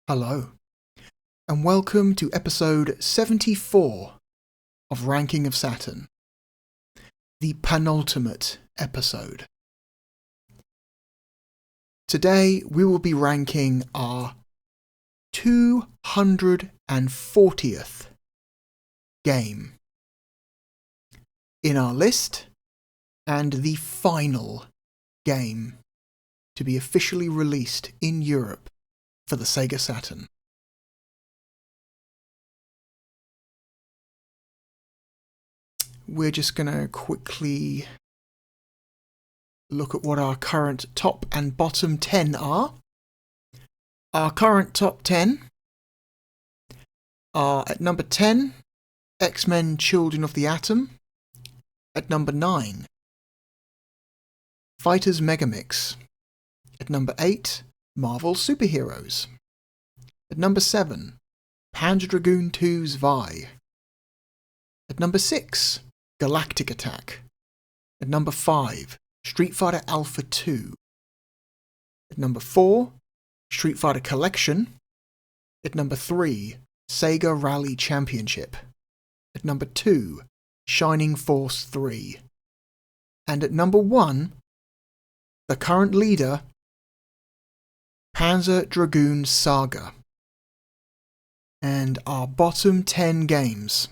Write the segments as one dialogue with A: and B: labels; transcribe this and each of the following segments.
A: Hello, and welcome to episode 74 of Ranking of Saturn, the penultimate episode. Today we will be ranking our 240th game in our list, and the final game to be officially released in Europe for the Sega Saturn. We're just going to quickly look at what our current top and bottom 10 are. Our current top 10 are at number 10, X-Men Children of the Atom. At number 9, Fighters Megamix. At number 8, Marvel Superheroes. At number 7, Panzer Dragoon 2's Vi. At number 6, Galactic Attack. At number 5, Street Fighter Alpha 2. At number 4, Street Fighter Collection. At number 3, Sega Rally Championship. At number 2, Shining Force 3. And at number 1, the current leader, Panzer Dragoon Saga. And our bottom 10 games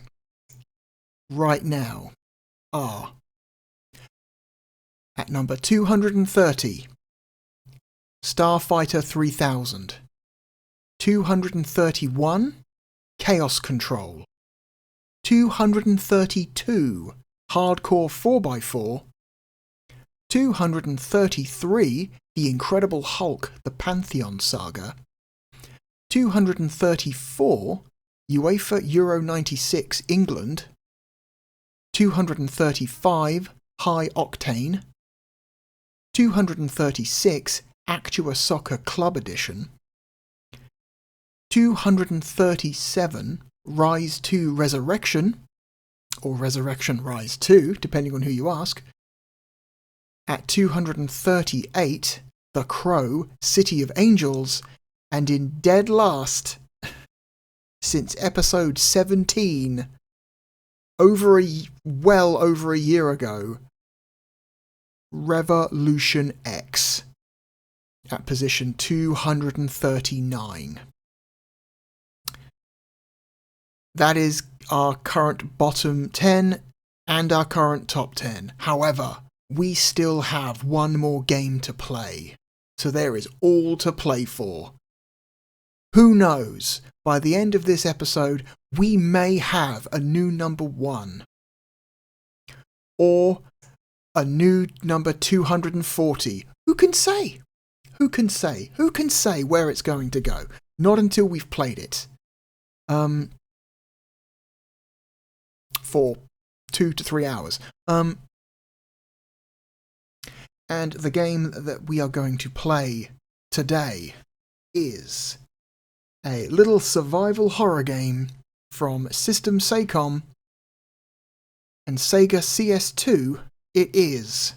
A: right now are at number 230, Starfighter 3000, 231, Chaos Control, 232, Hardcore 4x4, 233, The Incredible Hulk, The Pantheon Saga, 234, UEFA Euro 96 England, 235, High Octane, 236, Actua Soccer Club Edition, 237, Rise 2 Resurrection, or Resurrection Rise 2, depending on who you ask. At 238, The Crow, City of Angels, and in dead last, since episode 17, well over a year ago, Revolution X, at position 239. That is our current bottom 10 and our current top 10. However, we still have one more game to play, so there is all to play for. Who knows, by the end of this episode, we may have a new number 1. Or a new number 240. Who can say? Who can say? Who can say where it's going to go? Not until we've played it. For 2 to 3 hours. And the game that we are going to play today is a little survival horror game from System Sacom and Sega CS2. It is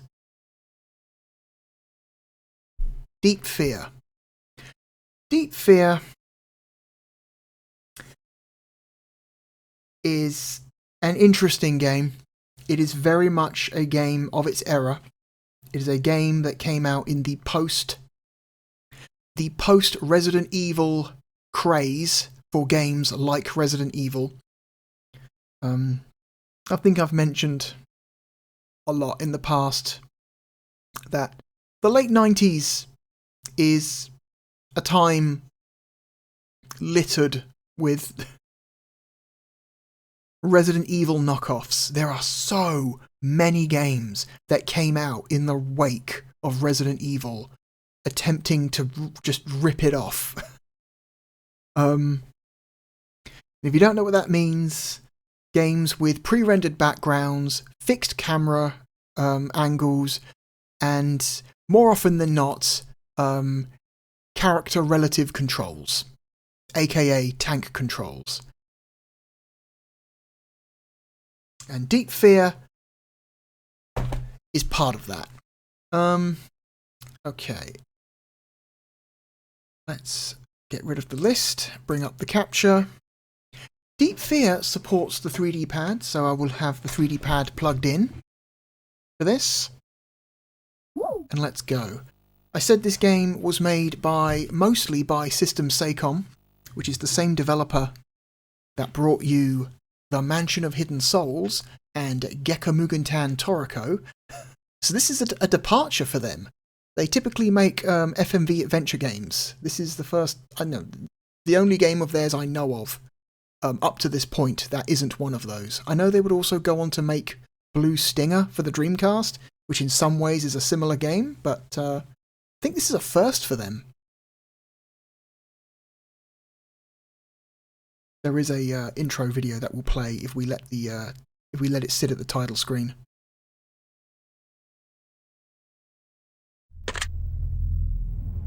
A: Deep Fear. Deep Fear is an interesting game. It is very much a game of its era. It is a game that came out in the post Resident Evil craze for games like Resident Evil. I think I've mentioned a lot in the past that the late 90s is a time littered with Resident Evil knockoffs. There are so many games that came out in the wake of Resident Evil attempting to just rip it off. If you don't know what that means, games with pre-rendered backgrounds, fixed camera angles, and more often than not, character relative controls, aka tank controls. And Deep Fear is part of that. Okay. Let's Get rid of the list, bring up the capture. Deep Fear supports the 3D pad, so I will have the 3D pad plugged in for this. And let's go. I said this game was made mostly by System Seicom, which is the same developer that brought you The Mansion of Hidden Souls and Gekomugentan Toriko. So this is a departure for them. They typically make FMV adventure games. This is the first, the only game of theirs I know of up to this point that isn't one of those. I know they would also go on to make Blue Stinger for the Dreamcast, which in some ways is a similar game, but I think this is a first for them. There is a intro video that will play if we let it sit at the title screen.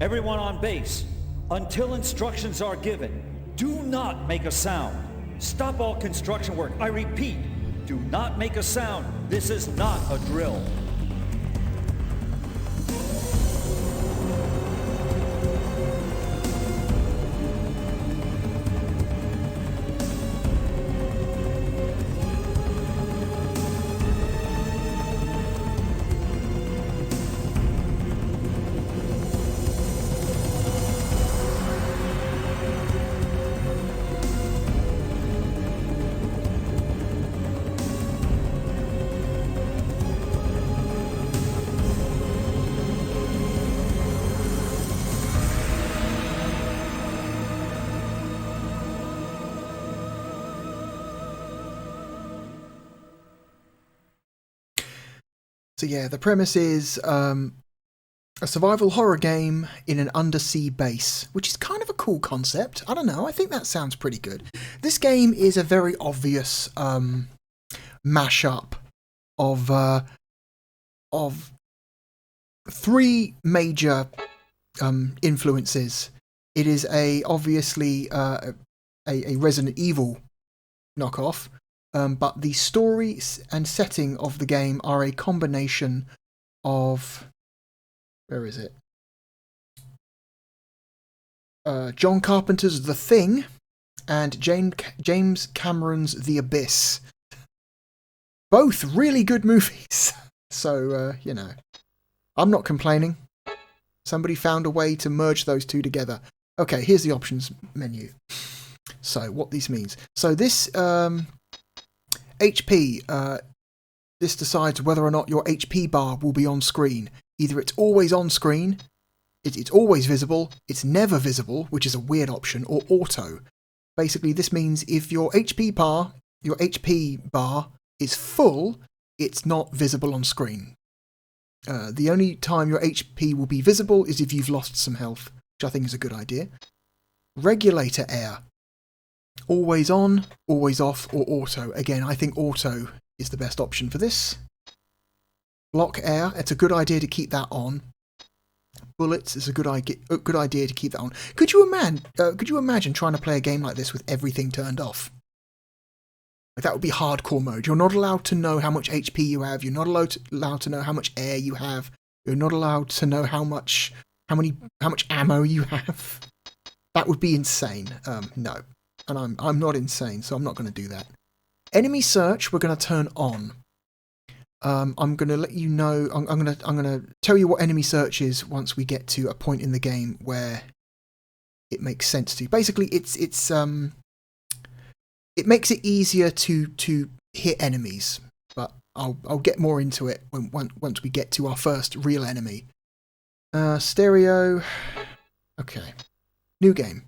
B: Everyone on base, until instructions are given, do not make a sound. Stop all construction work. I repeat, do not make a sound. This is not a drill.
A: So yeah, the premise is a survival horror game in an undersea base, which is kind of a cool concept. I don't know, I think that sounds pretty good. This game is a very obvious mashup of three major influences. It is obviously a Resident Evil knockoff. But the story and setting of the game are a combination of... Where is it? John Carpenter's The Thing and James Cameron's The Abyss. Both really good movies. So, I'm not complaining. Somebody found a way to merge those two together. Okay, here's the options menu. So, what this means. So this... HP, this decides whether or not your HP bar will be on screen. Either it's always on screen, it's always visible, it's never visible, which is a weird option, or auto. Basically, this means if your HP bar is full, it's not visible on screen. The only time your HP will be visible is if you've lost some health, which I think is a good idea. Regulator air. Always on, always off, or auto. Again, I think auto is the best option for this. Block air, it's a good idea to keep that on. Bullets is a good idea to keep that on. Could you imagine trying to play a game like this with everything turned off? Like, that would be hardcore mode. You're not allowed to know how much HP you have. You're not allowed to know how much air you have. You're not allowed to know how much ammo you have. That would be insane. No. And I'm not insane, so I'm not going to do that. Enemy search, we're going to turn on. I'm going to let you know. I'm going to tell you what enemy search is once we get to a point in the game where it makes sense to. Basically, it makes it easier to hit enemies, but I'll get more into it once we get to our first real enemy. Stereo. Okay. New game.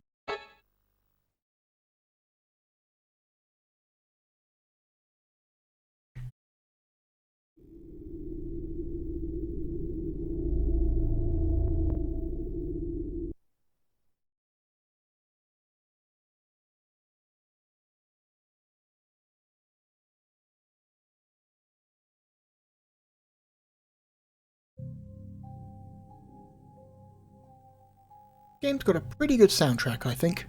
A: Game's got a pretty good soundtrack, I think.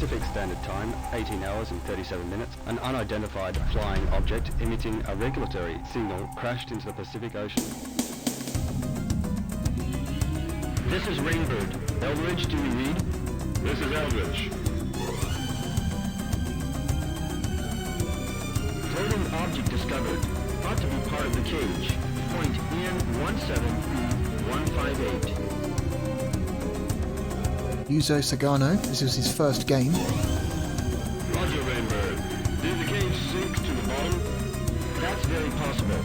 C: Pacific Standard Time, 18 hours and 37 minutes, an unidentified flying object emitting a regulatory signal crashed into the Pacific Ocean. This is Rainbird. Eldridge, do we read?
D: This is Eldridge.
C: Floating object discovered. Thought to be part of the cage. Point N17B158.
A: Yuzo Sagano, this was his first game.
D: Roger, Rainbird. Did the cage sink to the bottom?
C: That's very possible.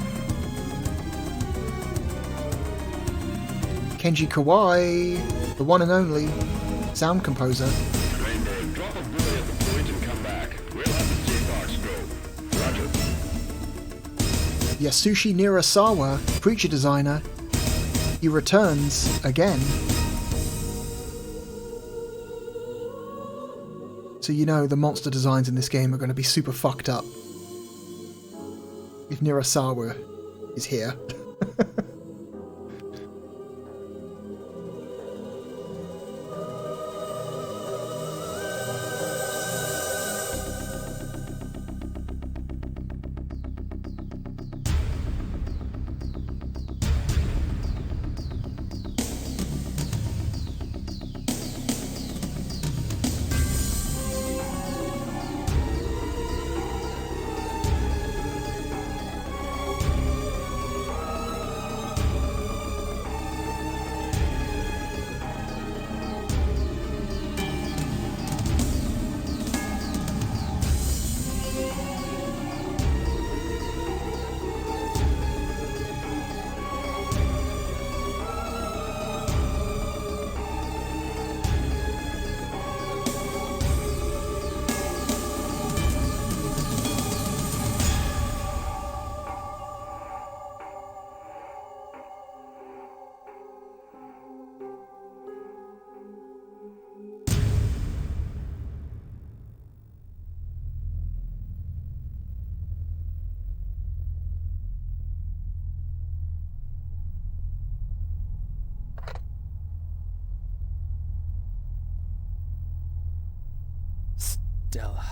A: Kenji Kawai, the one and only sound composer.
D: Rainbird, drop a buoy at the point and come back. We'll have the sea box go. Roger.
A: Yasushi Nirasawa, creature designer. He returns again. So you know the monster designs in this game are going to be super fucked up if Nirasawa is here.
E: Stella.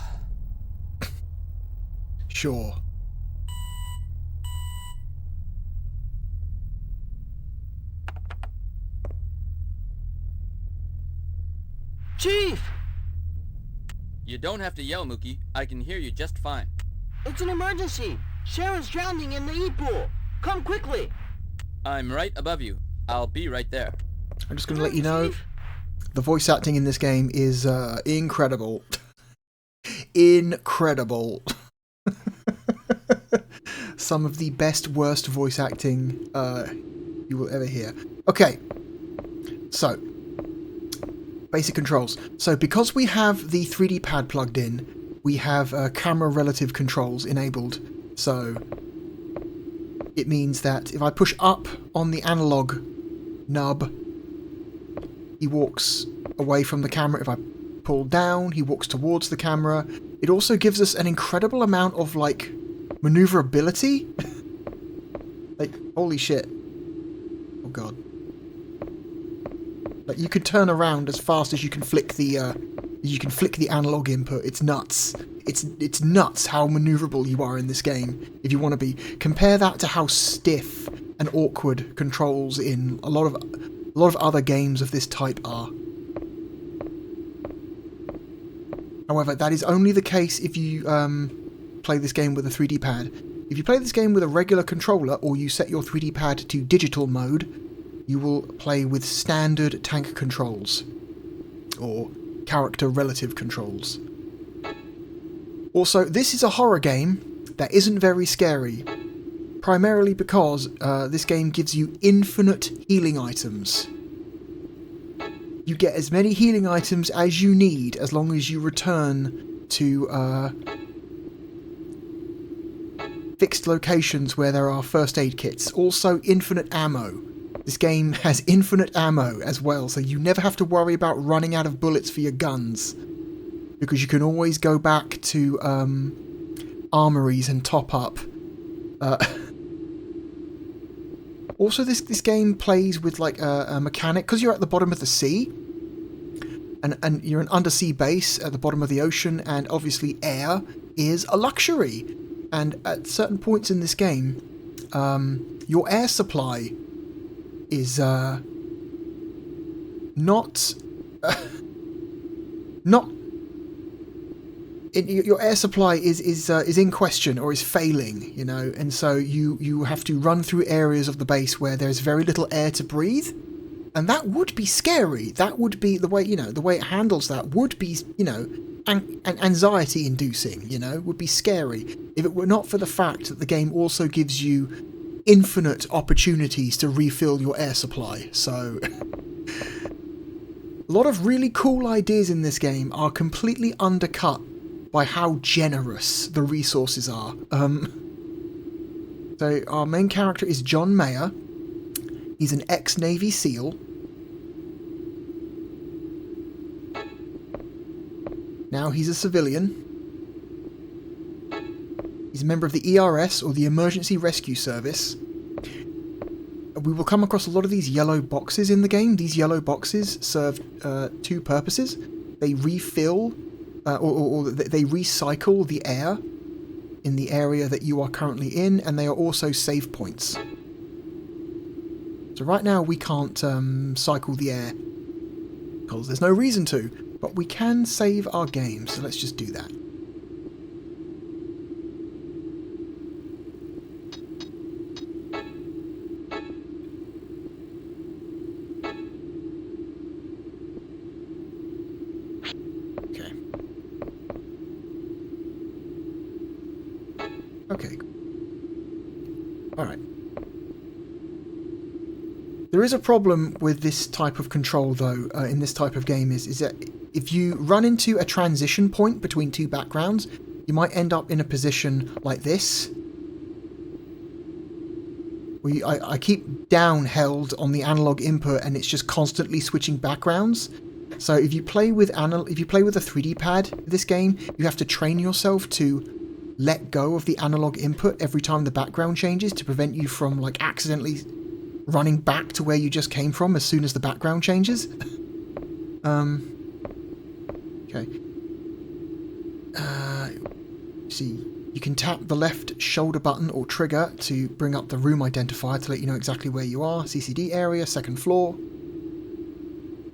A: Sure.
F: Chief!
E: You don't have to yell, Mookie. I can hear you just fine.
F: It's an emergency! Sharon's drowning in the E-pool! Come quickly!
E: I'm right above you. I'll be right there.
A: I'm just going to let you know, the voice acting in this game is incredible. Incredible. Some of the best, worst voice acting you will ever hear. Okay, so basic controls. So because we have the 3D pad plugged in, we have camera relative controls enabled. So it means that if I push up on the analog nub, he walks away from the camera. If I pull down, he walks towards the camera. It also gives us an incredible amount of, like, maneuverability. Like, holy shit. Oh god. Like, you can turn around as fast as you can flick the analog input. It's nuts. It's nuts how maneuverable you are in this game, if you want to be. Compare that to how stiff and awkward controls in a lot of other games of this type are. However, that is only the case if you play this game with a 3D pad. If you play this game with a regular controller, or you set your 3D pad to digital mode, you will play with standard tank controls, or character relative controls. Also, this is a horror game that isn't very scary, primarily because this game gives you infinite healing items. You get as many healing items as you need as long as you return to fixed locations where there are first aid kits. Also, infinite ammo. This game has infinite ammo as well, so you never have to worry about running out of bullets for your guns, because you can always go back to armories and top up. Also, this game plays with like a mechanic, because you're at the bottom of the sea. and you're an undersea base at the bottom of the ocean, and obviously air is a luxury. And at certain points in this game, your air supply is not your air supply is in question or is failing, you know, and so you have to run through areas of the base where there's very little air to breathe, and that would be scary. That would be the way, you know, the way it handles that would be, you know, anxiety inducing, you know, would be scary if it were not for the fact that the game also gives you infinite opportunities to refill your air supply. So a lot of really cool ideas in this game are completely undercut by how generous the resources are. So our main character is John Mayer. He's an ex-Navy SEAL. Now he's a civilian. He's a member of the ERS, or the Emergency Rescue Service. We will come across a lot of these yellow boxes in the game. These yellow boxes serve two purposes. They refill or they recycle the air in the area that you are currently in, and they are also save points. So right now we can't cycle the air because there's no reason to, but we can save our game, so let's just do that. Okay. Alright. There is a problem with this type of control, though, in this type of game, is that if you run into a transition point between two backgrounds, you might end up in a position like this. I keep down held on the analog input, and it's just constantly switching backgrounds. So if you play with a 3D pad this game, you have to train yourself to let go of the analog input every time the background changes to prevent you from, like, accidentally running back to where you just came from as soon as the background changes. Okay. See, you can tap the left shoulder button or trigger to bring up the room identifier to let you know exactly where you are. CCD area, second floor.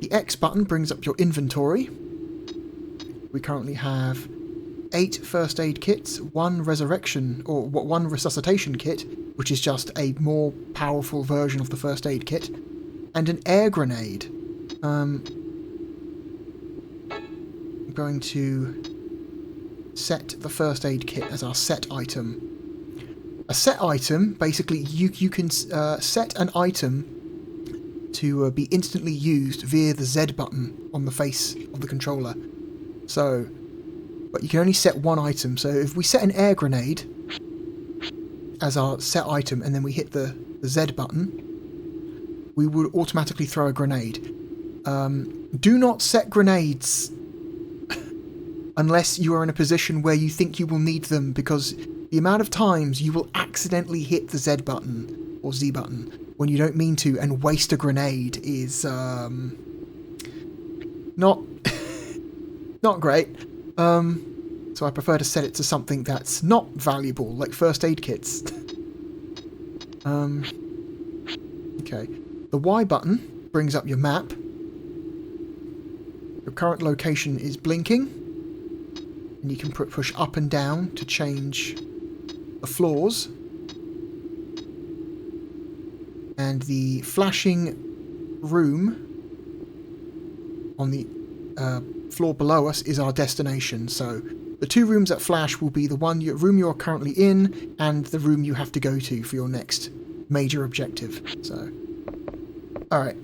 A: The X button brings up your inventory. We currently have 8 first aid kits, 1 resuscitation kit, which is just a more powerful version of the first aid kit, and an air grenade. I'm going to set the first aid kit as our set item. A set item, basically, you can set an item to be instantly used via the Z button on the face of the controller. So, but you can only set one item. So if we set an air grenade as our set item and then we hit the Z button, we would automatically throw a grenade. Do not set grenades unless you are in a position where you think you will need them, because the amount of times you will accidentally hit the Z button or Z button when you don't mean to and waste a grenade is not not great. So I prefer to set it to something that's not valuable, like first aid kits. Okay. The Y button brings up your map. Your current location is blinking, and you can push up and down to change the floors. And the flashing room on the floor below us is our destination. So the 2 rooms that flash will be the room you're currently in and the room you have to go to for your next major objective. So, alright.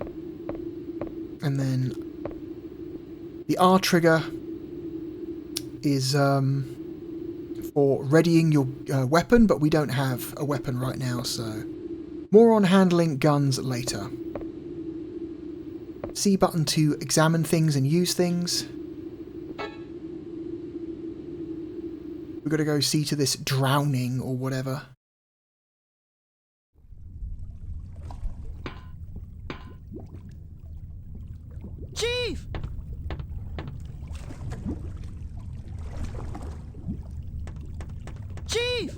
A: And then the R trigger is for readying your weapon, but we don't have a weapon right now, so more on handling guns later. C button to examine things and use things. We've got to go see to this drowning or whatever.
F: Chief! Chief!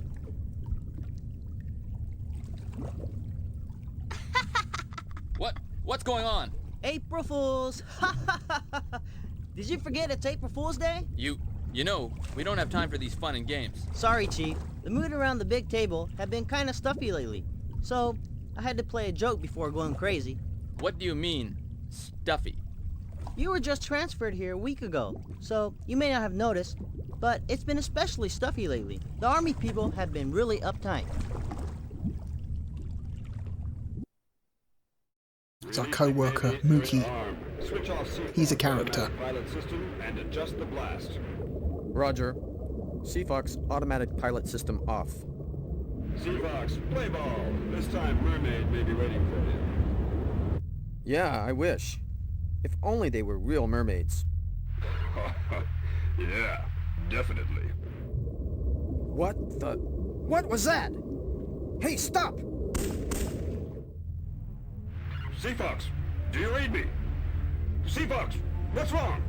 E: What's going on?
F: April Fools! Did you forget it's April Fool's Day?
E: You know, we don't have time for these fun and games.
F: Sorry, Chief. The mood around the big table had been kind of stuffy lately, so I had to play a joke before going crazy.
E: What do you mean, stuffy?
F: You were just transferred here a week ago, so you may not have noticed, but it's been especially stuffy lately. The Army people have been really uptight.
A: It's our co-worker, Mookie.
D: Switch off seat
A: He's a character.
D: pilot system and adjust the blast.
G: Roger. Seafox automatic pilot system off.
D: Seafox, play ball. This time Mermaid may be waiting for you.
G: Yeah, I wish. If only they were real mermaids.
D: Yeah, definitely.
G: What was that? Hey, stop!
D: Seafox, do you read me? Seafox, what's wrong?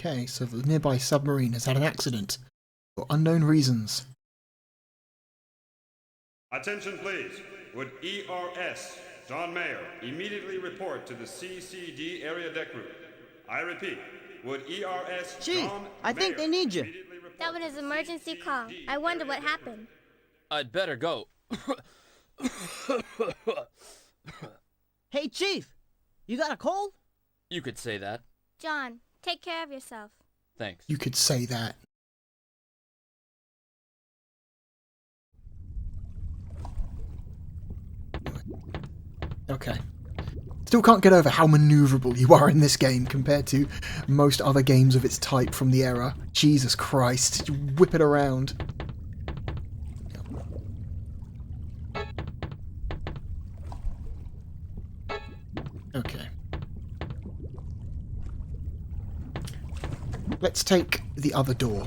A: Okay, so the nearby submarine has had an accident for unknown reasons.
H: Attention please. Would ERS John Mayer immediately report to the CCD area deck group? I repeat, would ERS
F: Chief,
H: John
F: I think
H: Mayer
F: they need you.
H: immediately report
I: That was
H: to
I: his
H: the
I: emergency call.
H: CCD
I: I wonder what
H: area deck
I: happened.
E: I'd better go.
F: Hey, Chief! You got a cold?
E: You could say that.
I: John, take care of yourself.
E: Thanks.
A: You could say that. Okay. Still can't get over how maneuverable you are in this game compared to most other games of its type from the era. Jesus Christ, you whip it around. Okay. Let's take the other door.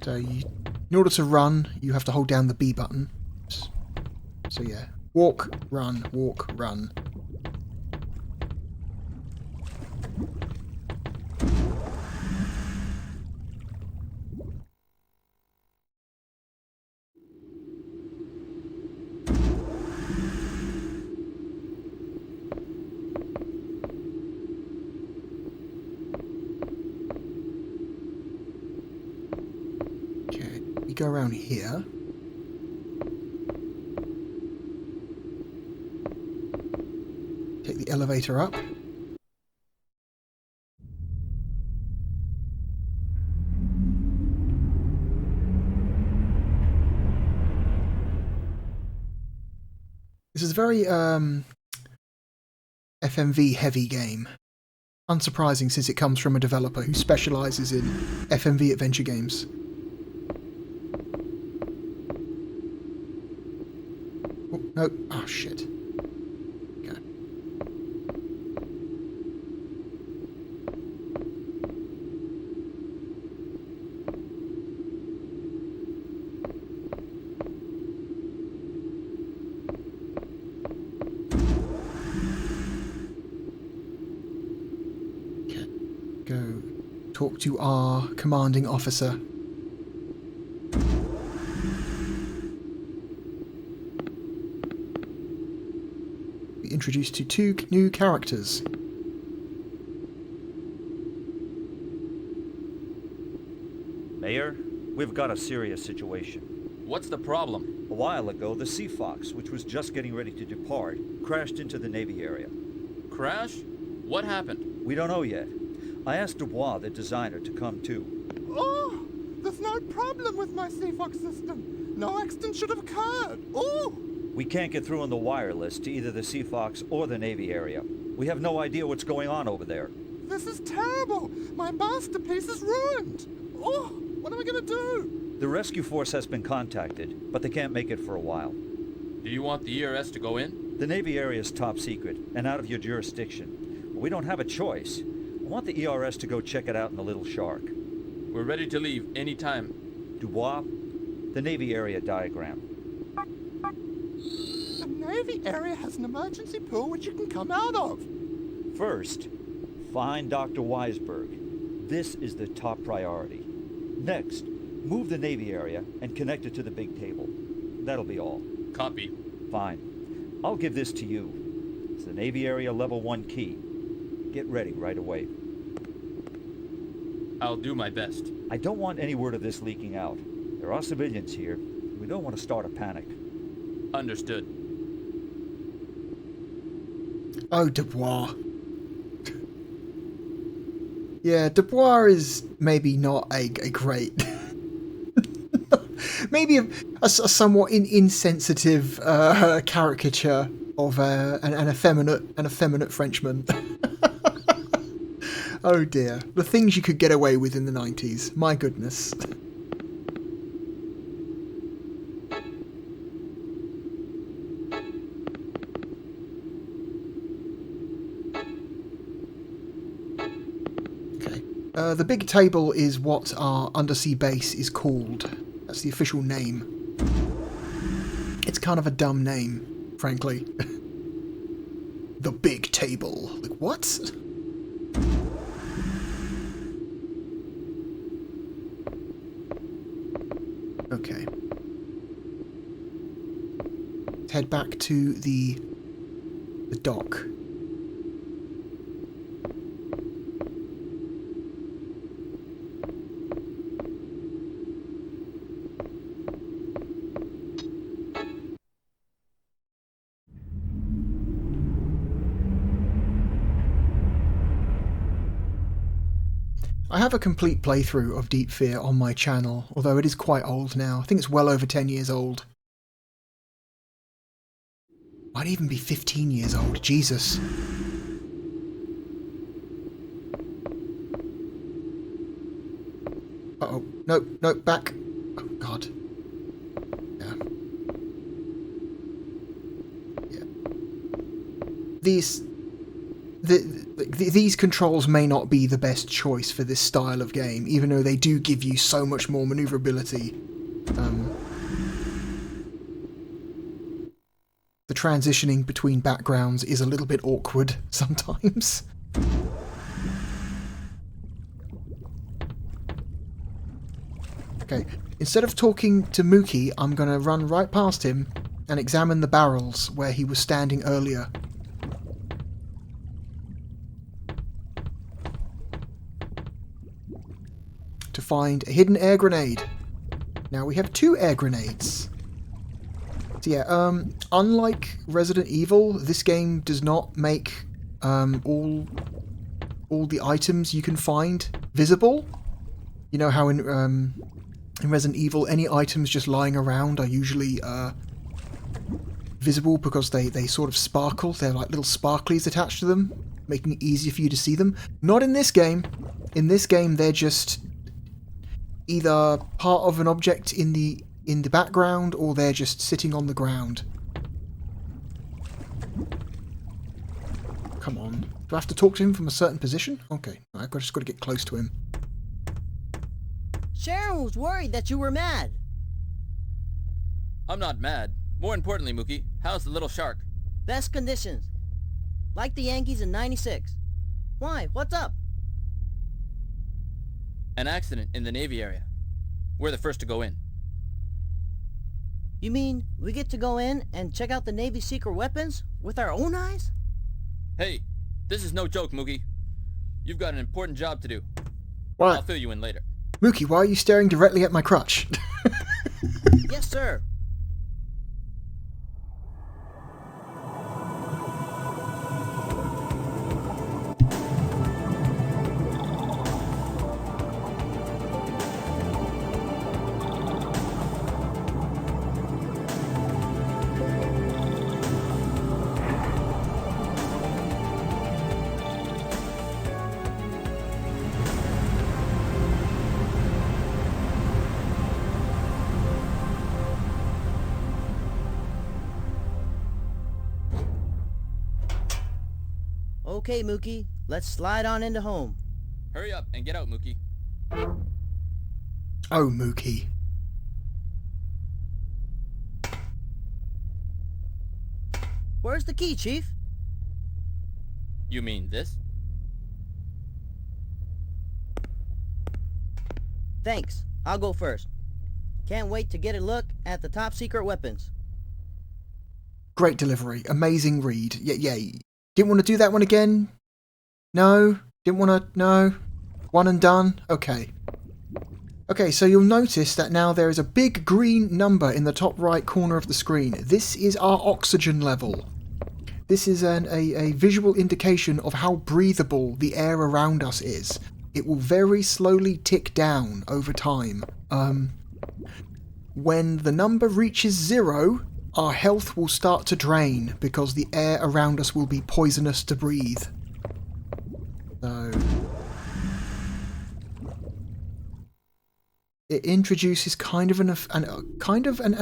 A: So in order to run, you have to hold down the B button. So yeah, walk, run, walk, run. Okay, we go around here. Take the elevator up. This is a very FMV heavy game. Unsurprising since it comes from a developer who specialises in FMV adventure games. Oh, no. Oh, shit. Okay. Okay. Go talk to our commanding officer. Introduced to two new characters.
B: Mayor, we've got a serious situation.
E: What's the problem?
B: A while ago, the Sea Fox, which was just getting ready to depart, crashed into the Navy area.
E: crash? What happened?
B: We don't know yet. I asked Dubois, the designer, to come too.
J: Oh, there's no problem with my CFOX system. No accident should have occurred. Oh!
B: We can't get through on the wireless to either the Seafox or the Navy area. We have no idea what's going on over there.
J: This is terrible. My masterpiece is ruined. Oh, what am I going to do?
B: The rescue force has been contacted, but they can't make it for a while.
E: Do you want the ERS to go in?
B: The Navy area is top secret and out of your jurisdiction. We don't have a choice. I want the ERS to go check it out in the Little Shark.
E: We're ready to leave any time.
B: Dubois, the Navy area diagram.
J: The Navy area has an emergency pool which you can come out of.
B: First, find Dr. Wiseburg. This is the top priority. Next, move the Navy area and connect it to the big table. That'll be all.
E: Copy.
B: Fine. I'll give this to you. It's the Navy area level 1 key. Get ready right away.
E: I'll do my best.
B: I don't want any word of this leaking out. There are civilians here. We don't want to start a panic.
E: Understood.
A: Oh, Dubois. Yeah, Dubois is maybe not a great... maybe a somewhat insensitive caricature of an effeminate Frenchman. Oh dear. The things you could get away with in the 90s. My goodness. Okay. The big table is what our undersea base is called. That's the official name. It's kind of a dumb name, frankly. The big table. Like, what? Okay. Let's head back to the dock. I have a complete playthrough of Deep Fear on my channel, although it is quite old now. I think it's well over 10 years old. Might even be 15 years old, Jesus. Uh-oh. No, back. Oh, God. Yeah. These controls may not be the best choice for this style of game, even though they do give you so much more maneuverability. The transitioning between backgrounds is a little bit awkward sometimes. Okay, instead of talking to Mookie, I'm going to run right past him and examine the barrels where he was standing earlier. To find a hidden air grenade. Now we have 2 air grenades. So yeah, unlike Resident Evil, this game does not make all the items you can find visible. You know how in Resident Evil, any items just lying around are usually visible because they sort of sparkle. They're like little sparklies attached to them, making it easier for you to see them. Not in this game. In this game, they're just either part of an object in the background, or they're just sitting on the ground. Come on. Do I have to talk to him from a certain position? Okay, I've just got to get close to him.
F: Sharon was worried that you were mad.
E: I'm not mad. More importantly, Mookie, how's the little shark?
F: Best conditions. Like the Yankees in '96. Why? What's up?
E: An accident in the Navy area. We're the first to go in.
F: You mean we get to go in and check out the Navy's secret weapons with our own eyes?
E: Hey, this is no joke, Mookie. You've got an important job to do.
A: What?
E: I'll fill you in later.
A: Mookie, why are you staring directly at my crutch?
F: Yes, sir. Okay, Mookie, let's slide on into home.
E: Hurry up and get out, Mookie.
A: Oh, Mookie.
F: Where's the key, Chief?
E: You mean this?
F: Thanks. I'll go first. Can't wait to get a look at the top secret weapons.
A: Great delivery. Amazing read. Yeah. Didn't want to do that one again? No? Didn't want to? No? One and done? Okay. Okay, so you'll notice that now there is a big green number in the top right corner of the screen. This is our oxygen level. This is a visual indication of how breathable the air around us is. It will very slowly tick down over time. When the number reaches 0, our health will start to drain because the air around us will be poisonous to breathe. So it introduces kind of an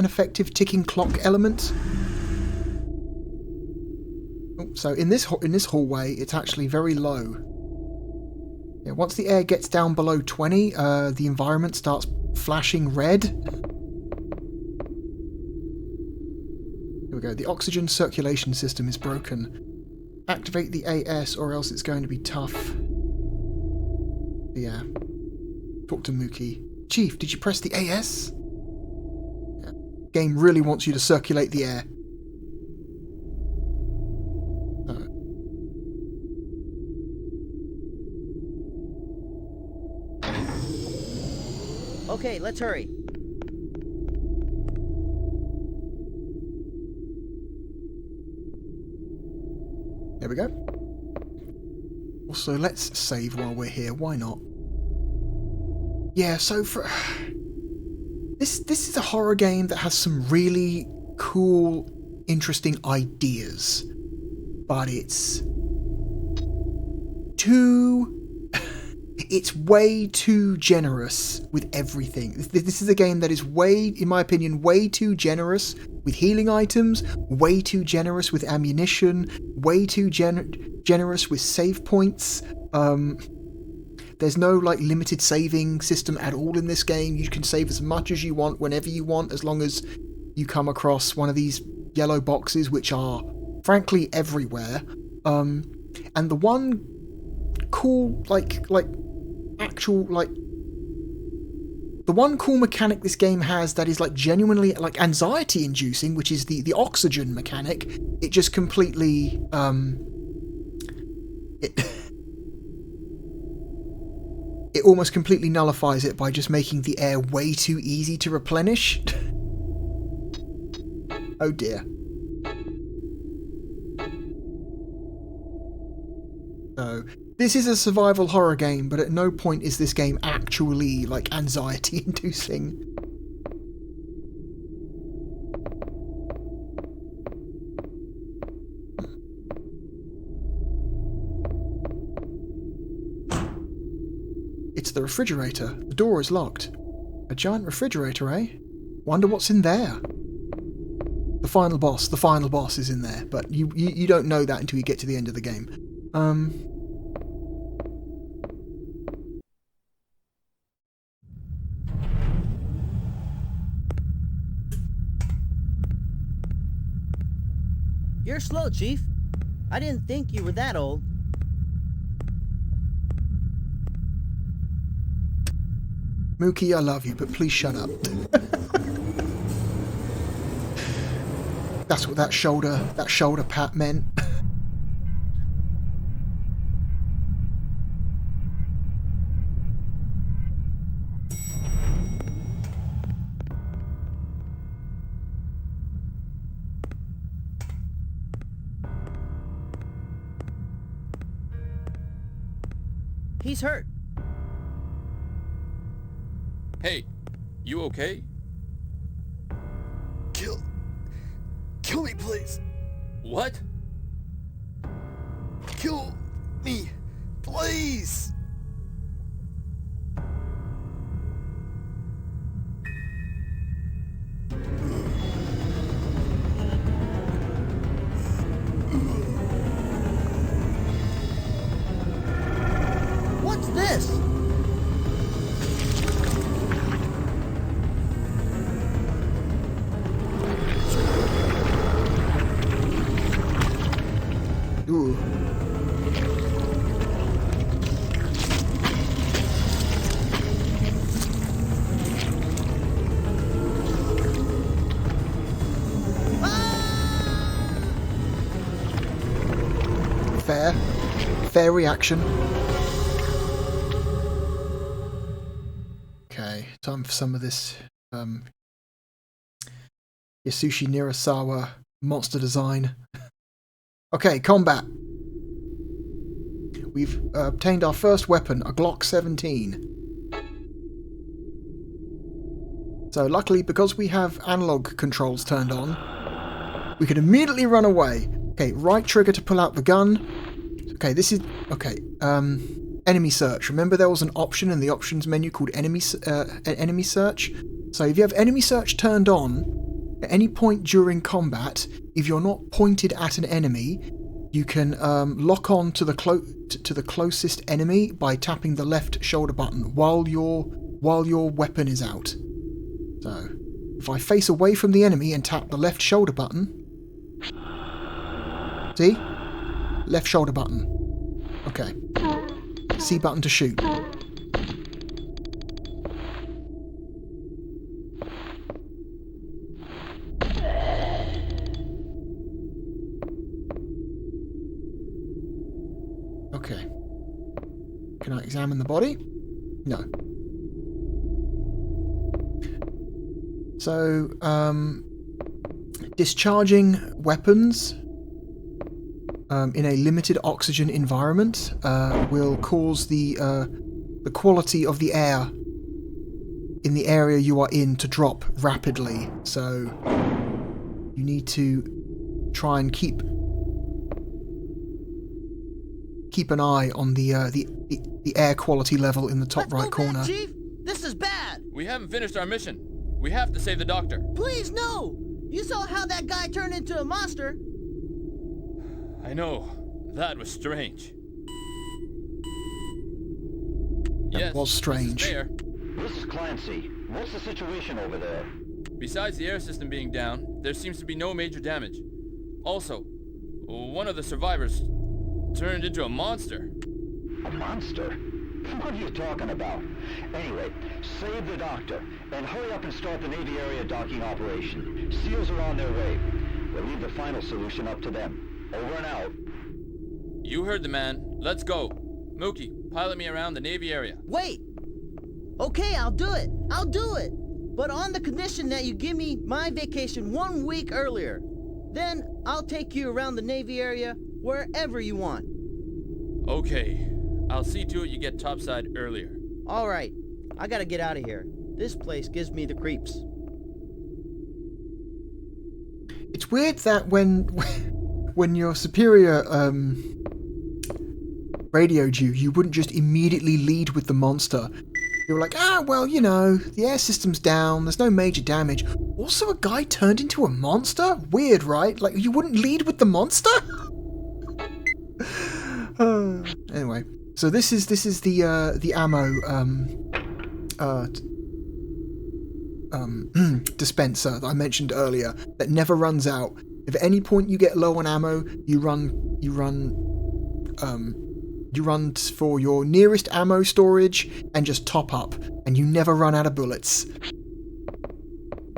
A: effective ticking clock element. So in this hallway, it's actually very low. Yeah, once the air gets down below 20, the environment starts flashing red. Here we go. The oxygen circulation system is broken. Activate the AS or else it's going to be tough. Yeah. Talk to Mookie. Chief, did you press the AS? Yeah. Game really wants you to circulate the air.
F: Okay, let's hurry.
A: There we go. Also, let's save while we're here. Why not? Yeah, so for this is a horror game that has some really cool, interesting ideas, but it's way too generous with everything. This is a game that is in my opinion, way too generous with healing items, way too generous with ammunition, way too generous with save points. There's no limited saving system at all in this game. You can save as much as you want, whenever you want, as long as you come across one of these yellow boxes, which are frankly everywhere. And the one cool the one cool mechanic this game has that is genuinely anxiety inducing, which is the oxygen mechanic. It just completely it almost completely nullifies it by just making the air way too easy to replenish. Oh dear. So this is a survival horror game, but at no point is this game actually anxiety inducing. It's the refrigerator. The door is locked. A giant refrigerator, eh? Wonder what's in there. The final boss is in there, but you don't know that until you get to the end of the game.
F: You're slow, Chief. I didn't think you were that old.
A: Mookie, I love you, but please shut up. That's what that shoulder pat meant.
F: He's hurt.
E: Hey, you okay?
J: Kill me, please.
E: What?
J: Kill me, please.
A: fair reaction. Okay, time for some of this Yasushi Nirasawa monster design. Okay, combat. We've obtained our first weapon, a Glock 17. So luckily, because we have analog controls turned on, we can immediately run away. Okay, right trigger to pull out the gun. Okay, this is... Okay, enemy search. Remember there was an option in the options menu called enemy search? So if you have enemy search turned on, at any point during combat, if you're not pointed at an enemy, you can lock on to the closest enemy by tapping the left shoulder button while your weapon is out. So, if I face away from the enemy and tap the left shoulder button, see? Left shoulder button. Okay. C button to shoot. Okay. Can I examine the body? No. So, discharging weapons in a limited oxygen environment will cause the quality of the air in the area you are in to drop rapidly. So, you need to try and keep an eye on the air quality level in the top right corner.
F: Back, Chief. This is bad.
E: We haven't finished our mission. We have to save the doctor.
F: Please, no! You saw how that guy turned into a monster.
E: I know. That was strange.
A: That was strange.
K: This is Clancy. What's the situation over there?
E: Besides the air system being down, there seems to be no major damage. Also, one of the survivors turned into a monster.
K: A monster? What are you talking about? Anyway, save the doctor, and hurry up and start the Navy area docking operation. SEALs are on their way. We'll leave the final solution up to them. Over and out.
E: You heard the man. Let's go. Mookie, pilot me around the Navy area.
F: Wait! Okay, I'll do it. I'll do it. But on the condition that you give me my vacation 1 week earlier. Then I'll take you around the Navy area wherever you want.
E: Okay. I'll see to it you get topside earlier.
F: All right. I gotta get out of here. This place gives me the creeps.
A: It's weird that when your superior radioed you, you wouldn't just immediately lead with the monster. You were like, well, you know, the air system's down, there's no major damage. Also, a guy turned into a monster? Weird, right? Like, you wouldn't lead with the monster? Anyway, so this is the ammo dispenser that I mentioned earlier that never runs out. If at any point you get low on ammo, you run for your nearest ammo storage and just top up, and you never run out of bullets.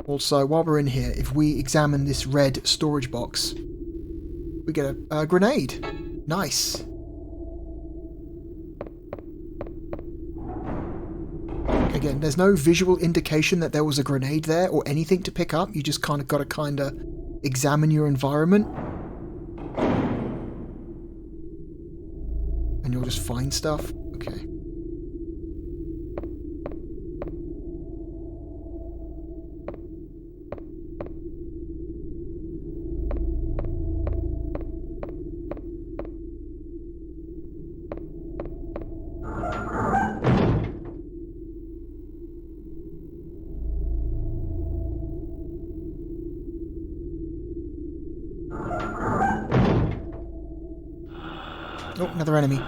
A: Also, while we're in here, if we examine this red storage box, we get a grenade. Nice. Again, there's no visual indication that there was a grenade there or anything to pick up. You just kind of got to examine your environment. And you'll just find stuff. Okay. Oh, another enemy.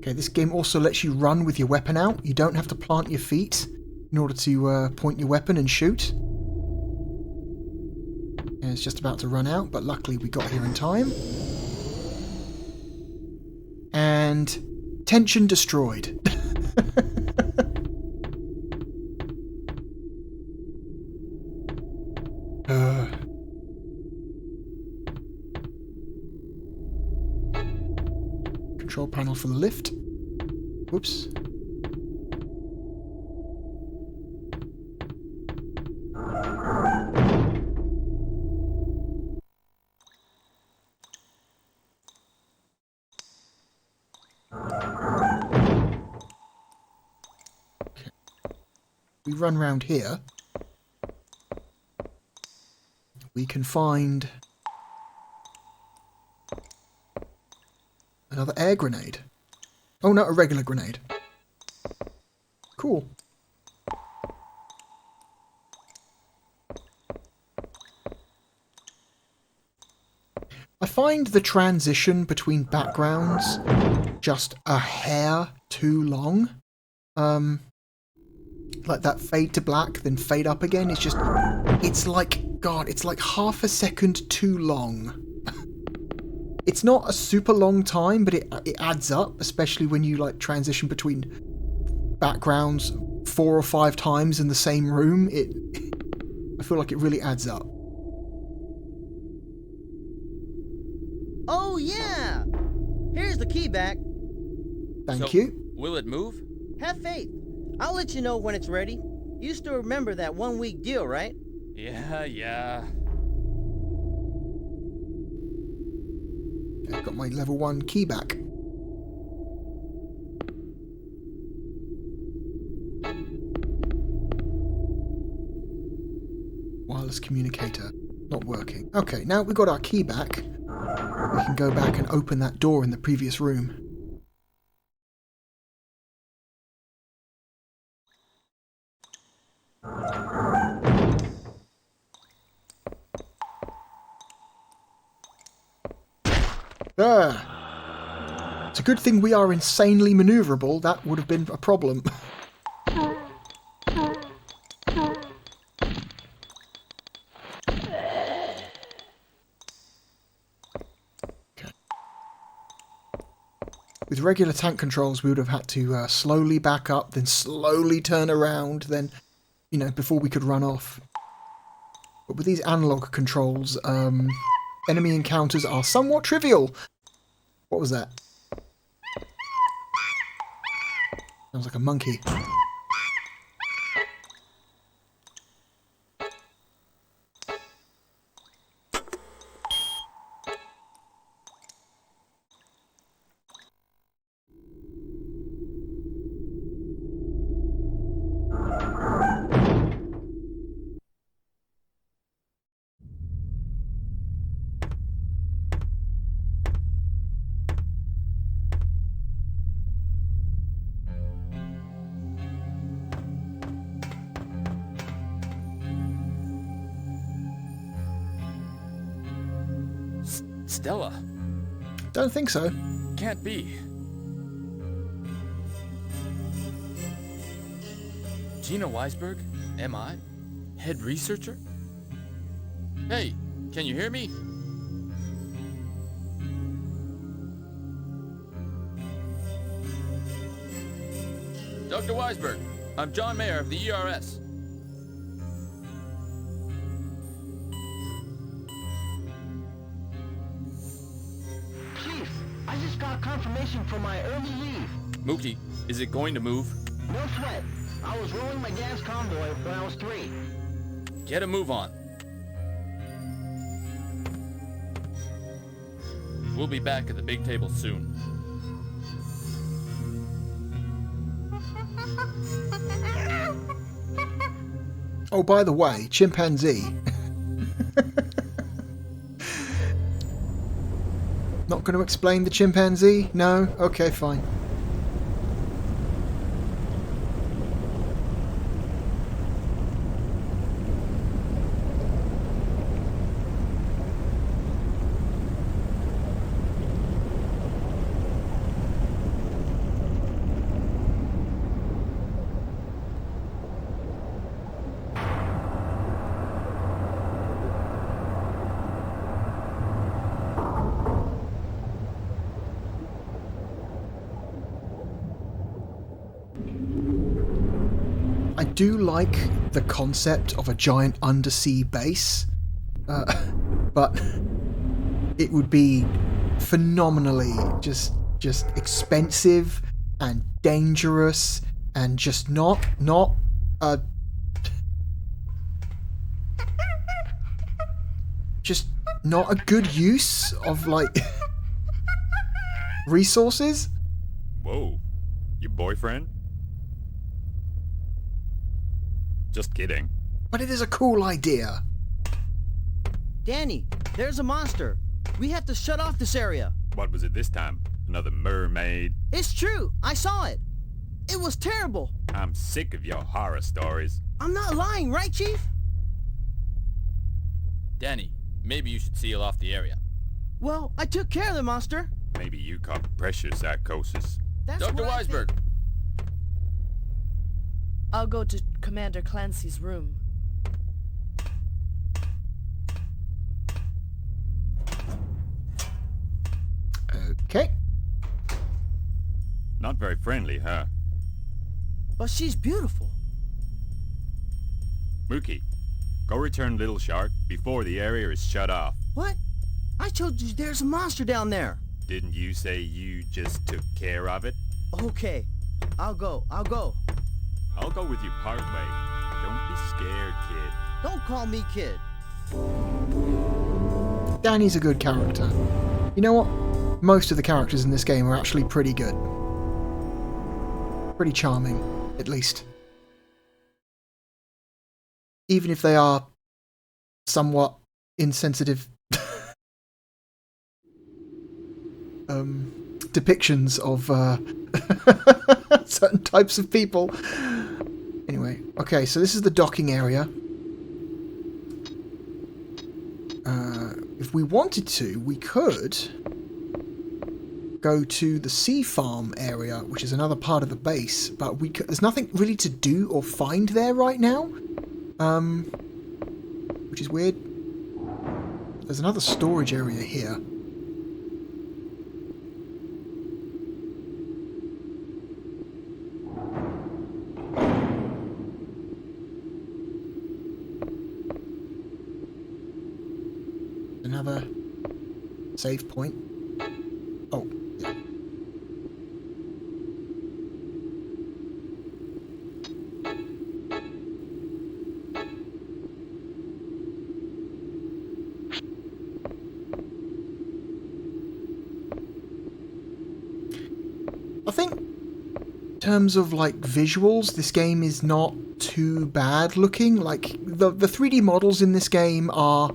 A: Okay, this game also lets you run with your weapon out. You don't have to plant your feet in order to point your weapon and shoot. And it's just about to run out, but luckily we got here in time. And tension destroyed. control panel for the lift. Whoops. Okay. We run round here. We can find another air grenade. Oh no, a regular grenade. Cool. I find the transition between backgrounds just a hair too long. Like that fade to black, then fade up again. It's like, God, it's like half a second too long. It's not a super long time, but it adds up, especially when you like transition between backgrounds 4 or 5 times in the same room. I feel like it really adds up.
F: Oh yeah! Here's the key back.
A: Thank you.
E: Will it move?
F: Have faith. I'll let you know when it's ready. You still remember that 1-week deal, right?
E: Yeah.
A: I've got my level 1 key back. Wireless communicator not working. Okay, now we've got our key back. We can go back and open that door in the previous room. There! It's a good thing we are insanely maneuverable. That would have been a problem. With regular tank controls, we would have had to slowly back up, then slowly turn around, then, you know, before we could run off. But with these analog controls, enemy encounters are somewhat trivial. What was that? Sounds like a monkey.
E: Stella?
A: Don't think so.
E: Can't be. Gena Wiseburg? MI? Head researcher? Hey, can you hear me? Dr. Wiseburg, I'm John Mayer of the ERS.
K: Confirmation for my early leave.
E: Mookie, is it going to move?
K: No sweat. I was rolling my gas convoy when I was 3.
E: Get a move on. We'll be back at the big table soon.
A: Oh, by the way, chimpanzee. Not going to explain the chimpanzee? No? Okay, fine. I do like the concept of a giant undersea base, but it would be phenomenally just just expensive and dangerous and just not just not a good use of like resources.
L: Whoa, your boyfriend? Just kidding.
A: But it is a cool idea.
F: Danny, there's a monster. We have to shut off this area.
L: What was it this time? Another mermaid?
F: It's true. I saw it. It was terrible.
L: I'm sick of your horror stories.
F: I'm not lying, right, Chief?
E: Danny, maybe you should seal off the area.
F: Well, I took care of the monster.
L: Maybe you caught pressure psychosis.
F: That's
E: Dr.
F: what I think.
E: Wiseburg.
M: I'll go to Commander Clancy's room.
A: Okay.
L: Not very friendly, huh?
F: But she's beautiful.
L: Mookie, go return Little Shark before the area is shut off.
F: What? I told you there's a monster down there.
L: Didn't you say you just took care of it?
F: Okay. I'll go.
L: I'll go with you part way. Don't be scared, kid.
F: Don't call me kid.
A: Danny's a good character. You know what? Most of the characters in this game are actually pretty good. Pretty charming, at least. Even if they are somewhat insensitive depictions of certain types of people. Anyway, okay, so this is the docking area. If we wanted to, we could go to the sea farm area, which is another part of the base, but there's nothing really to do or find there right now, which is weird. There's another storage area here. Another save point. Oh, yeah. I think in terms of like visuals, this game is not too bad looking. Like the 3D models in this game are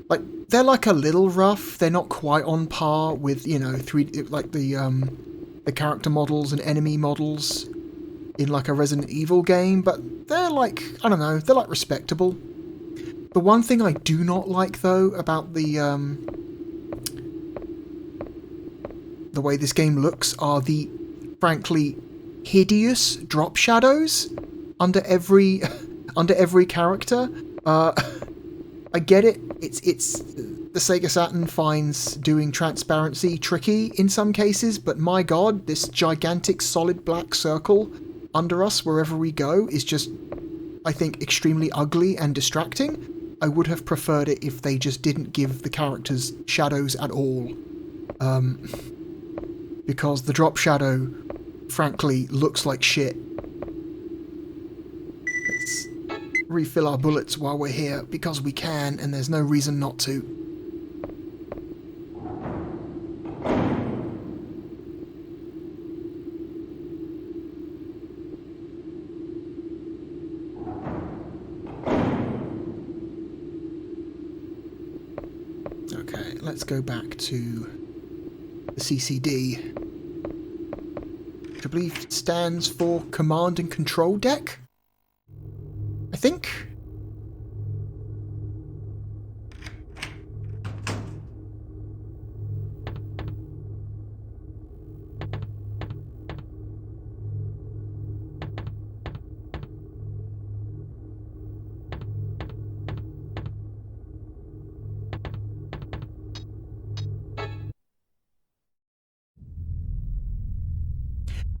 A: like, they're like a little rough. They're not quite on par with, you know, like the character models and enemy models in like a Resident Evil game, but they're like, I don't know, they're like respectable. The one thing I do not like though about the way this game looks are the frankly hideous drop shadows under every character. I get it. It's the Sega Saturn finds doing transparency tricky in some cases, but my god, this gigantic solid black circle under us wherever we go is just, I think, extremely ugly and distracting. I would have preferred it if they just didn't give the characters shadows at all. Because the drop shadow, frankly, looks like shit. Let's refill our bullets while we're here, because we can, and there's no reason not to. Okay, let's go back to the CCD, which I believe stands for Command and Control Deck, I think.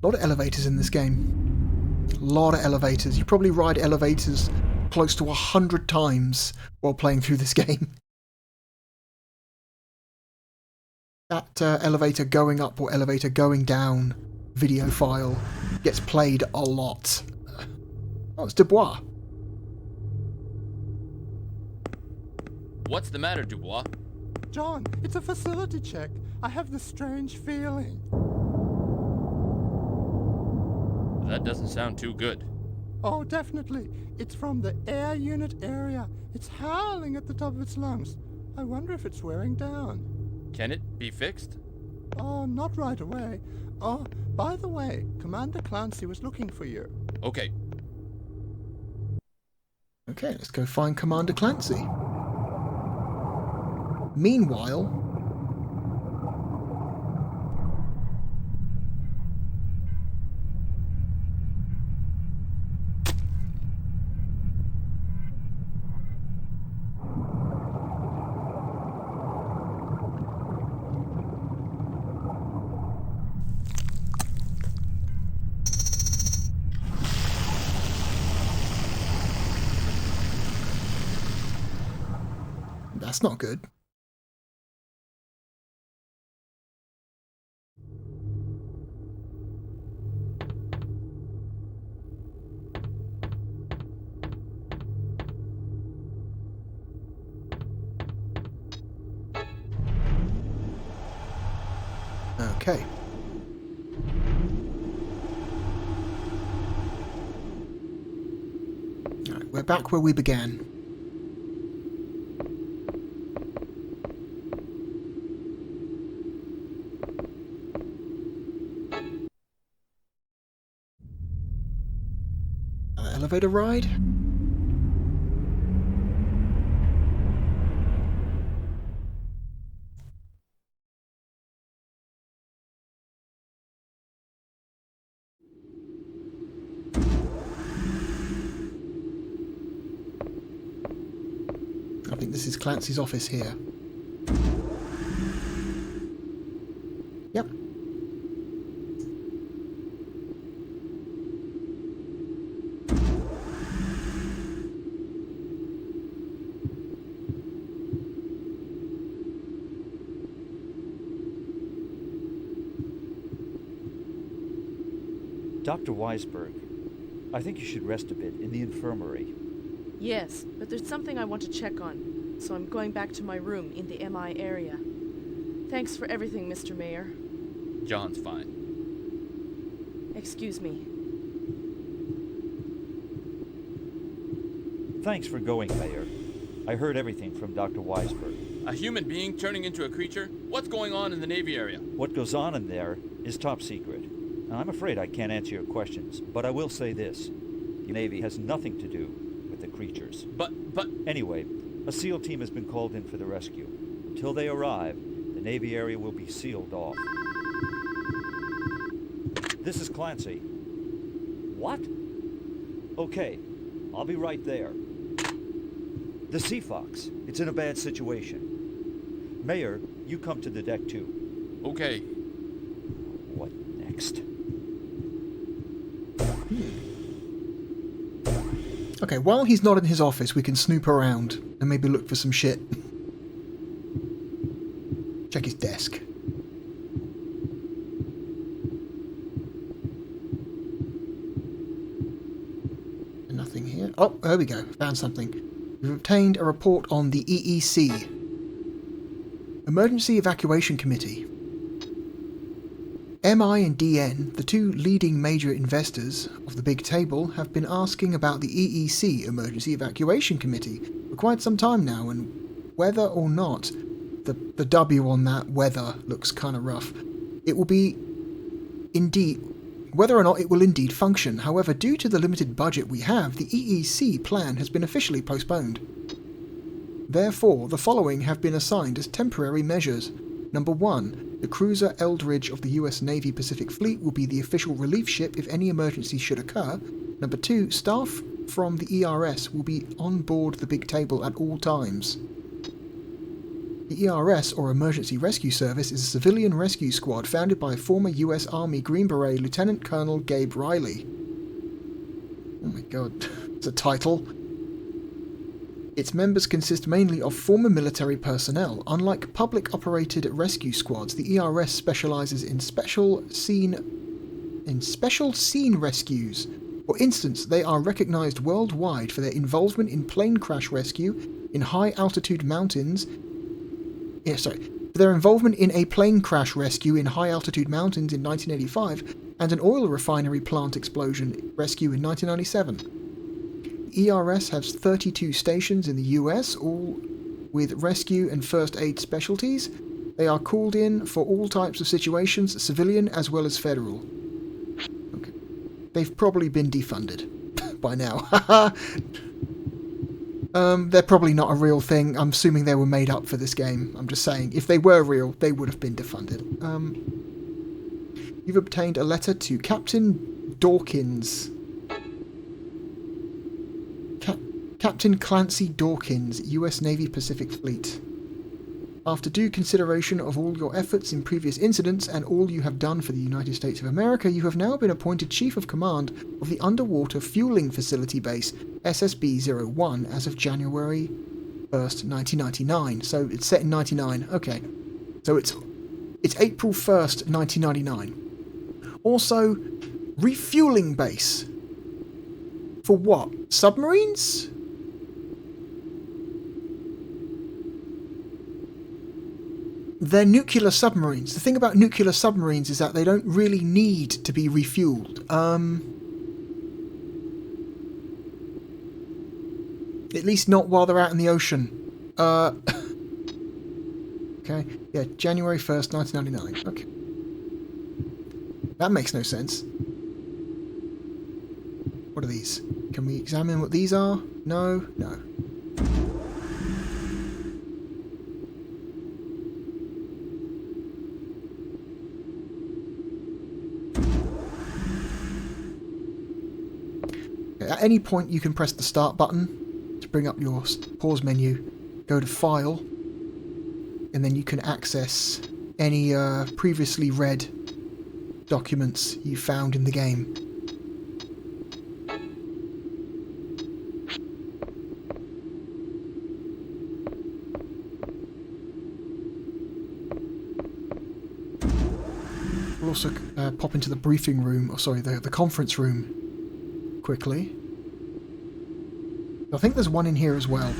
A: A lot of elevators in this game. A lot of elevators. You probably ride elevators close to 100 times while playing through this game. That elevator going up or elevator going down video file gets played a lot. Oh, it's Dubois.
E: What's the matter, Dubois?
J: John, it's a facility check. I have this strange feeling.
E: That doesn't sound too good.
J: Oh, definitely. It's from the air unit area. It's howling at the top of its lungs. I wonder if it's wearing down.
E: Can it be fixed?
J: Oh, not right away. Oh, by the way, Commander Clancy was looking for you.
E: Okay.
A: Okay, let's go find Commander Clancy. Meanwhile... That's not good. Okay. All right, we're back where we began. Elevator ride? I think this is Clancy's office here. Yep.
B: Dr. Wiseburg, I think you should rest a bit in the infirmary.
M: Yes, but there's something I want to check on, so I'm going back to my room in the MI area. Thanks for everything, Mr. Mayor.
E: John's fine.
M: Excuse me.
B: Thanks for going, Mayor. I heard everything from Dr. Wiseburg.
E: A human being turning into a creature? What's going on in the Navy area?
B: What goes on in there is top secret. And I'm afraid I can't answer your questions, but I will say this. The Navy has nothing to do with the creatures.
E: But...
B: Anyway, a SEAL team has been called in for the rescue. Until they arrive, the Navy area will be sealed off. This is Clancy. What? Okay, I'll be right there. The Sea Fox. It's in a bad situation. Mayor, you come to the deck too.
E: Okay.
B: What next?
A: Okay, while he's not in his office, we can snoop around and maybe look for some shit. Check his desk. Nothing here. Oh, there we go. Found something. We've obtained a report on the EEC, Emergency Evacuation Committee. MI and DN, the two leading major investors of the big table, have been asking about the EEC, Emergency Evacuation Committee, for quite some time now, and whether or not, the W on that, weather, looks kind of rough. It will be indeed, whether or not it will indeed function. However, due to the limited budget we have, the EEC plan has been officially postponed. Therefore, the following have been assigned as temporary measures. Number 1. The cruiser Eldridge of the US Navy Pacific Fleet will be the official relief ship if any emergency should occur. Number 2. Staff from the ERS will be on board the big table at all times. The ERS, or Emergency Rescue Service, is a civilian rescue squad founded by former US Army Green Beret Lieutenant Colonel Gabe Riley. Oh my god, it's a title. Its members consist mainly of former military personnel. Unlike public-operated rescue squads, the ERS specializes in special scene rescues. For instance, they are recognized worldwide for their involvement in plane crash rescue in high-altitude mountains. For their involvement in a plane crash rescue in high-altitude mountains in 1985 and an oil refinery plant explosion rescue in 1997. ERS has 32 stations in the US, all with rescue and first aid specialties. They are called in for all types of situations, civilian as well as federal. Okay. They've probably been defunded by now. They're probably not a real thing. I'm assuming they were made up for this game. I'm just saying, if they were real, they would have been defunded. You've obtained a letter to Captain Dawkins. Captain Clancy Dawkins, U.S. Navy Pacific Fleet. After due consideration of all your efforts in previous incidents and all you have done for the United States of America, you have now been appointed Chief of Command of the Underwater Fueling Facility Base, SSB-01, as of January 1st, 1999. So it's set in 99. Okay. So it's April 1st, 1999. Also, refueling base. For what? Submarines? They're nuclear submarines. The thing about nuclear submarines is that they don't really need to be refueled. At least not while they're out in the ocean. Okay, yeah, January 1st, 1999. Okay. That makes no sense. What are these? Can we examine what these are? No? No. At any point you can press the start button to bring up your pause menu, go to file, and then you can access any previously read documents you found in the game. We'll also pop into the briefing room, or sorry, the conference room quickly. I think there's one in here as well.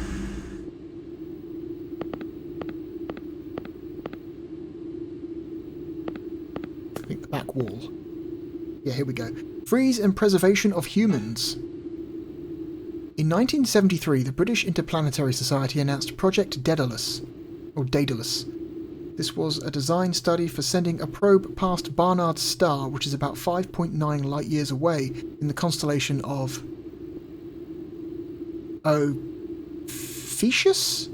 A: I think the back wall. Yeah, here we go. Freeze and preservation of humans. In 1973, the British Interplanetary Society announced Project Daedalus, or Daedalus. This was a design study for sending a probe past Barnard's star, which is about 5.9 light-years away in the constellation of Ophiuchus?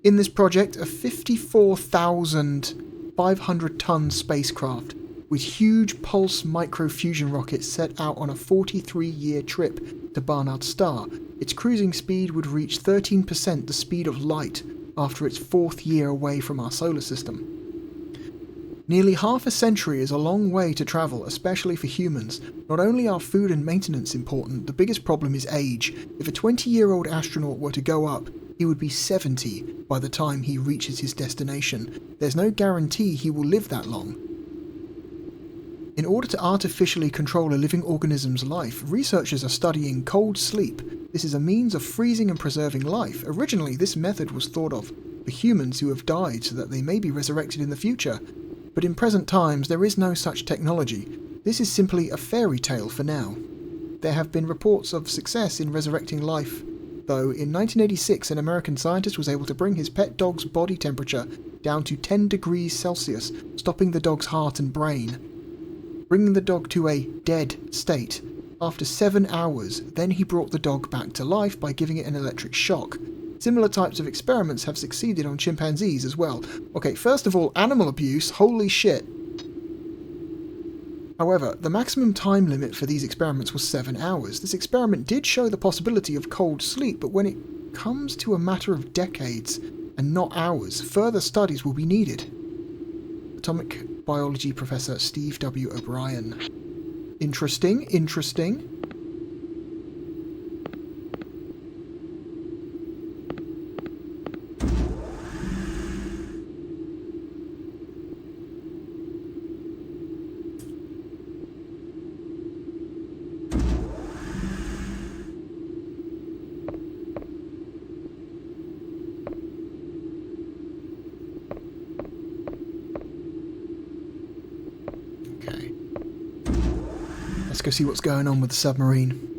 A: In this project, a 54,500-ton spacecraft with huge pulse microfusion rockets set out on a 43-year trip to Barnard's star. Its cruising speed would reach 13% the speed of light after its 4th year away from our solar system. Nearly half a century is a long way to travel, especially for humans. Not only are food and maintenance important, the biggest problem is age. If a 20-year-old astronaut were to go up, he would be 70 by the time he reaches his destination. There's no guarantee he will live that long. In order to artificially control a living organism's life, researchers are studying cold sleep. This is a means of freezing and preserving life. Originally, this method was thought of for humans who have died so that they may be resurrected in the future. But in present times, there is no such technology. This is simply a fairy tale for now. There have been reports of success in resurrecting life, though in 1986 an American scientist was able to bring his pet dog's body temperature down to 10 degrees Celsius, stopping the dog's heart and brain, bringing the dog to a dead state. After 7 hours, then he brought the dog back to life by giving it an electric shock. Similar types of experiments have succeeded on chimpanzees as well. Okay, first of all, animal abuse, holy shit. However, the maximum time limit for these experiments was 7 hours. This experiment did show the possibility of cold sleep, but when it comes to a matter of decades and not hours, further studies will be needed. Atomic biology professor Steve W. O'Brien. Interesting, interesting. Okay. Let's go see what's going on with the submarine.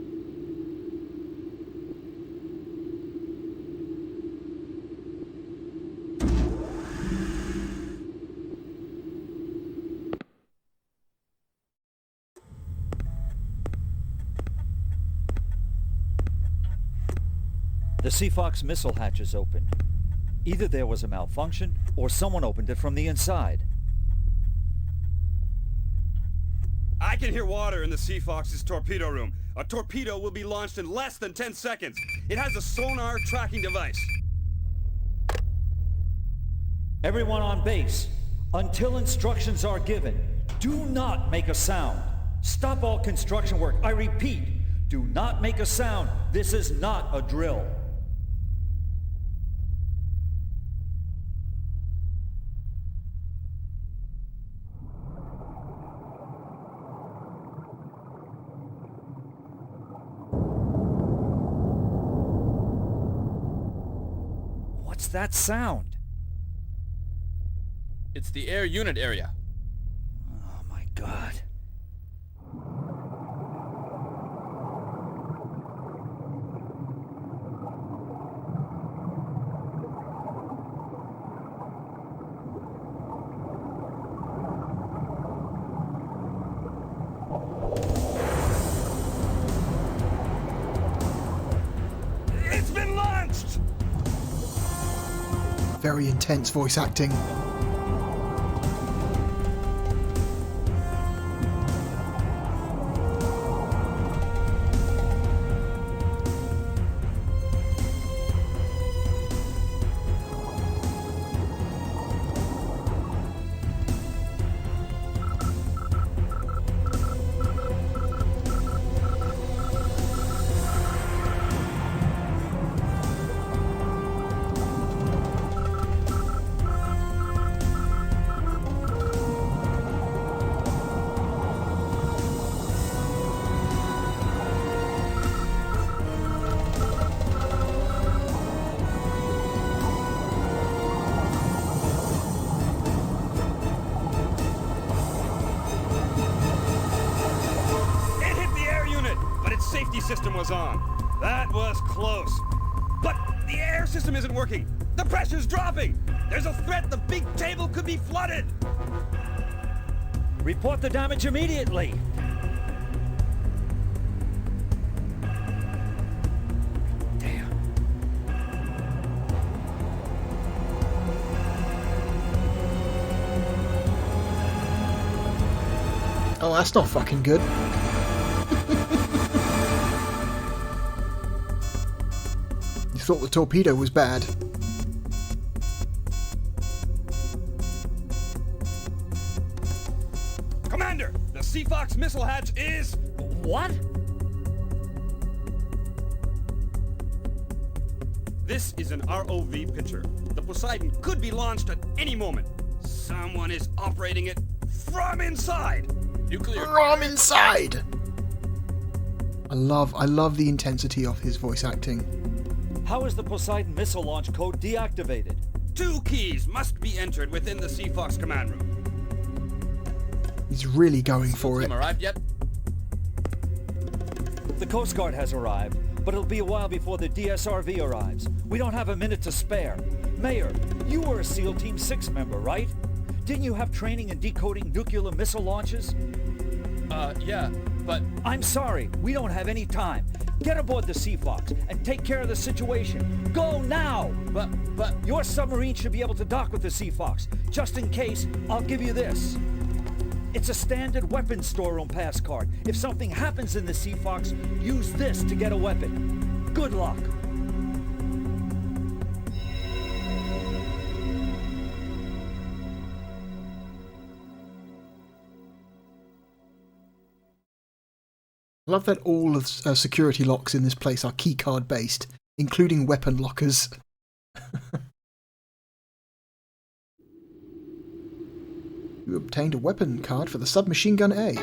B: The Seafox missile hatch is open. Either there was a malfunction, or someone opened it from the inside.
H: I can hear water in the Seafox's torpedo room. A torpedo will be launched in less than 10 seconds. It has a sonar tracking device.
B: Everyone on base, until instructions are given, do not make a sound. Stop all construction work. I repeat, do not make a sound. This is not a drill. What's that sound?
E: It's the air unit area.
B: Oh my God.
H: It's been launched!
A: Very intense voice acting.
H: Safety system was on. That was close. But the air system isn't working. The pressure's dropping. There's a threat the big table could be flooded.
B: Report the damage immediately. Damn.
A: Oh, that's not fucking good. You thought the torpedo was bad.
H: Commander, the Seafox missile hatch is...
B: What?
H: This is an ROV picture. The Poseidon could be launched at any moment. Someone is operating it from inside.
E: Nuclear.
A: From inside. I love the intensity of his voice acting.
B: How is the Poseidon missile launch code deactivated?
H: 2 keys must be entered within the Seafox command room.
A: He's really going for it.
E: Team arrived yet?
B: The Coast Guard has arrived, but it'll be a while before the DSRV arrives. We don't have a minute to spare. Mayor, you were a SEAL Team 6 member, right? Didn't you have training in decoding nuclear missile launches?
E: Yeah, but...
B: I'm sorry, we don't have any time. Get aboard the Seafox and take care of the situation. Go now!
E: But...
B: Your submarine should be able to dock with the Seafox. Just in case, I'll give you this. It's a standard weapons storeroom pass card. If something happens in the Seafox, use this to get a weapon. Good luck.
A: I love that all of security locks in this place are keycard based, including weapon lockers. You obtained a weapon card for the submachine gun A.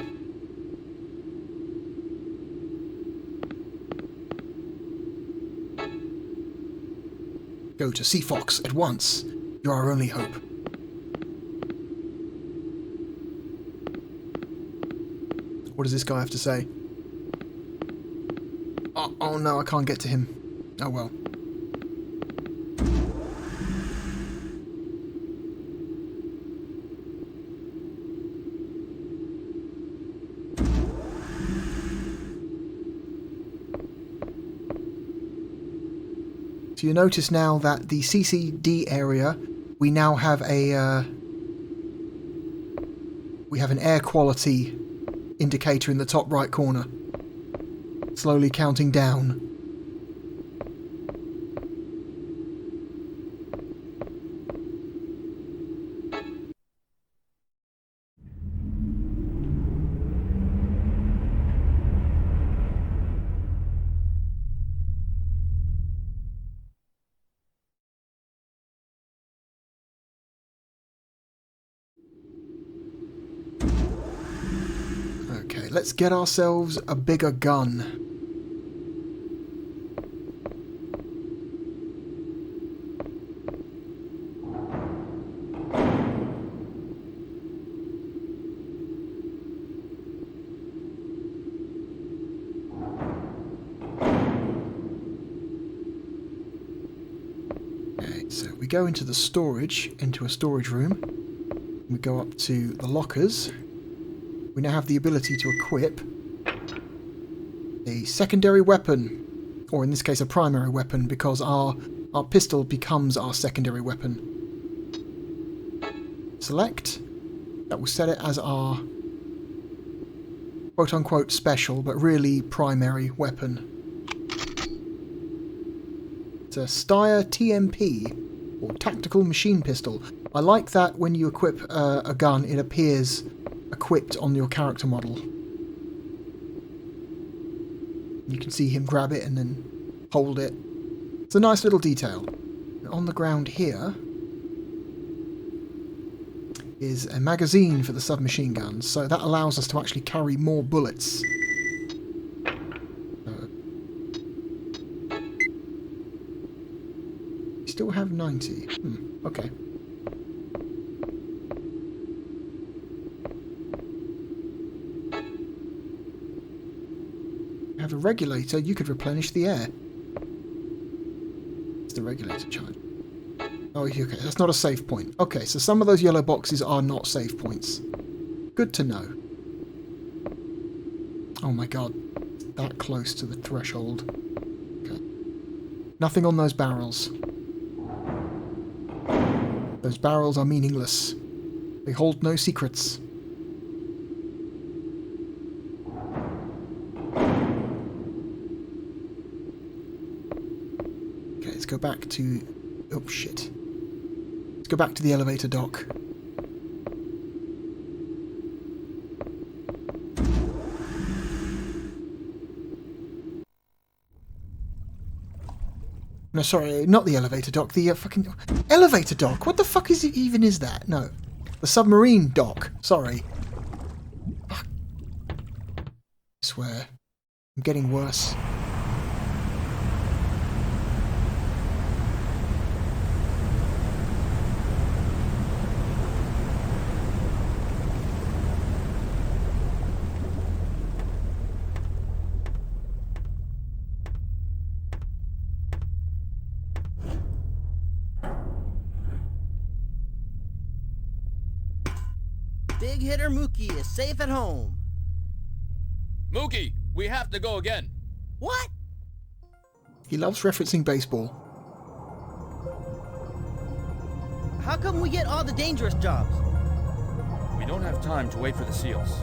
A: Go to Seafox at once. You're our only hope. What does this guy have to say? Oh no, I can't get to him. Oh well. So you notice now that the CCD area, we now have an air quality indicator in the top right corner, slowly counting down. Okay, let's get ourselves a bigger gun. Okay, so we go into the storage, into a storage room. We go up to the lockers. We now have the ability to equip a secondary weapon, or in this case a primary weapon, because our pistol becomes our secondary weapon. Select. That will set it as our quote-unquote special, but really primary weapon. It's a Steyr TMP, or Tactical Machine Pistol. I like that when you equip a gun, it appears equipped on your character model. You can see him grab it and then hold it. It's a nice little detail. On the ground here is a magazine for the submachine guns, so that allows us to actually carry more bullets. We still have 90. Okay. Have a regulator, you could replenish the air. It's the regulator charge. Oh, okay, that's not a save point. Okay, so some of those yellow boxes are not save points. Good to know. Oh my god, that close to the threshold. Okay. Nothing on those barrels. Those barrels are meaningless. They hold no secrets. Let's go back to... oh shit. Let's go back to the elevator dock. No, sorry, not the elevator dock, the fucking... elevator dock? What the fuck even is that? No. The submarine dock. Sorry. Fuck. I swear. I'm getting worse.
F: Big hitter Mookie is safe at home.
E: Mookie, we have to go again.
F: What?
A: He loves referencing baseball.
F: How come we get all the dangerous jobs?
E: We don't have time to wait for the SEALs.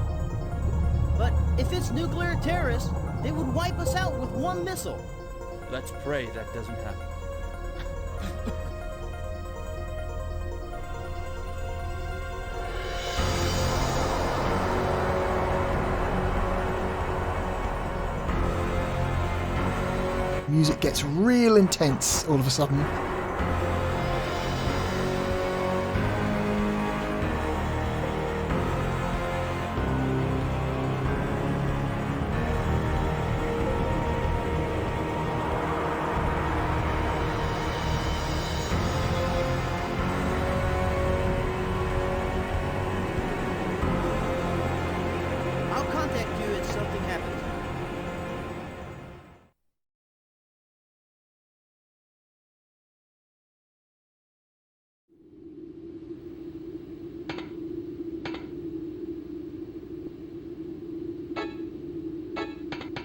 F: But if it's nuclear terrorists, they would wipe us out with one missile.
E: Let's pray that doesn't happen.
A: Music gets real intense all of a sudden.
F: I'll contact you if something happens.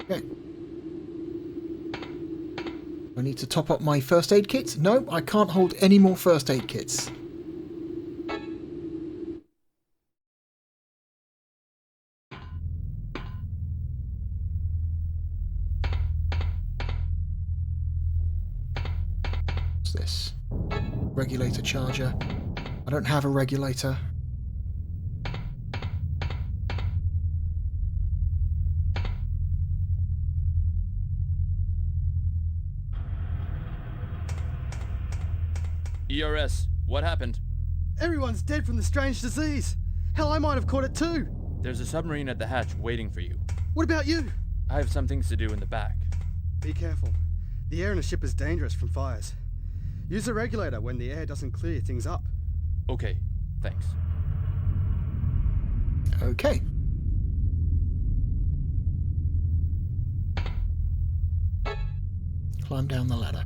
A: Okay. I need to top up my first aid kits? No, I can't hold any more first aid kits. What's this? Regulator charger. I don't have a regulator.
E: ERS, what happened?
G: Everyone's dead from the strange disease. Hell, I might have caught it too.
E: There's a submarine at the hatch waiting for you.
G: What about you?
E: I have some things to do in the back.
G: Be careful. The air in a ship is dangerous from fires. Use a regulator when the air doesn't clear things up.
E: Okay, thanks.
A: Okay. Climb down the ladder.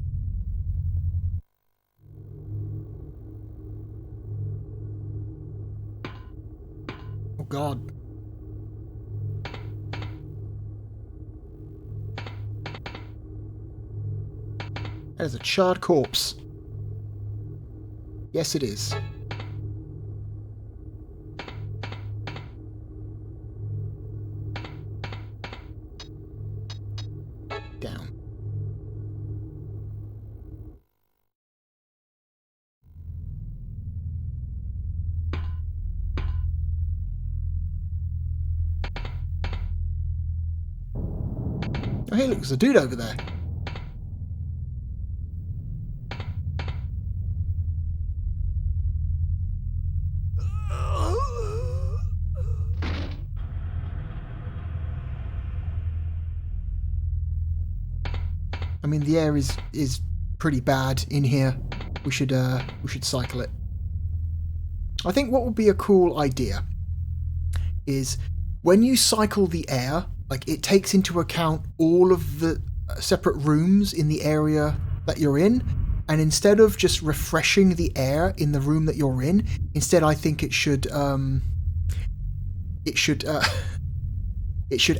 A: Oh God. That is a charred corpse. Yes, it is. Down. Oh, hey, look, there's a dude over there. I mean, the air is pretty bad in here. We should cycle it. I think what would be a cool idea is when you cycle the air, like it takes into account all of the separate rooms in the area that you're in, and instead of just refreshing the air in the room that you're in, instead I think it should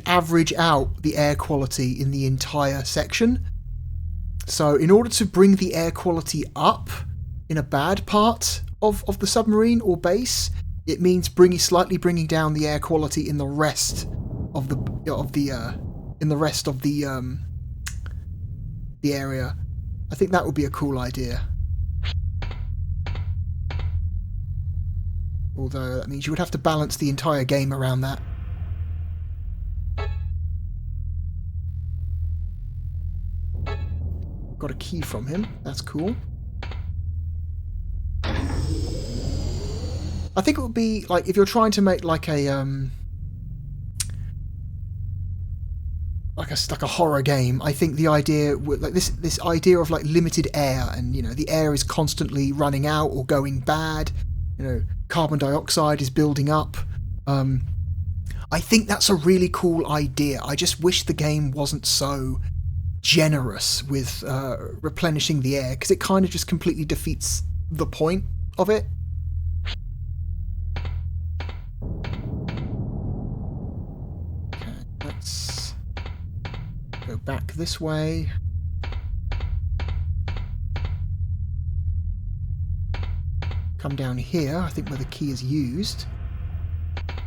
A: average out the air quality in the entire section. So in order to bring the air quality up in a bad part of the submarine or base, it means slightly bringing down the air quality in the rest of the area. I think that would be a cool idea. Although that means you would have to balance the entire game around that. Got a key from him. That's cool. I think it would be like if you're trying to make like a horror game. I think the idea like this idea of like limited air, and you know the air is constantly running out or going bad. You know, carbon dioxide is building up. I think that's a really cool idea. I just wish the game wasn't so generous with replenishing the air, because it kind of just completely defeats the point of it. Okay, let's go back this way. Come down here, I think where the key is used.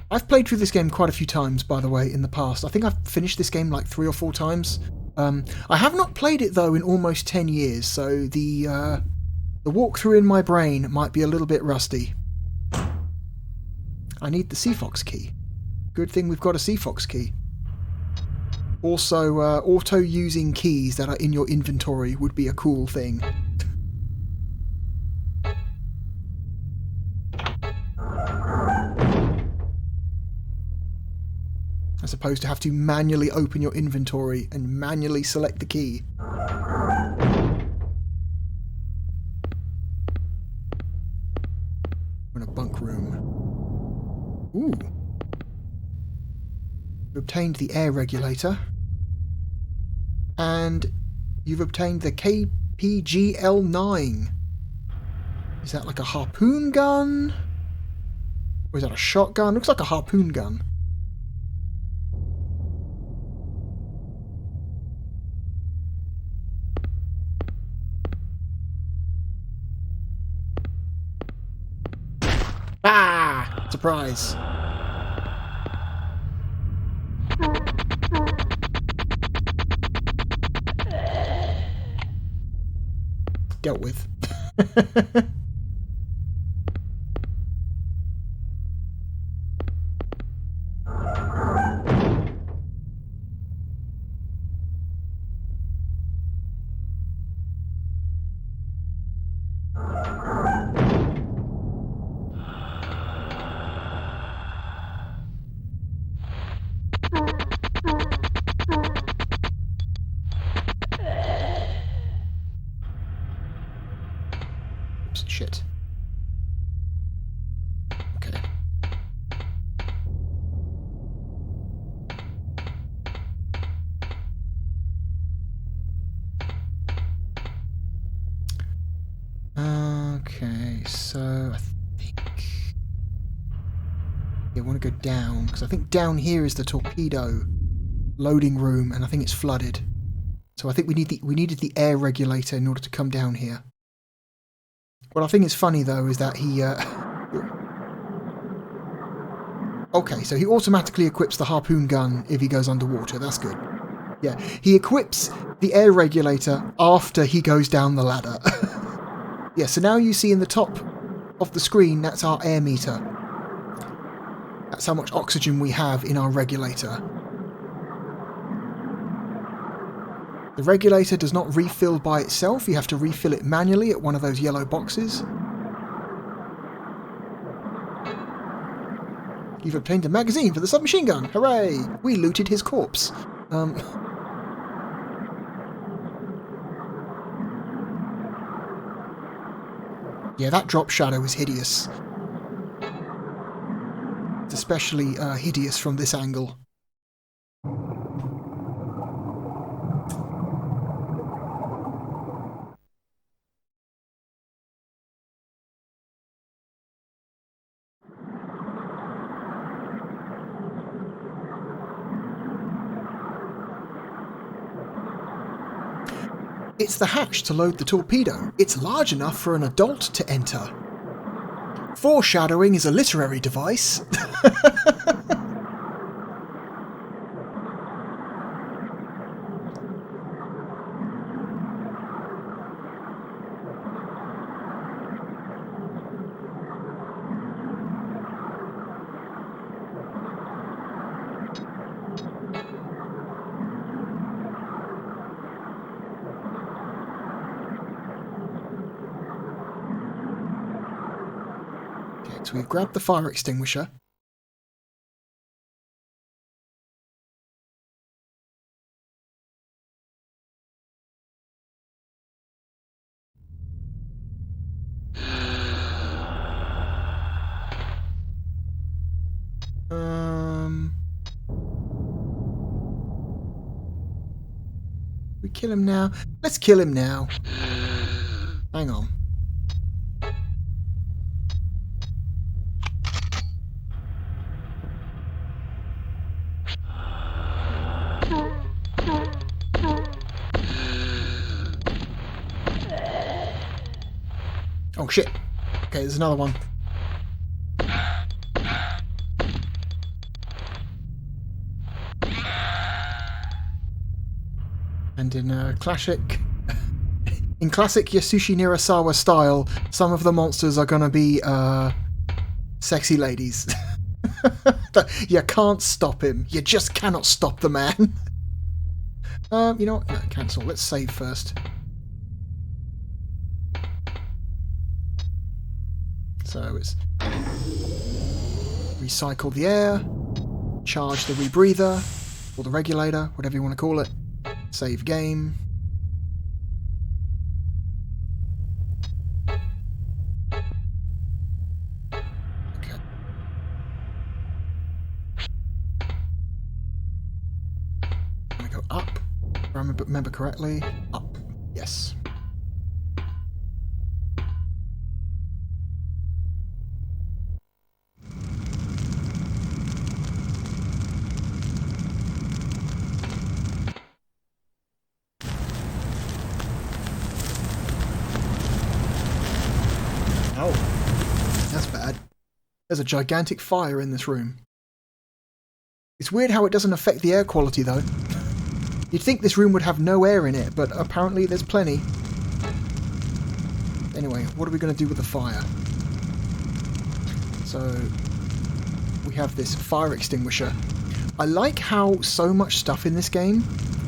A: I've played through this game quite a few times, by the way, in the past. I think I've finished this game like 3 or 4 times. I have not played it though in almost 10 years, so the walkthrough in my brain might be a little bit rusty. I need the Seafox key. Good thing we've got a Seafox key. Also, auto-using keys that are in your inventory would be a cool thing. As opposed to have to manually open your inventory and manually select the key. We're in a bunk room. Ooh. You've obtained the air regulator. And you've obtained the KPGL-9. Is that like a harpoon gun? Or is that a shotgun? Looks like a harpoon gun. Ah! Surprise. Dealt with. Shit. Okay. Okay, so I think... Yeah, I want to go down, because I think down here is the torpedo loading room, and I think it's flooded. So I think we needed the air regulator in order to come down here. What I think is funny, though, is that he... Okay, so he automatically equips the harpoon gun if he goes underwater. That's good. Yeah, he equips the air regulator after he goes down the ladder. Yeah, so now you see in the top of the screen, that's our air meter. That's how much oxygen we have in our regulator. The regulator does not refill by itself. You have to refill it manually at one of those yellow boxes. You've obtained a magazine for the submachine gun. Hooray! We looted his corpse. Yeah, that drop shadow is hideous. It's especially hideous from this angle. It's the hatch to load the torpedo. It's large enough for an adult to enter. Foreshadowing is a literary device. So we've grabbed the fire extinguisher. We kill him now? Let's kill him now. Hang on. Oh shit. Okay, there's another one. And in classic Yasushi Nirasawa style, some of the monsters are gonna be sexy ladies. You can't stop him. You just cannot stop the man. You know what? No, cancel. Let's save first. So it's recycle the air, charge the rebreather, or the regulator, whatever you want to call it. Save game. Okay. I'm going to go up. If I remember correctly. Up. Yes. Oh, that's bad. There's a gigantic fire in this room. It's weird how it doesn't affect the air quality though. You'd think this room would have no air in it, but apparently there's plenty. Anyway, what are we going to do with the fire? So, we have this fire extinguisher. I like how so much stuff in this game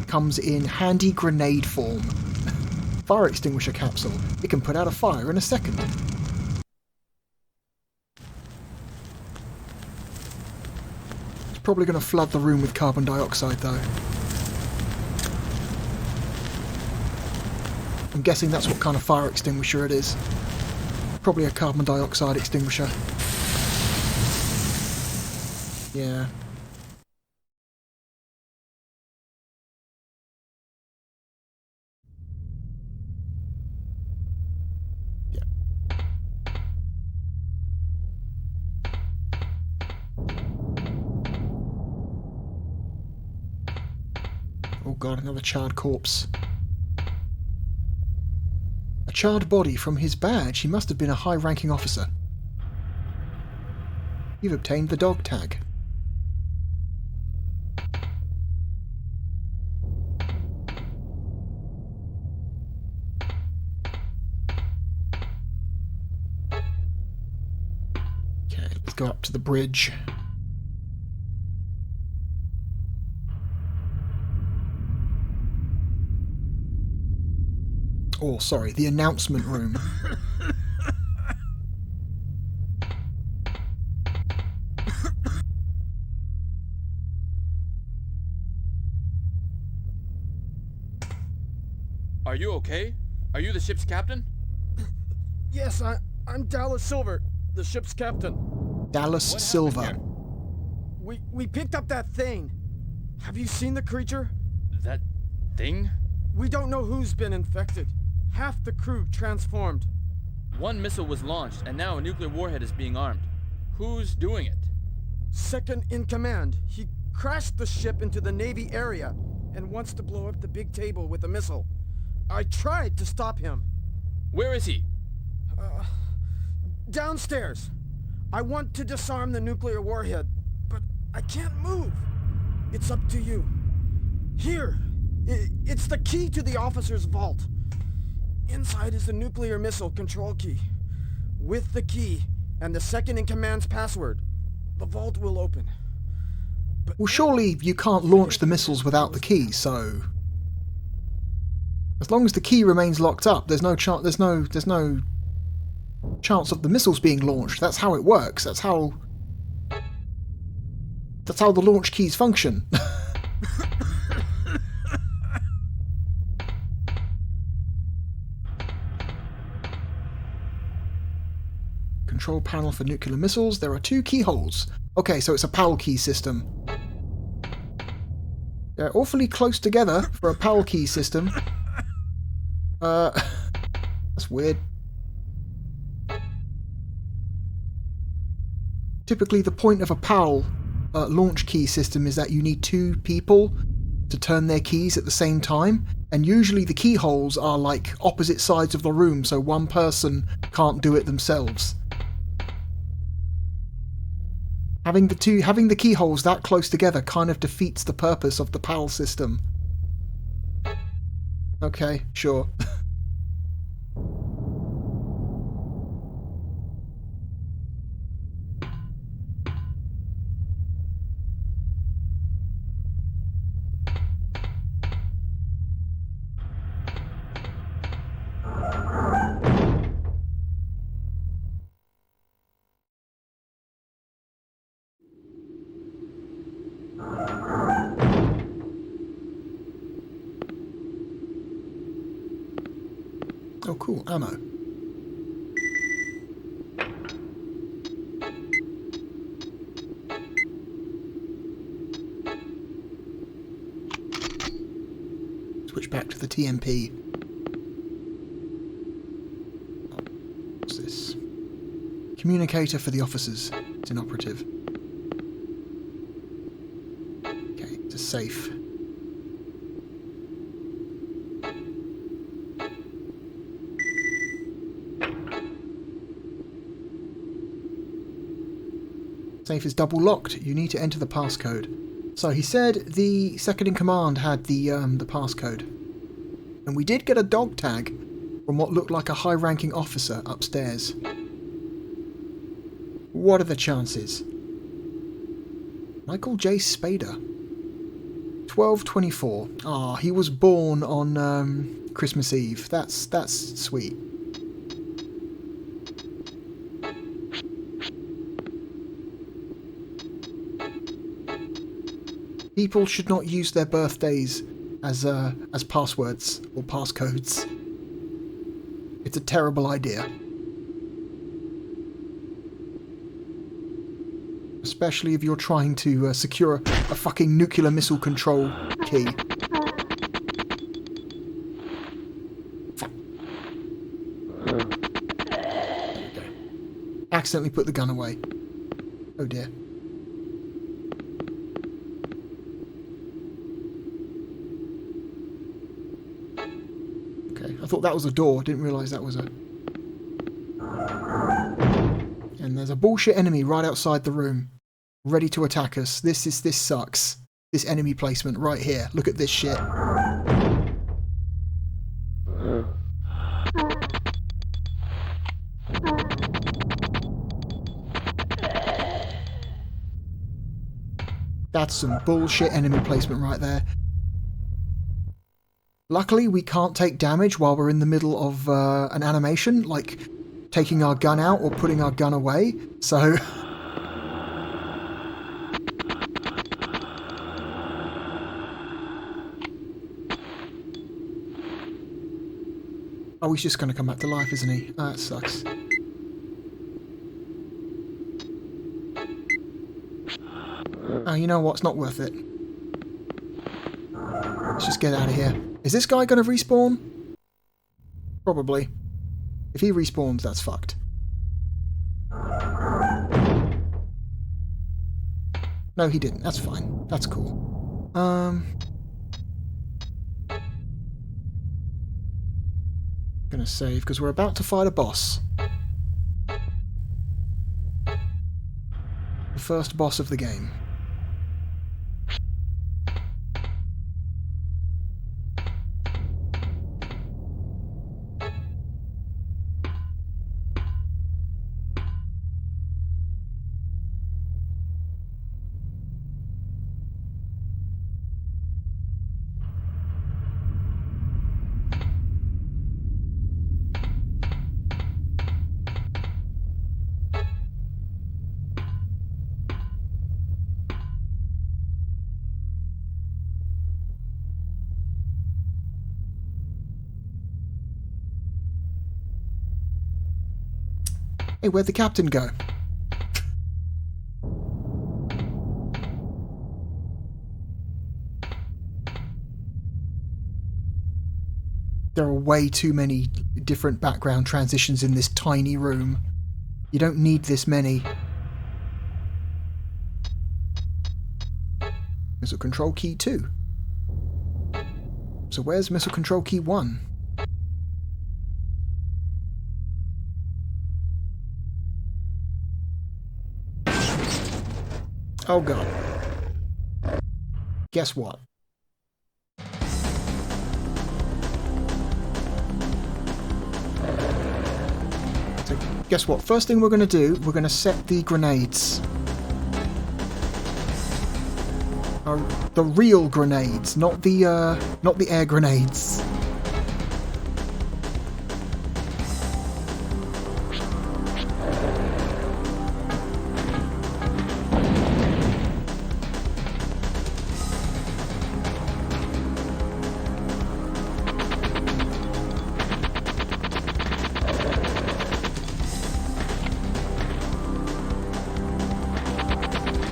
A: comes in handy grenade form. Fire extinguisher capsule. It can put out a fire in a second. It's probably going to flood the room with carbon dioxide though. I'm guessing that's what kind of fire extinguisher it is. Probably a carbon dioxide extinguisher. Yeah. Yeah. Oh god, another charred corpse. A charred body from his badge. He must have been a high-ranking officer. You've obtained the dog tag. Okay, let's go up to the bridge. Oh, sorry, the announcement room.
E: Are you okay? Are you the ship's captain?
G: Yes, I'm Dallas Silver, the ship's captain.
A: Dallas Silver.
G: We picked up that thing. Have you seen the creature?
E: That thing?
G: We don't know who's been infected. Half the crew transformed.
E: One missile was launched, and now a nuclear warhead is being armed. Who's doing it?
G: Second in command. He crashed the ship into the Navy area and wants to blow up the big table with a missile. I tried to stop him.
E: Where is he?
G: Downstairs. I want to disarm the nuclear warhead, but I can't move. It's up to you. Here. It's the key to the officer's vault. Inside is the nuclear missile control key. With the key and the second-in-command's password, the vault will open. But
A: well, surely you can't launch the missiles without the key, so... As long as the key remains locked up, there's no chance of the missiles being launched. That's how it works. That's how the launch keys function. Control panel for nuclear missiles. There are 2 keyholes. Okay, so it's a PAL key system. They're awfully close together for a PAL key system. That's weird. Typically, the point of a PAL launch key system is that you need 2 people to turn their keys at the same time, and usually the keyholes are like opposite sides of the room, so one person can't do it themselves. Having the keyholes that close together kind of defeats the purpose of the PAL system. Okay, sure. Oh, cool. Ammo. Switch back to the TMP. Oh, what's this? Communicator for the officers. It's inoperative. Okay, it's a safe. Safe is double locked. You need to enter the passcode. So he said the second in command had the passcode, and we did get a dog tag from what looked like a high-ranking officer upstairs. What are the chances? Michael J. Spader. 12/24. Ah, he was born on Christmas Eve. That's sweet. People should not use their birthdays as passwords or passcodes. It's a terrible idea. Especially if you're trying to secure a fucking nuclear missile control key. There we go. Accidentally put the gun away. Oh dear. I thought that was a door, didn't realise that was a... And there's a bullshit enemy right outside the room, ready to attack us. This sucks. This enemy placement right here. Look at this shit. That's some bullshit enemy placement right there. Luckily, we can't take damage while we're in the middle of an animation, like taking our gun out or putting our gun away, so... Oh, he's just going to come back to life, isn't he? Ah, that sucks. Oh, you know what? It's not worth it. Let's just get out of here. Is this guy going to respawn? Probably. If he respawns, that's fucked. No, he didn't. That's fine. That's cool. Gonna save, because we're about to fight a boss. The first boss of the game. Hey, where'd the captain go? There are way too many different background transitions in this tiny room. You don't need this many. Missile control key 2. So where's missile control key 1? Oh god. Guess what? So guess what? First thing we're going to do, we're going to set the grenades. The real grenades, not the air grenades.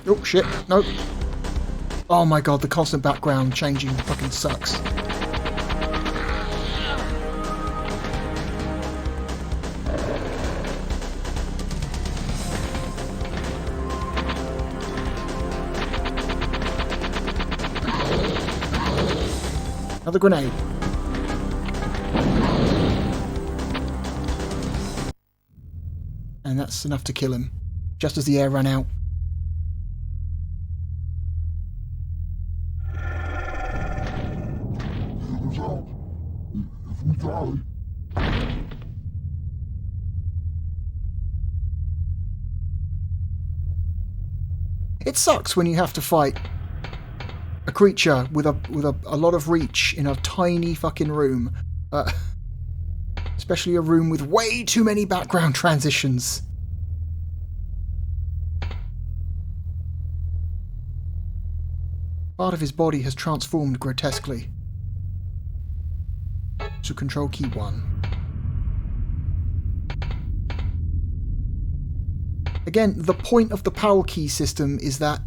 A: Oh, shit. Nope. Oh my god, the constant background changing fucking sucks. Another grenade. And that's enough to kill him, just as the air ran out. It sucks when you have to fight a creature with a lot of reach in a tiny fucking room. Especially a room with way too many background transitions. Part of his body has transformed grotesquely. So control key 1. Again, the point of the PAL key system is that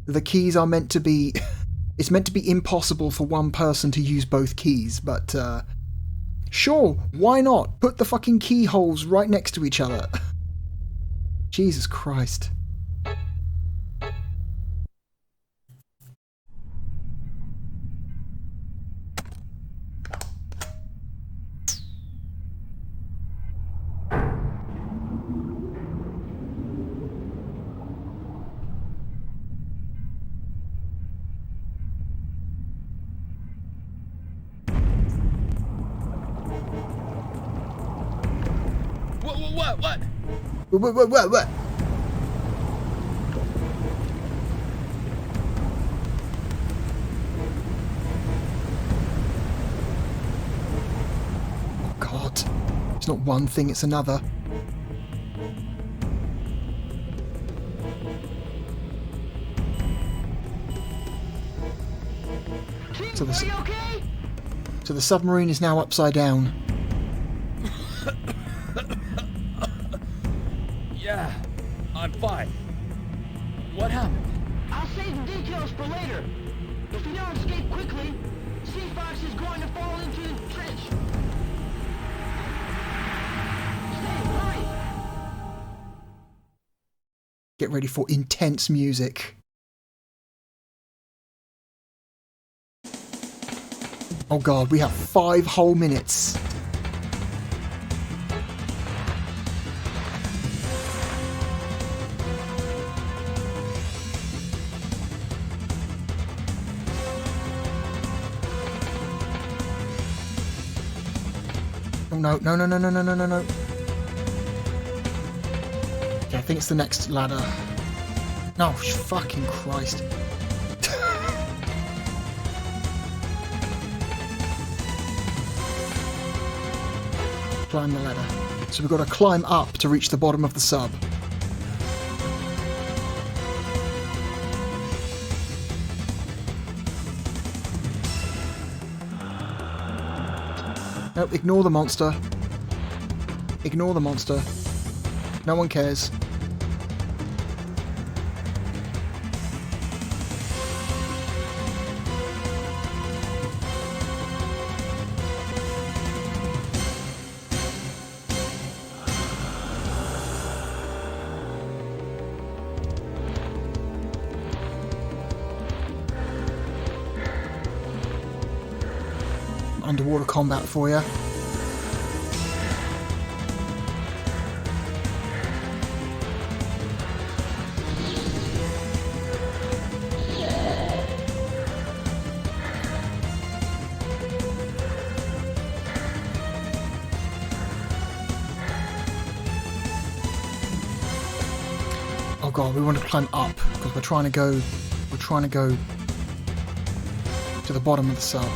A: the keys are meant to be... it's meant to be impossible for one person to use both keys, but sure, why not? Put the fucking keyholes right next to each other. Jesus Christ. What? Oh God. It's not one thing, it's another. So the submarine is now upside down.
E: Yeah, I'm fine. What happened?
N: I'll save the details for later. If you don't escape quickly, Sea Fox is going to fall into the trench. Stay, hurry!
A: Get ready for intense music. Oh God, we have 5 whole minutes. Oh no. Yeah, I think it's the next ladder. No, fucking Christ. Climb the ladder. So we've got to climb up to reach the bottom of the sub. Nope, ignore the monster. Ignore the monster. No one cares. Underwater combat for you. Oh God, we want to climb up because we're trying to go to the bottom of the sub.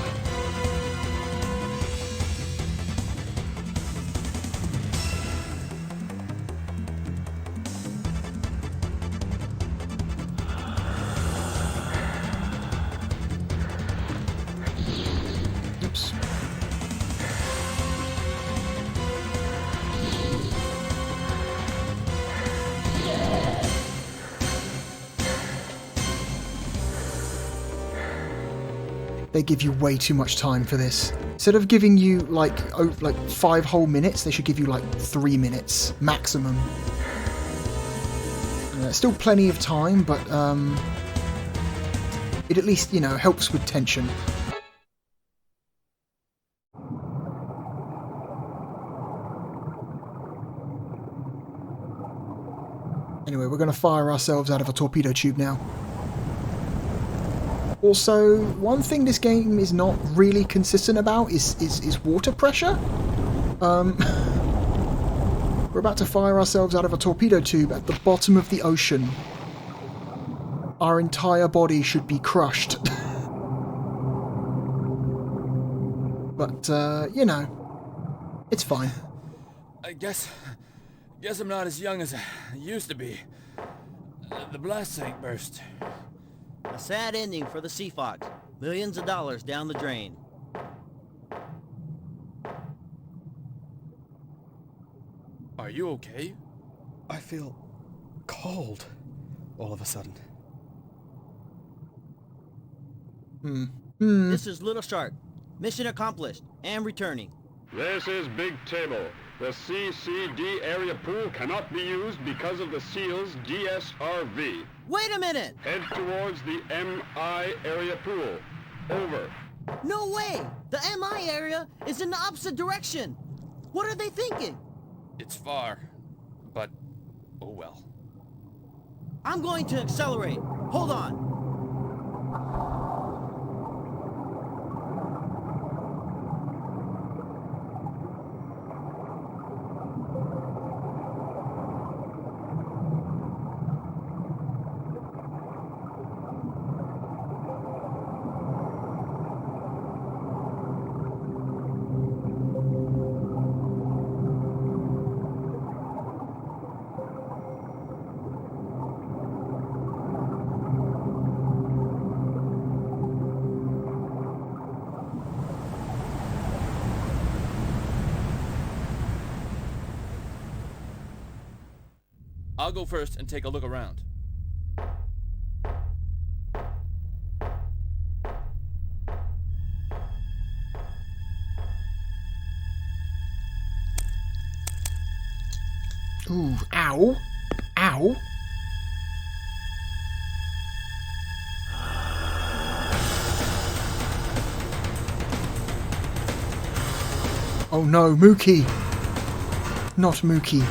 A: They give you way too much time for this. Instead of giving you like 5 whole minutes, they should give you like 3 minutes maximum. Still plenty of time, but it at least, you know, helps with tension. Anyway, we're going to fire ourselves out of a torpedo tube now. Also, one thing this game is not really consistent about is water pressure. We're about to fire ourselves out of a torpedo tube at the bottom of the ocean. Our entire body should be crushed. But, you know, it's fine.
E: I guess I'm not as young as I used to be. The blast tank burst.
F: A sad ending for the Sea Fox. Millions of dollars down the drain.
E: Are you okay?
O: I feel cold all of a sudden.
F: This is Little Shark. Mission accomplished and returning.
D: This is Big Table. The CCD area pool cannot be used because of the SEAL's DSRV.
F: Wait a minute!
D: Head towards the MI area pool. Over.
F: No way! The MI area is in the opposite direction. What are they thinking?
E: It's far, but oh well.
F: I'm going to accelerate. Hold on.
E: I'll go first and take a look around.
A: Ooh, ow. Ow. Oh no, Mookie. Not Mookie.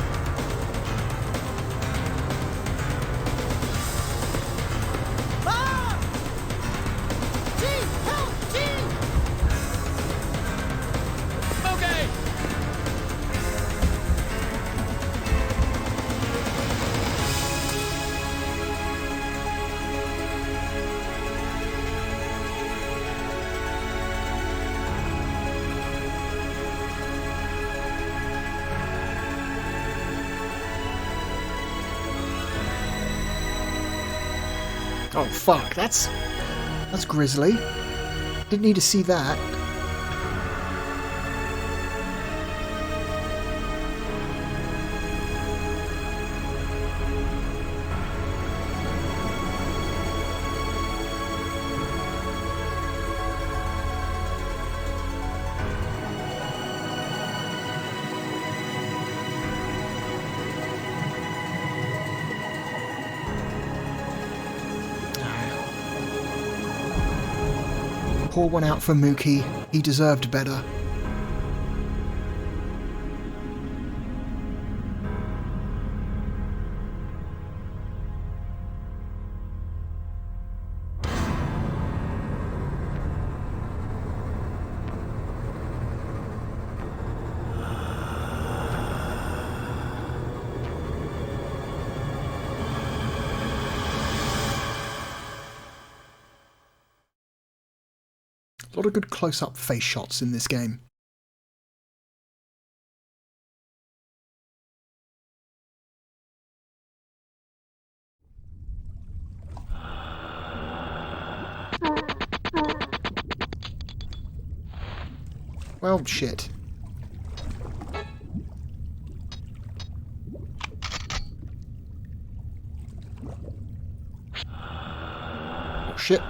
A: Oh fuck, that's grisly. Didn't need to see that. Pour one out for Mookie. He deserved better. A lot of good close-up face shots in this game. Well, shit. Oh, shit.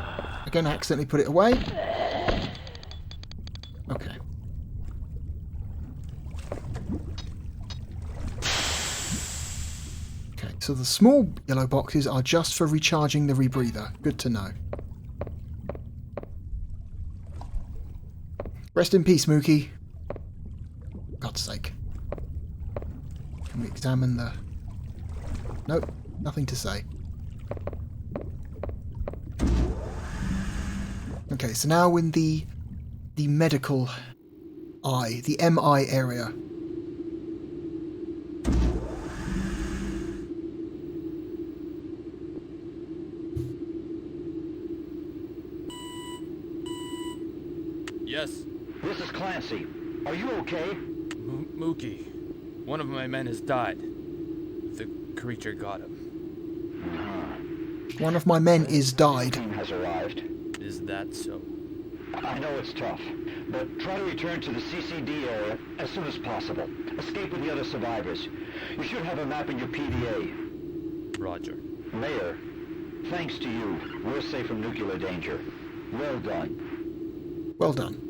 A: Again, I accidentally put it away. So the small yellow boxes are just for recharging the rebreather. Good to know. Rest in peace, Mookie. God's sake. Can we examine the... Nope, nothing to say. Okay, so now in the medical eye, the MI area.
E: Yes.
K: This is Clancy. Are you okay?
E: Mookie. One of my men has died. The creature got him.
A: One of my men is died.
K: Has arrived.
E: Is that so?
K: I know it's tough, but try to return to the CCD area as soon as possible. Escape with the other survivors. You should have a map in your PDA.
E: Roger.
K: Mayor, thanks to you, we're safe from nuclear danger. Well done.
A: Well done.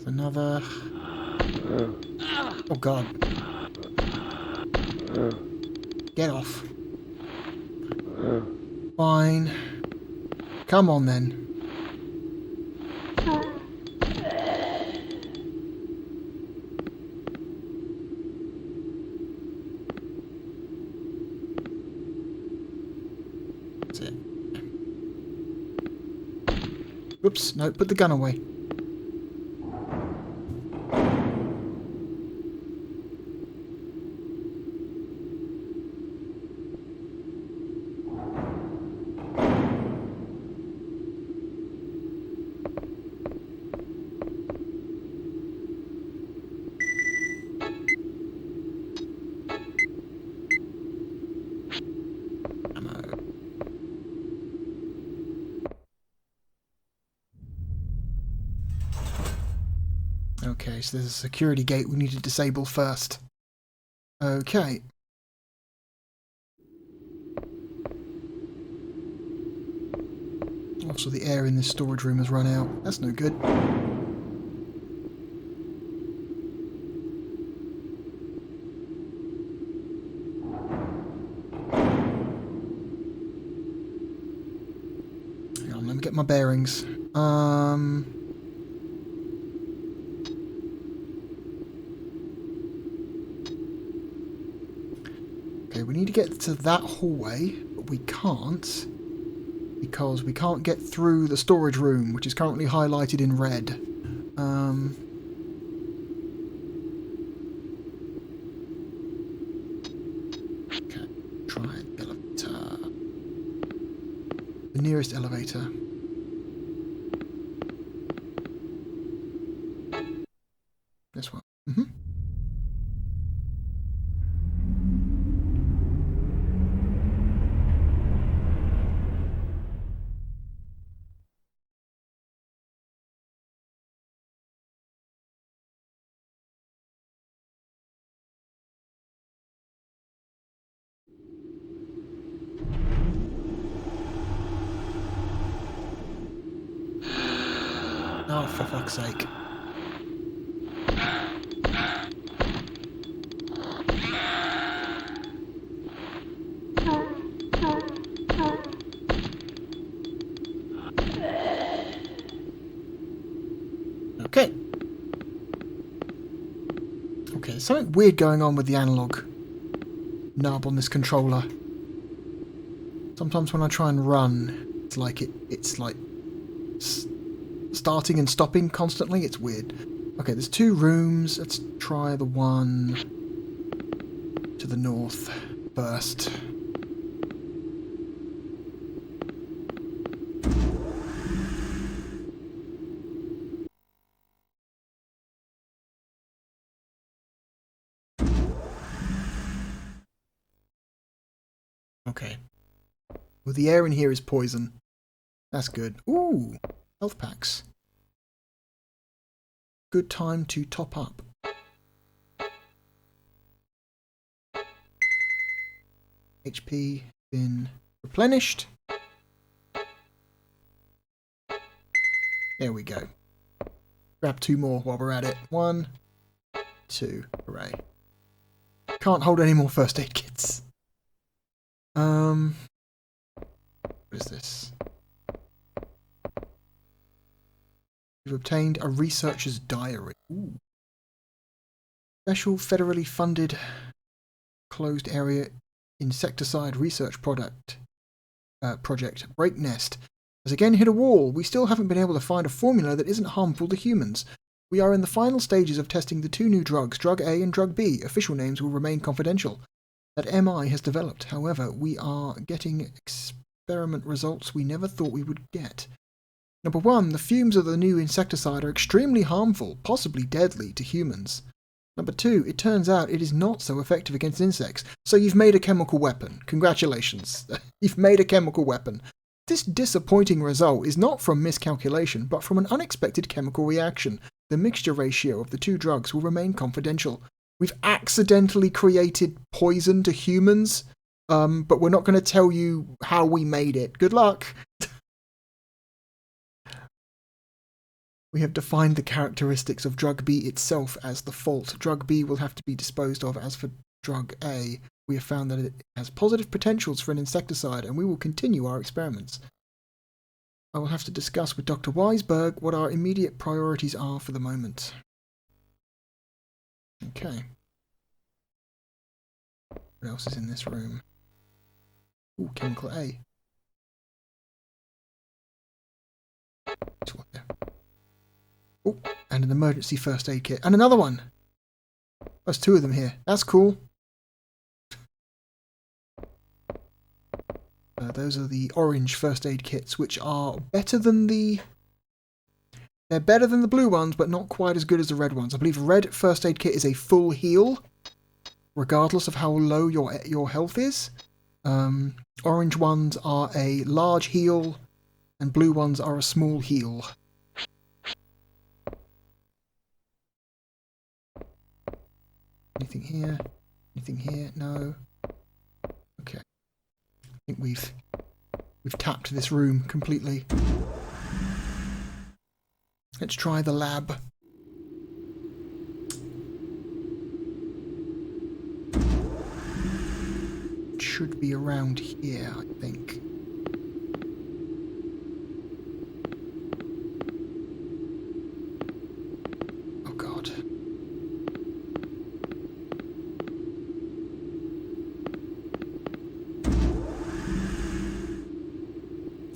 A: Another... Oh god. Get off. Fine. Come on then. That's it. Oops, no, put the gun away. Okay, so there's a security gate we need to disable first. Okay. Also, the air in this storage room has run out. That's no good. Hang on, let me get my bearings. Okay, we need to get to that hallway, but we can't because we can't get through the storage room, which is currently highlighted in red. Okay, try the elevator. The nearest elevator. This one. Oh, for fuck's sake. Okay. Okay, there's something weird going on with the analog nub on this controller. Sometimes when I try and run, it's like it's like starting and stopping constantly. It's weird. Okay, there's two rooms. Let's try the one to the north first. Okay. Well, the air in here is poison. That's good. Ooh, health packs. good time to top up. HP been replenished. There we go. Grab 2 more while we're at it. 1, 2, hooray. Can't hold any more first aid kits. What is this? You've obtained a researcher's diary. Ooh. Special federally funded closed area insecticide research project Break Nest has again hit a wall. We still haven't been able to find a formula that isn't harmful to humans. We are in the final stages of testing the 2 new drugs, Drug A and Drug B. Official names will remain confidential. That MI has developed. However, we are getting experiment results we never thought we would get. Number 1, the fumes of the new insecticide are extremely harmful, possibly deadly, to humans. Number 2, it turns out it is not so effective against insects. So you've made a chemical weapon. Congratulations. You've made a chemical weapon. This disappointing result is not from miscalculation, but from an unexpected chemical reaction. The mixture ratio of the 2 drugs will remain confidential. We've accidentally created poison to humans, but we're not going to tell you how we made it. Good luck. We have defined the characteristics of Drug B itself as the fault. Drug B will have to be disposed of. As for Drug A, we have found that it has positive potentials for an insecticide, and we will continue our experiments. I will have to discuss with Dr. Wiseburg what our immediate priorities are for the moment. Okay. What else is in this room? Ooh, chemical A. Oh, and an emergency first aid kit. And another one! There's 2 of them here. That's cool. Those are the orange first aid kits, which are better than the... They're better than the blue ones, but not quite as good as the red ones. I believe red first aid kit is a full heal, regardless of how low your health is. Orange ones are a large heal, and blue ones are a small heal. Anything here? Anything here? No. Okay. I think we've tapped this room completely. Let's try the lab. It should be around here, I think. Oh God.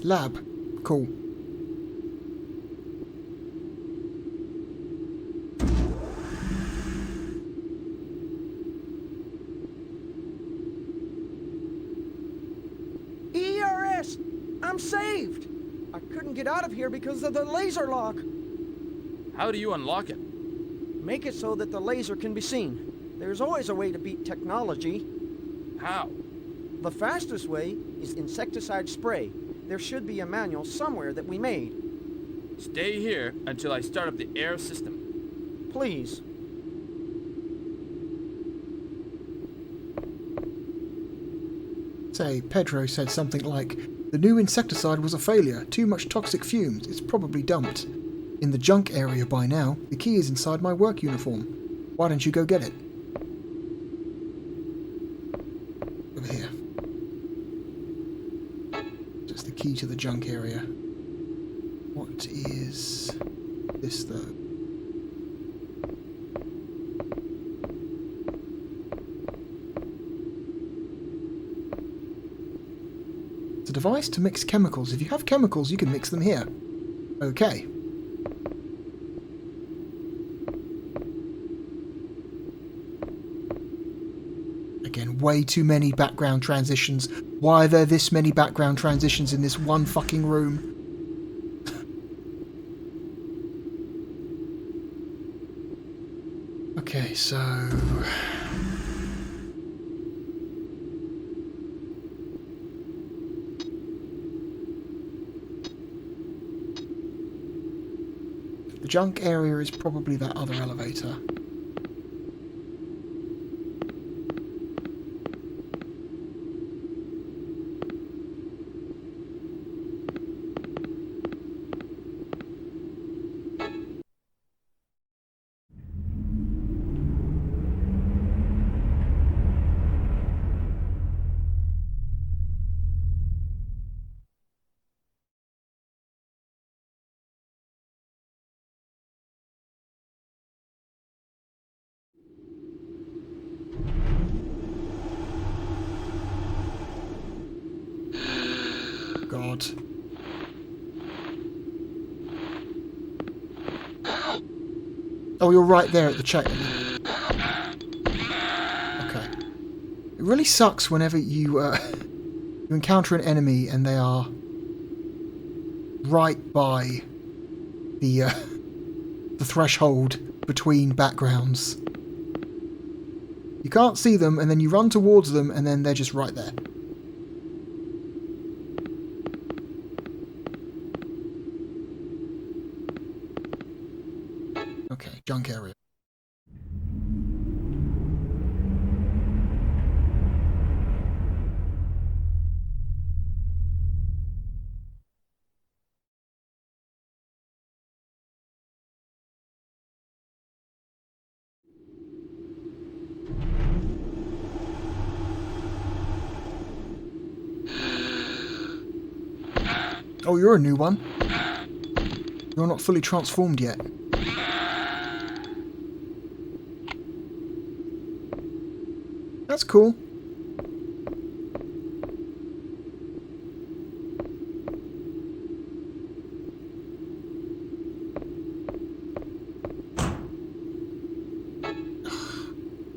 A: Lab. Cool.
G: ERS! I'm saved! I couldn't get out of here because of the laser lock.
E: How do you unlock it?
G: Make it so that the laser can be seen. There's always a way to beat technology.
E: How?
G: The fastest way is insecticide spray. There should be a manual somewhere that we made.
E: Stay here until I start up the air system.
G: Please.
A: Say, Pedro said something like, "The new insecticide was a failure. Too much toxic fumes. It's probably dumped. In the junk area by now. The key is inside my work uniform. Why don't you go get it?" Over here. That's the key to the junk area. What is this, though? It's a device to mix chemicals. If you have chemicals, you can mix them here. Okay. Again, way too many background transitions. Why are there this many background transitions in this one fucking room? Okay, so... the junk area is probably that other elevator. God. Oh, you're right there at the check. Okay. It really sucks whenever you you encounter an enemy and they are right by the threshold between backgrounds. You can't see them, and then you run towards them, and then they're just right there. Okay, junk area. Oh, you're a new one. You're not fully transformed yet. That's cool.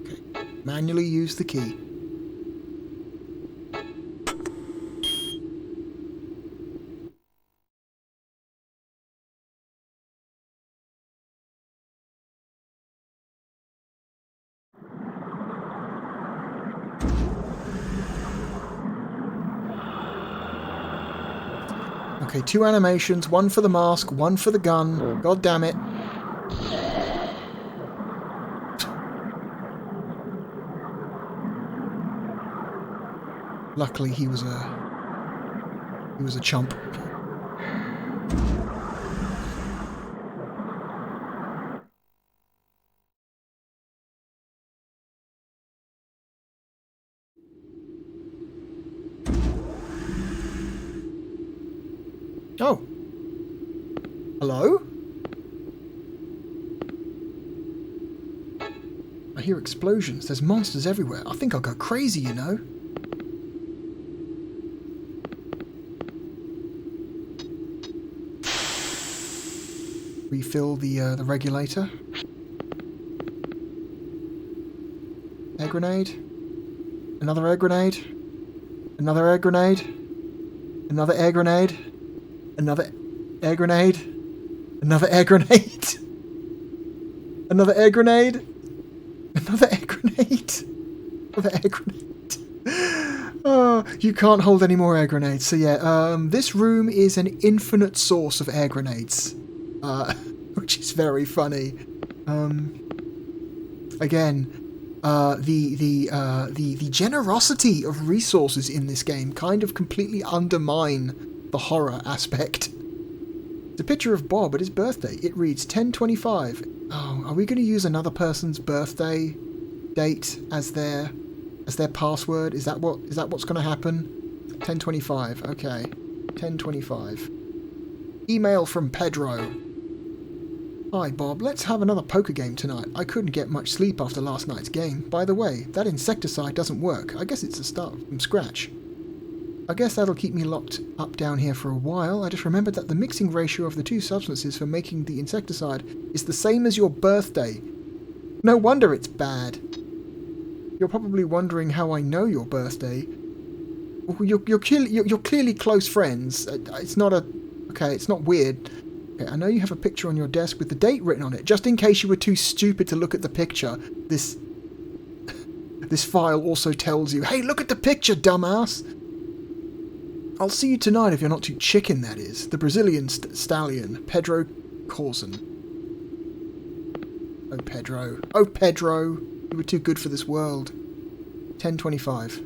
A: Okay. Manually use the key. Okay, 2 animations, 1 for the mask, 1 for the gun. God damn it. Luckily he was a chump. Oh. Hello? I hear explosions. There's monsters everywhere. I think I'll go crazy, you know. Refill the regulator. Air grenade. Another air grenade. Another air grenade. Another air grenade. Another air grenade. Another air grenade. Another air grenade. Another air grenade. Another air grenade. Oh, you can't hold any more air grenades. So yeah, this room is an infinite source of air grenades. Which is very funny. Again, the generosity of resources in this game kind of completely undermine the horror aspect. It's a picture of Bob at his birthday. It reads 10/25. Oh, are we going to use another person's birthday date as their password? Is that what's going to happen? 10/25. Okay. 10/25. Email from Pedro. Hi Bob, let's have another poker game tonight. I couldn't get much sleep after last night's game. By the way, that insecticide doesn't work. I guess it's a start from scratch. I guess that'll keep me locked up down here for a while. I just remembered that the mixing ratio of the 2 substances for making the insecticide is the same as your birthday. No wonder it's bad. You're probably wondering how I know your birthday. Well, you're clearly close friends. It's not weird. Okay, I know you have a picture on your desk with the date written on it. Just in case you were too stupid to look at the picture, this file also tells you, hey, look at the picture, dumbass! I'll see you tonight if you're not too chicken, that is. The Brazilian stallion, Pedro Corzon. Oh, Pedro. Oh, Pedro! You were too good for this world. 10:25.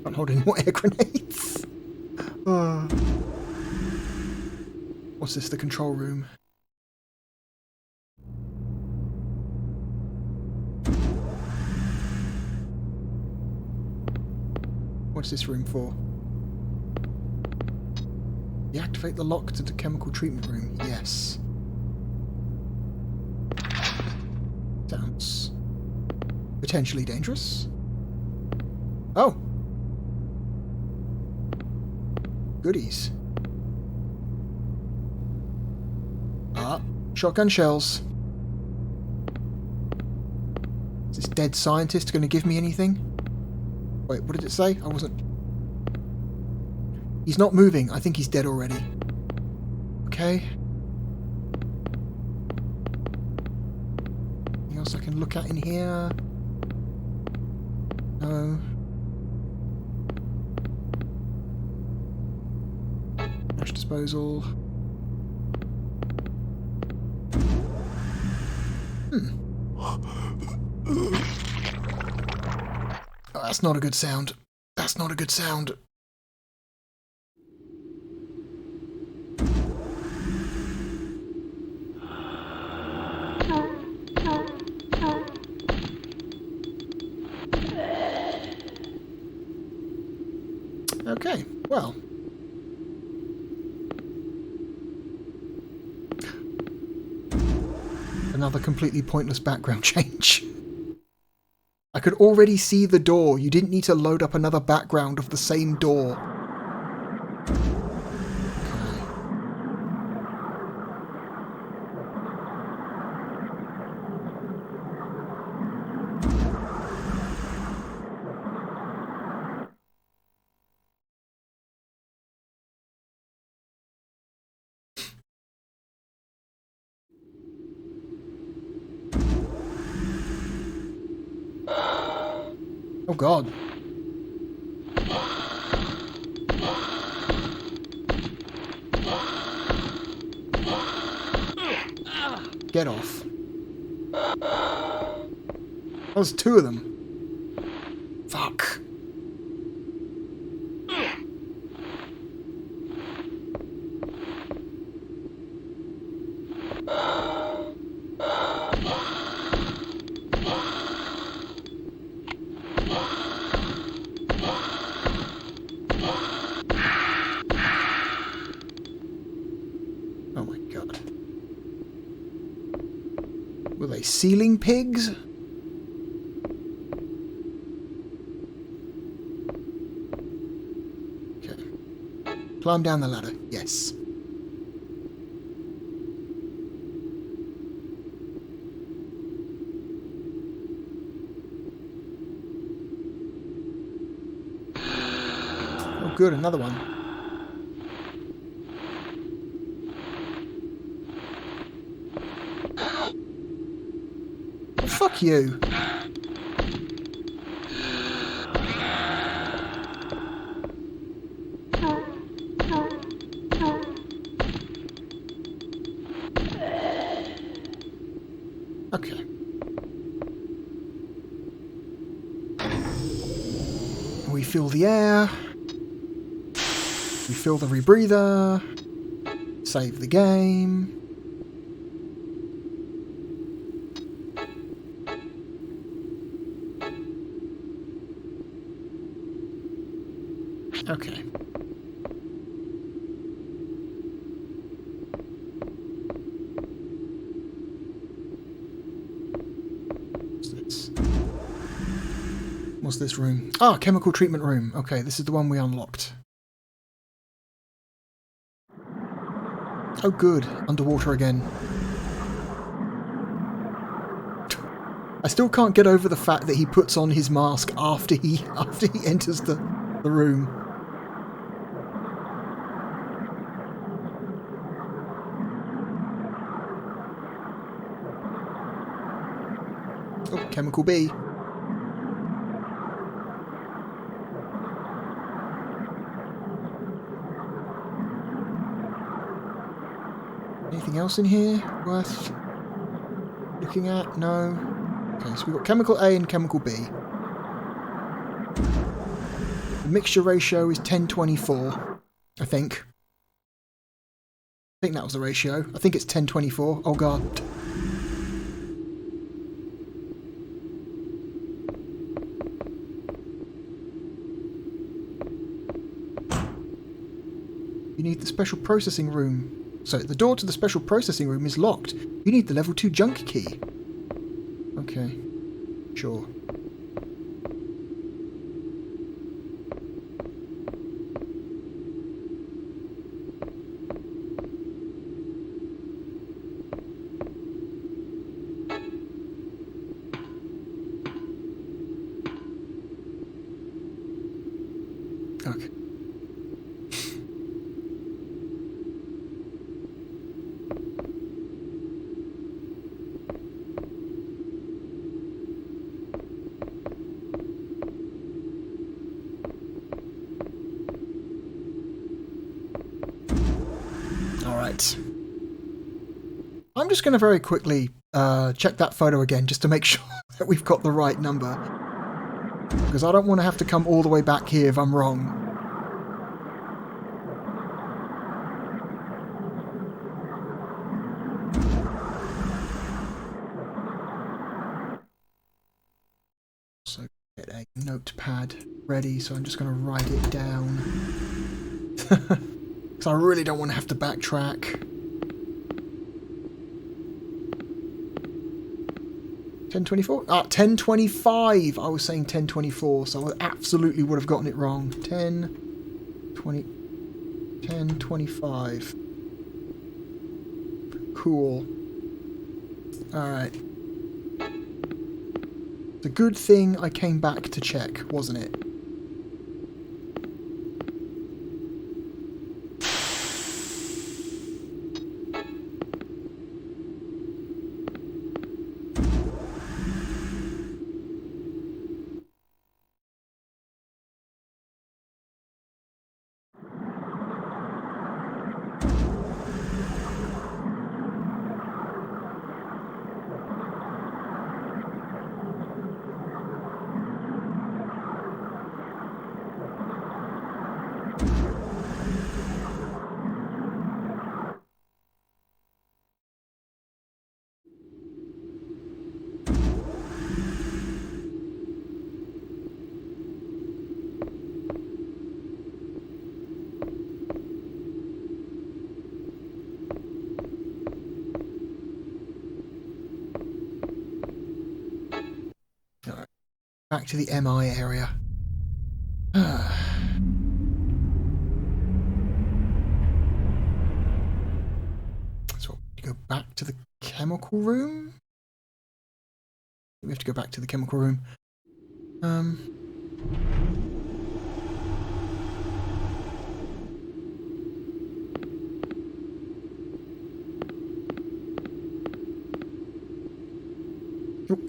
A: Can't hold any more air grenades. What's this? The control room. What's this room for? Deactivate the lock to the chemical treatment room. Yes. Sounds potentially dangerous. Oh! Goodies. Ah, shotgun shells. Is this dead scientist going to give me anything? Wait, what did it say? I wasn't... He's not moving. I think he's dead already. Okay. Anything else I can look at in here? No. Trash disposal. Oh, that's not a good sound. That's not a good sound. Okay, well. Another completely pointless background change. I could already see the door. You didn't need to load up another background of the same door. Oh God. Get off. There's two of them. Fuck. Oh my God. Were they ceiling pigs? Okay. Climb down the ladder. Yes. Oh good, another one. Fuck you. Okay. We fill the air. We fill the rebreather. Save the game. Okay. What's this? What's this room? Ah, chemical treatment room. Okay, this is the one we unlocked. Oh good, underwater again. I still can't get over the fact that he puts on his mask after he enters the room. Oh, chemical bee. Anything Anything else in here worth looking at? No. Okay, so we've got chemical A and chemical B. The mixture ratio is 1024, I think. I think that was the ratio. I think it's 1024. Oh god. You need the special processing room. So, the door to the special processing room is locked. You need the level 2 junk key. Okay. Sure. Okay. Alright. I'm just going to very quickly check that photo again just to make sure that we've got the right number. Because I don't want to have to come all the way back here if I'm wrong. So get a notepad ready, so I'm just going to write it down. Because I really don't want to have to backtrack. 1024? Ah, 1025! I was saying 1024, so I absolutely would have gotten it wrong. 1025. Cool. Alright. It's a good thing I came back to check, wasn't it? Back to the MI area. So we go back to the chemical room? We have to go back to the chemical room. Oh,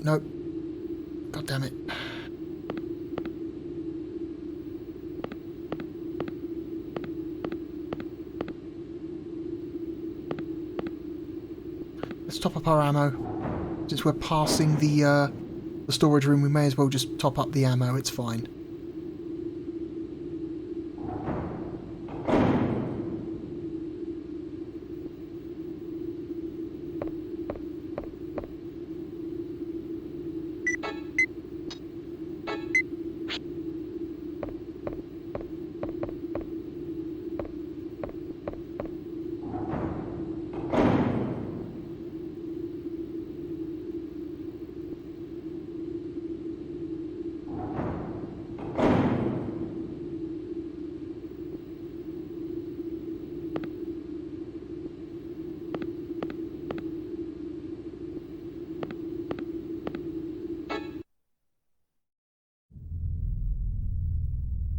A: no. God damn it. Let's top up our ammo. Since we're passing the storage room, we may as well just top up the ammo, it's fine.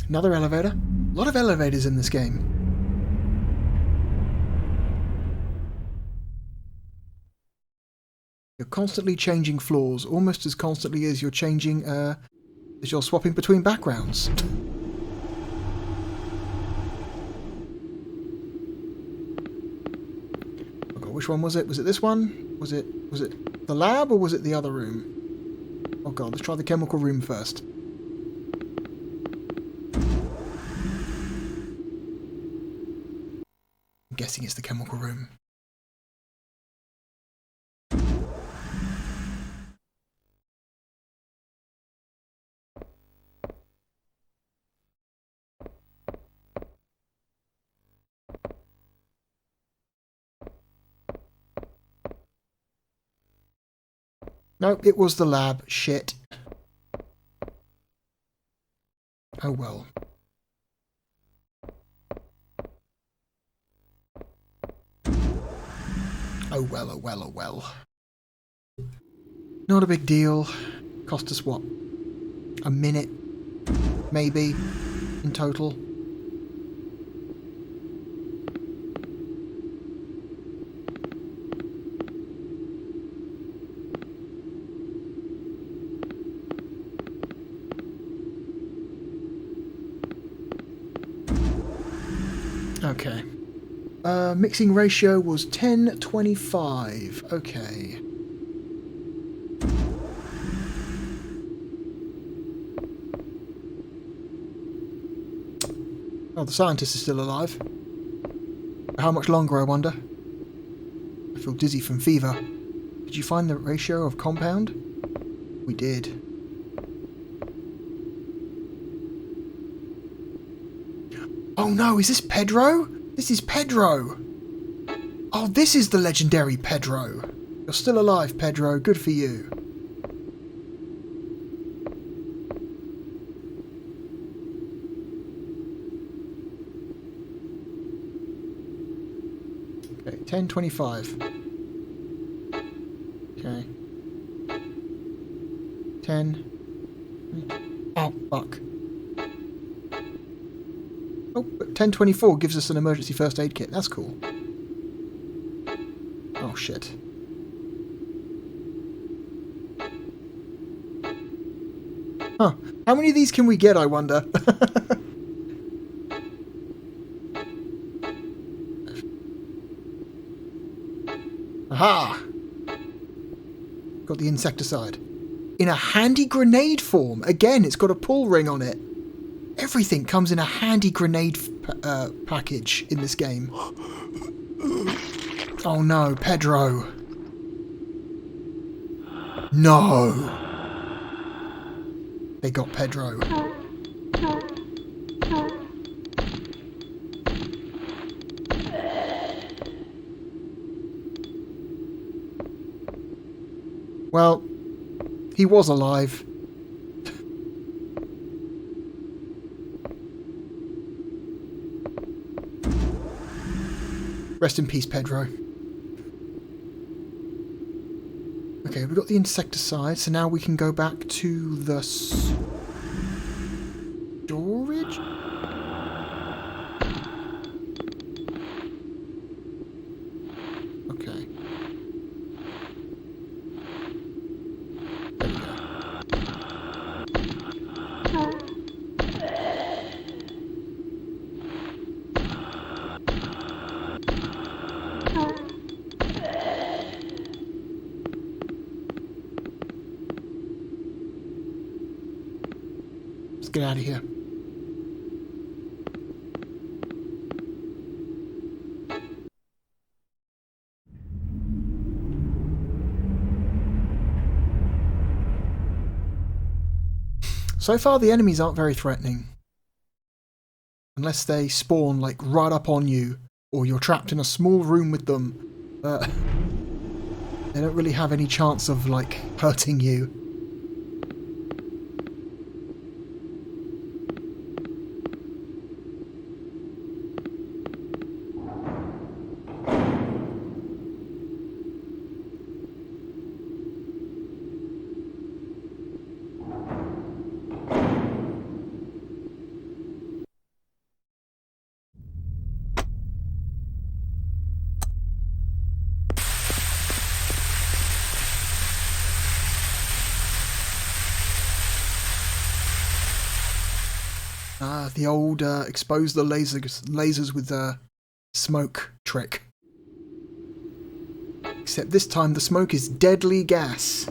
A: Another elevator. A lot of elevators in this game. You're constantly changing floors, almost as constantly as you're changing, as you're swapping between backgrounds. I've got which one was it? Was it this one? Was it the lab or was it the other room? Oh god, let's try the chemical room first. I'm guessing it's the chemical room. No, it was the lab. Shit. Oh well. Oh well, oh well, oh well. Not a big deal. Cost us what? A minute? Maybe? In total? Okay. Mixing ratio was 10:25. Okay. Oh, the scientist is still alive. How much longer, I wonder? I feel dizzy from fever. Did you find the ratio of compound? We did. Oh no, is this Pedro? This is Pedro! Oh, this is the legendary Pedro! You're still alive, Pedro. Good for you. Okay, 10:25. Okay. 10. Oh, fuck. Oh, but 10:24 gives us an emergency first aid kit. That's cool. Oh, shit. Huh. How many of these can we get, I wonder? Aha! Got the insecticide. In a handy grenade form. Again, it's got a pull ring on it. Everything comes in a handy grenade package in this game. Oh no, Pedro. No. They got Pedro. Well, he was alive. Rest in peace, Pedro. Okay, we've got the insecticide, so now we can go back to the storage? Okay. There we go. Let's get out of here. So far, the enemies aren't very threatening. Unless they spawn, like, right up on you, or you're trapped in a small room with them. They don't really have any chance of, like, hurting you. The old expose the lasers with smoke trick. Except this time the smoke is deadly gas.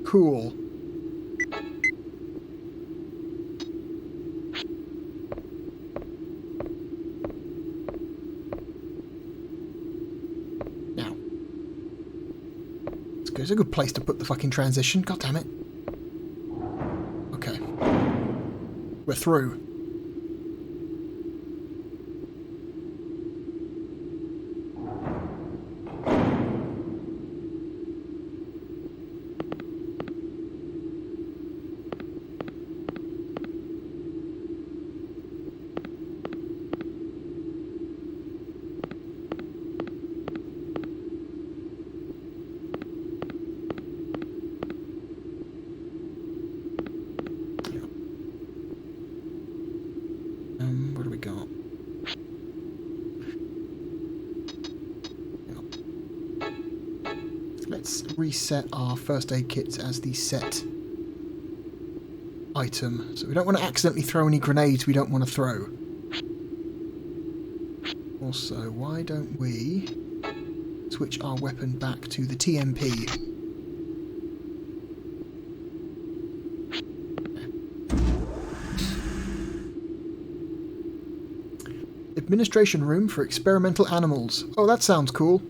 A: Cool. Now. It's a good place to put the fucking transition. God damn it. Okay. We're through. What do we got? Let's reset our first aid kits as the set item. So we don't want to accidentally throw any grenades we don't want to throw. Also, why don't we switch our weapon back to the TMP? Administration room for experimental animals. Oh, that sounds cool.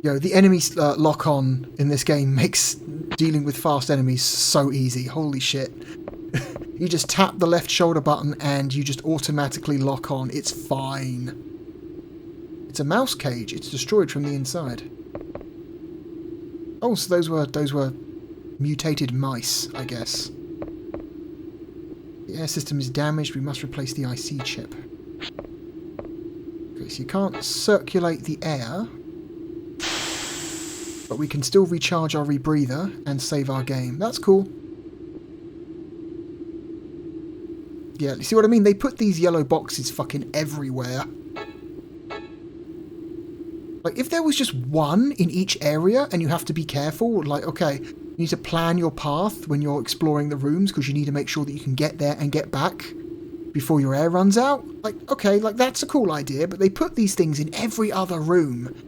A: Yo, the enemy lock-on in this game makes dealing with fast enemies so easy. Holy shit. You just tap the left shoulder button and you just automatically lock on. It's fine. It's a mouse cage. It's destroyed from the inside. Oh, so those were mutated mice, I guess. The air system is damaged. We must replace the IC chip. Okay, so you can't circulate the air. But we can still recharge our rebreather and save our game. That's cool. Yeah, you see what I mean? They put these yellow boxes fucking everywhere. Like, if there was just one in each area and you have to be careful, like, okay, you need to plan your path when you're exploring the rooms because you need to make sure that you can get there and get back before your air runs out. Like, okay, like, that's a cool idea, but they put these things in every other room.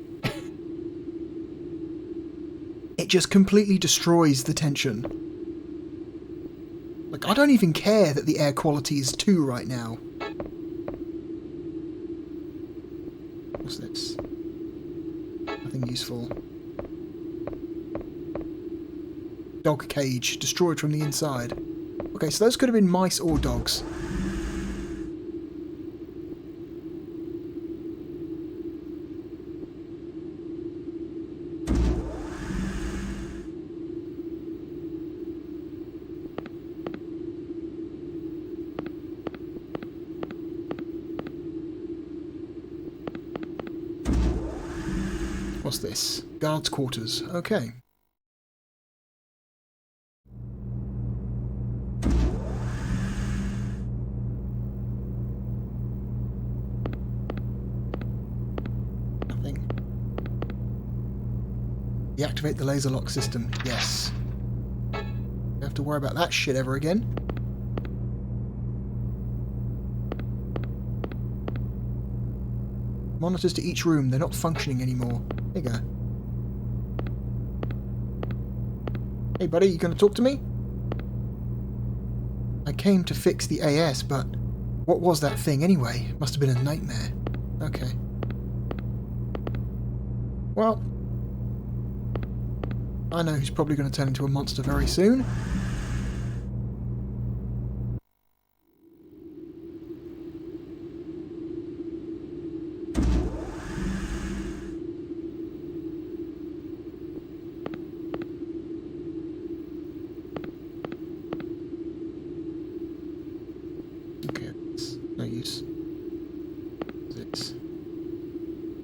A: It just completely destroys the tension. Like, I don't even care that the air quality is 2 right now. What's this? Nothing useful. Dog cage, destroyed from the inside. Okay, so those could have been mice or dogs. What's this? Guards' quarters. Okay. Nothing. Deactivate the laser lock system. Yes. Don't have to worry about that shit ever again. Monitors to each room. They're not functioning anymore. There you go. Hey buddy, you gonna talk to me? I came to fix the AS, but what was that thing anyway? It must have been a nightmare. Okay. Well, I know he's probably going to turn into a monster very soon.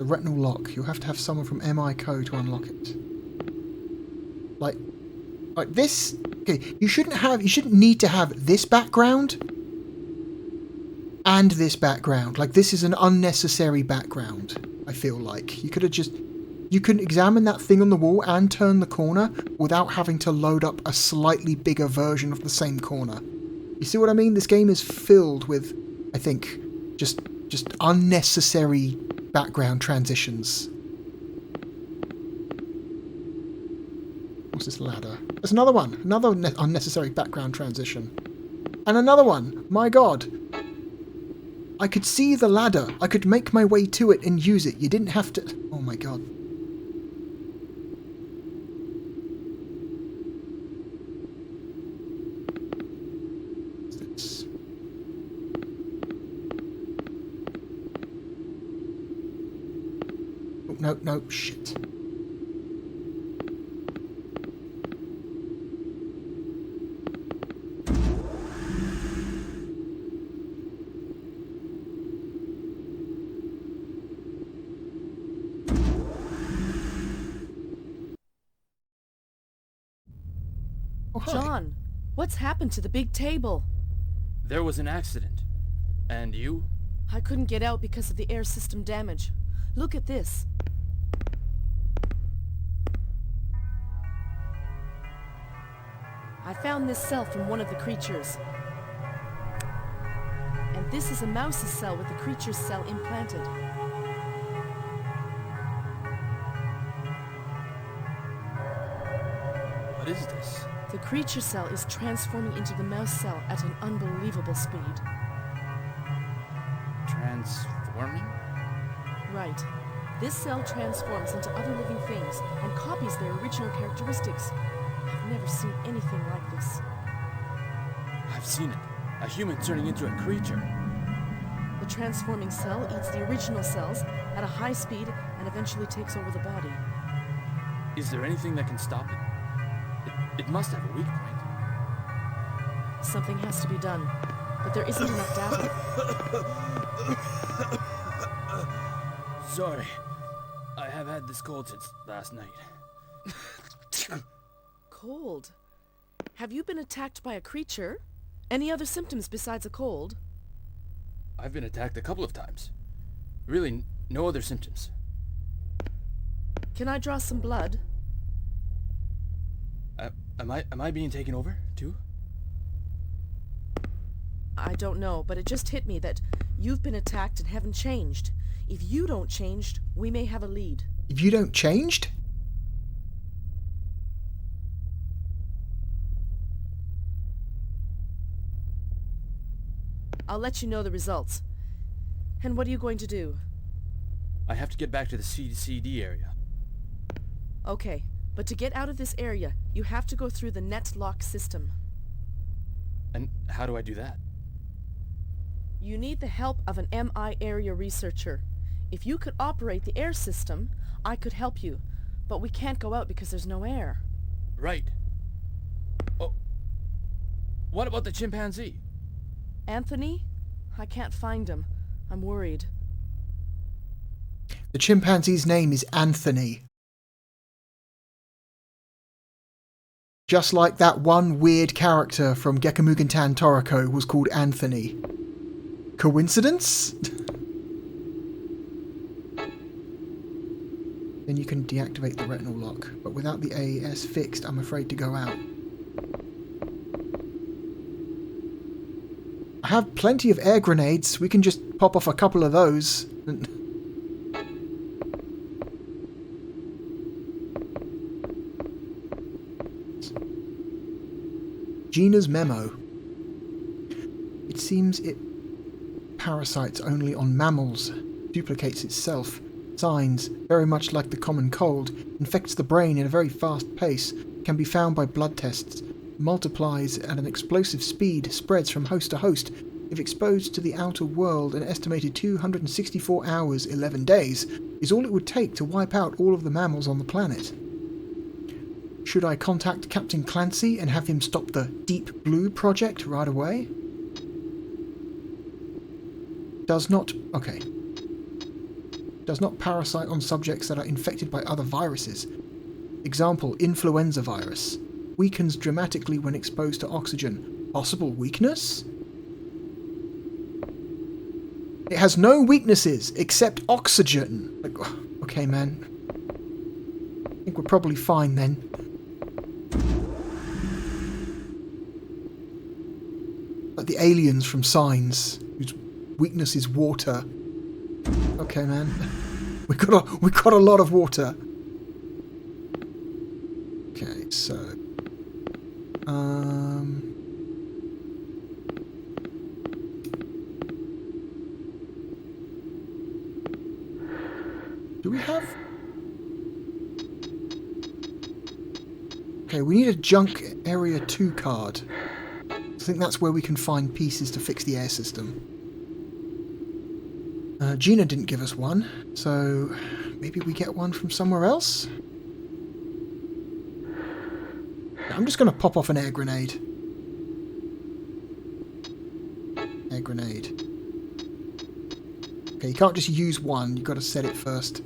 A: Retinal lock. You'll have to have someone from MI Co to unlock it. Like, Like this, okay, you shouldn't need to have this background and this background. Like, this is an unnecessary background, I feel like. You couldn't examine that thing on the wall and turn the corner without having to load up a slightly bigger version of the same corner. You see what I mean? This game is filled with, I think, just unnecessary background transitions. What's this ladder? There's another one. Another unnecessary background transition. And another one. My god. I could see the ladder. I could make my way to it and use it. You didn't have to... Oh my god. What's this? Oh, no, shit.
M: John, what's happened to the big table?
E: There was an accident. And you?
M: I couldn't get out because of the air system damage. Look at this. I found this cell from one of the creatures. And this is a mouse's cell with the creature's cell implanted.
E: What is this?
M: The creature cell is transforming into the mouse cell at an unbelievable speed.
E: Transforming?
M: Right. This cell transforms into other living things and copies their original characteristics. I've never seen anything like this.
E: I've seen it. A human turning into a creature.
M: The transforming cell eats the original cells at a high speed and eventually takes over the body.
E: Is there anything that can stop it? It must have a weak point.
M: Something has to be done, but there isn't enough data.
E: Sorry. I have had this cold since last night.
M: Cold? Have you been attacked by a creature? Any other symptoms besides a cold?
E: I've been attacked a couple of times. Really, no other symptoms.
M: Can I draw some blood?
E: Am I being taken over, too?
M: I don't know, but it just hit me that you've been attacked and haven't changed. If you don't change, we may have a lead.
A: If you don't changed?
M: I'll let you know the results. And what are you going to do?
E: I have to get back to the CCD area.
M: Okay, but to get out of this area, you have to go through the net lock system.
E: And how do I do that?
M: You need the help of an MI area researcher. If you could operate the air system, I could help you. But we can't go out because there's no air.
E: Right. Oh. What about the chimpanzee?
M: Anthony? I can't find him. I'm worried.
A: The chimpanzee's name is Anthony. Just like that one weird character from Gekimugen Toriko was called Anthony. Coincidence? Then you can deactivate the retinal lock, but without the AES fixed, I'm afraid to go out. I have plenty of air grenades. We can just pop off a couple of those. Gena's memo. It seems it parasites only on mammals, duplicates itself, signs, very much like the common cold, infects the brain at a very fast pace, can be found by blood tests, multiplies at an explosive speed, spreads from host to host. If exposed to the outer world, an estimated 264 hours, 11 days, is all it would take to wipe out all of the mammals on the planet. Should I contact Captain Clancy and have him stop the Deep Blue project right away? Does not parasite on subjects that are infected by other viruses. Example, influenza virus. weakens dramatically when exposed to oxygen. Possible weakness? It has no weaknesses except oxygen. Like, okay, man. I think we're probably fine then. Like the aliens from Signs, whose weakness is water. Okay, man. We got a lot of water. Okay, so do we have? Okay, we need a junk area 2 card. I think that's where we can find pieces to fix the air system. Gena didn't give us one, so maybe we get one from somewhere else? I'm just going to pop off an air grenade. Air grenade. Okay, you can't just use one, you've got to set it first.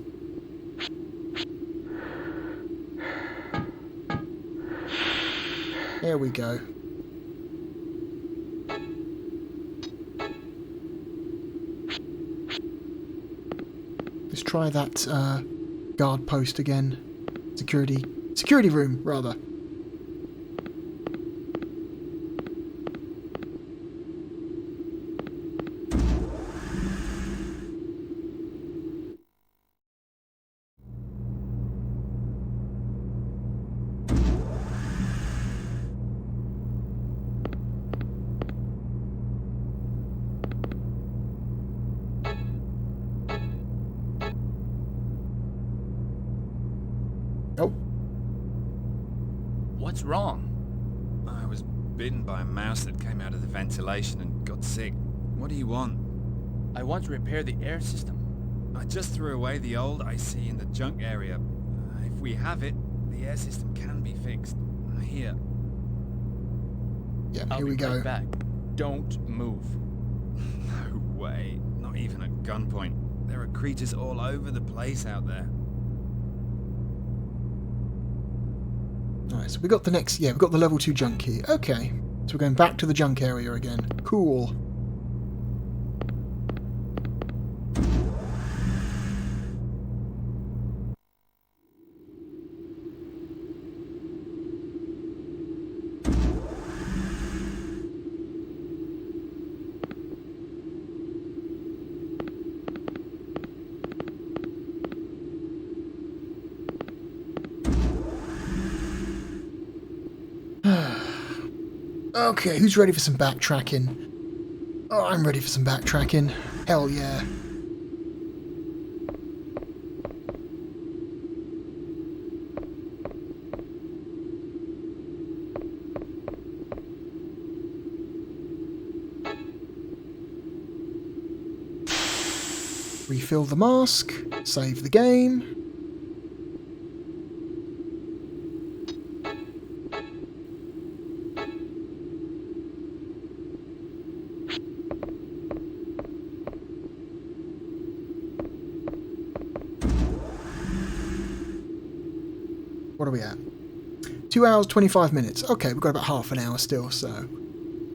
A: There we go. Let's try that guard post again. Security room, rather.
E: What's wrong?
L: I was bitten by a mouse that came out of the ventilation and got sick. What do you want?
E: I want to repair the air system.
L: I just threw away the old IC in the junk area. If we have it, the air system can be fixed. Here.
A: Yeah,
E: I'll
A: here we
E: be
A: go.
E: right back. Don't move.
L: No way. Not even at gunpoint. There are creatures all over the place out there.
A: Alright, so we got the next... Yeah, we've got the level 2 junk key. Okay. So we're going back to the junk area again. Cool. Okay, who's ready for some backtracking? Oh, I'm ready for some backtracking. Hell yeah. Refill the mask, save the game. What are we at? 2 hours, 25 minutes. Okay, we've got about half an hour still, so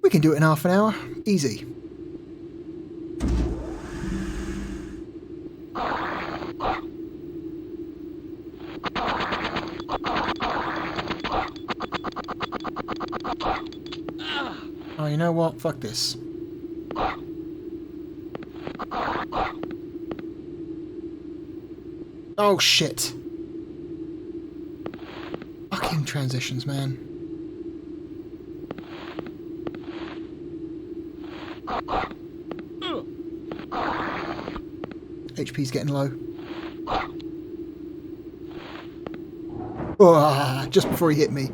A: we can do it in half an hour. Easy. Oh, you know what? Fuck this. Oh, shit. Fucking transitions, man. HP's getting low. Oh, just before he hit me.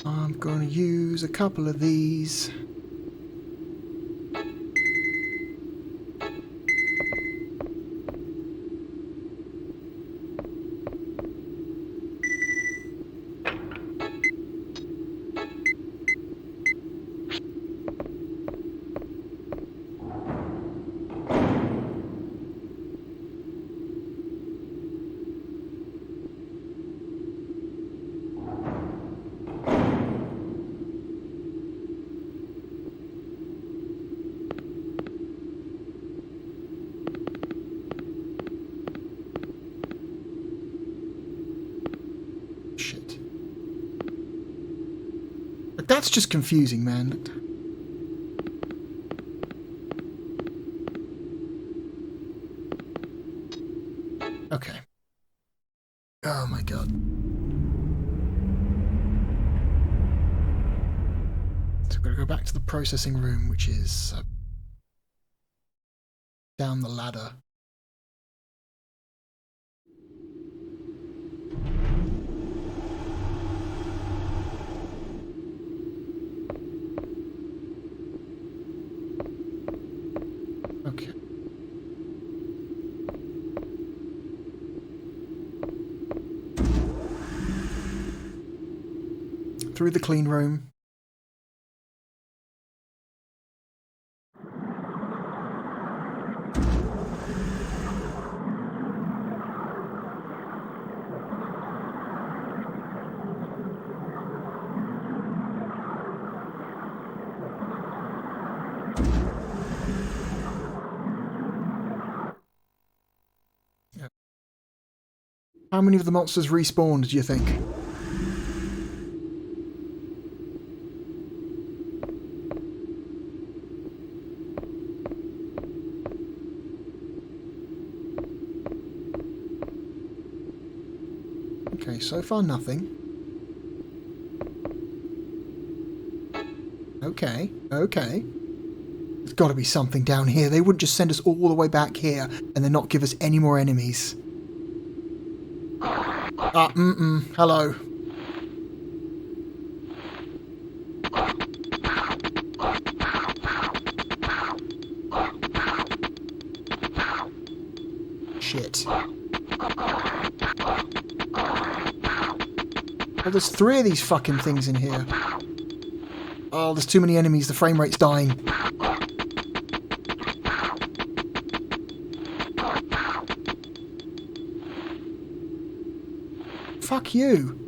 A: I'm going to use a couple of these. That's just confusing, man. Okay. Oh my god. So we've got to go back to the processing room, which is down the ladder. Okay. Through the clean room. How many of the monsters respawned, do you think? Okay, so far nothing. Okay, okay. There's got to be something down here. They wouldn't just send us all the way back here and then not give us any more enemies. Hello. Shit. Oh, there's 3 of these fucking things in here. Oh, there's too many enemies. The frame rate's dying. Fuck you.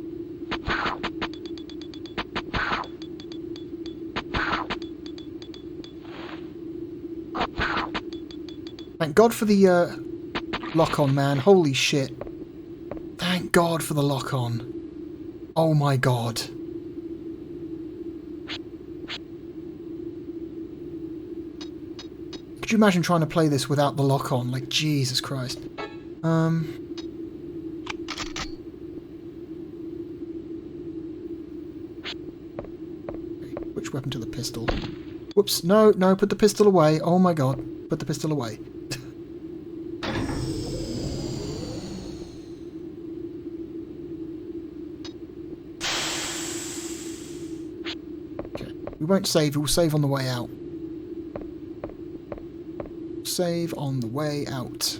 A: Thank God for the lock-on, man. Holy shit. Thank God for the lock-on. Oh my god. Could you imagine trying to play this without the lock-on? Like, Jesus Christ. Which weapon to the pistol? Whoops, no, no, put the pistol away. Oh my god, put the pistol away. Okay, we won't save, we'll save on the way out. Save on the way out.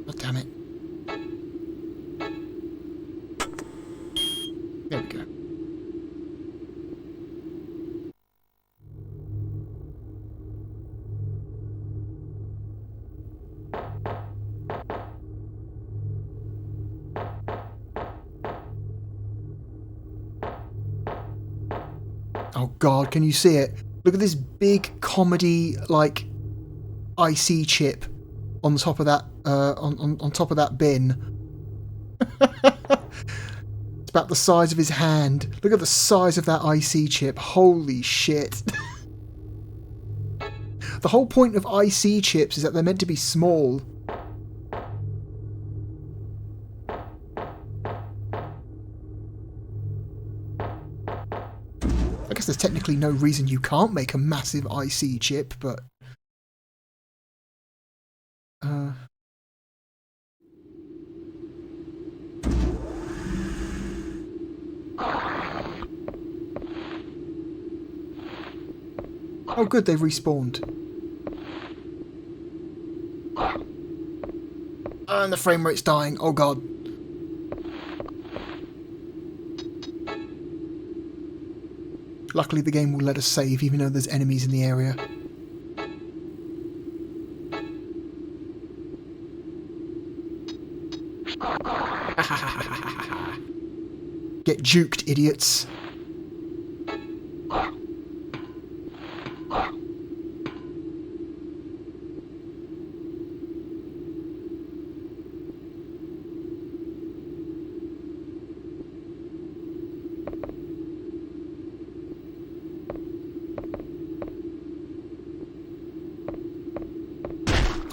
A: God damn it. There we go. Oh god, can you see it? Look at this big comedy, like, IC chip on the top of that, on top of that bin. It's about the size of his hand. Look at the size of that IC chip. Holy shit. The whole point of IC chips is that they're meant to be small. I guess there's technically no reason you can't make a massive IC chip, but... Oh good, they've respawned. And the frame rate's dying, oh god. Luckily the game will let us save even though there's enemies in the area. Get juked, idiots.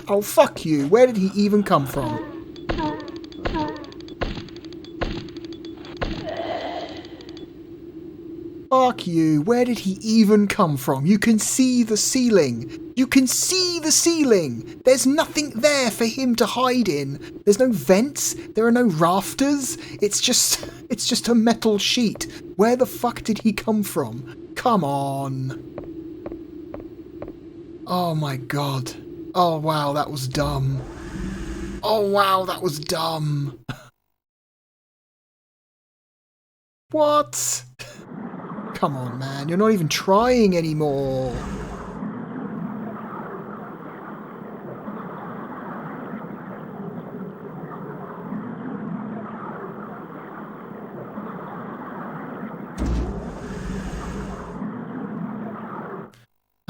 A: Oh, fuck you. Where did he even come from? Fuck you. Where did he even come from? You can see the ceiling. You can see the ceiling. There's nothing there for him to hide in. There's no vents. There are no rafters. It's just a metal sheet. Where the fuck did he come from? Come on. Oh my god. Oh wow, that was dumb. Oh wow, that was dumb. What? Come on, man. You're not even trying anymore.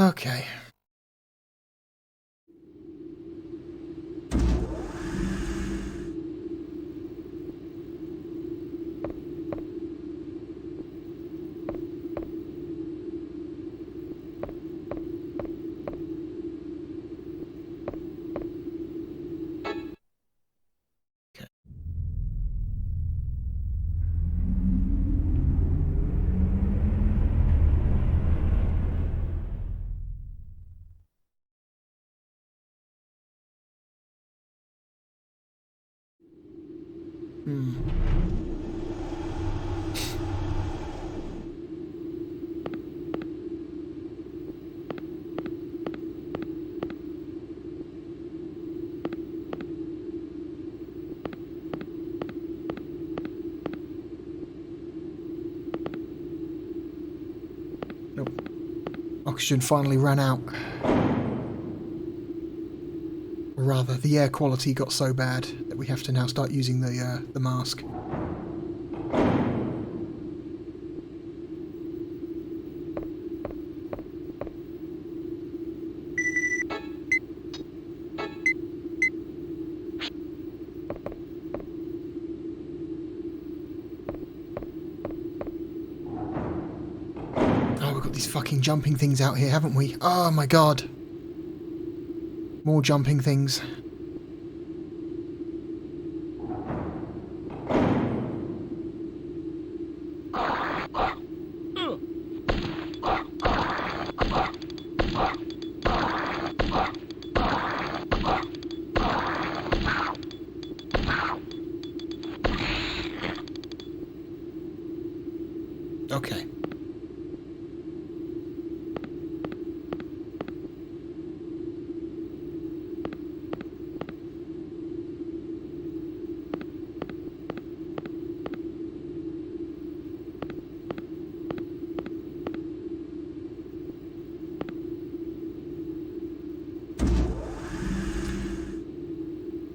A: Okay. Oxygen finally ran out. Or rather, the air quality got so bad that we have to now start using the mask. These fucking jumping things out here, haven't we? Oh my god. More jumping things. Okay.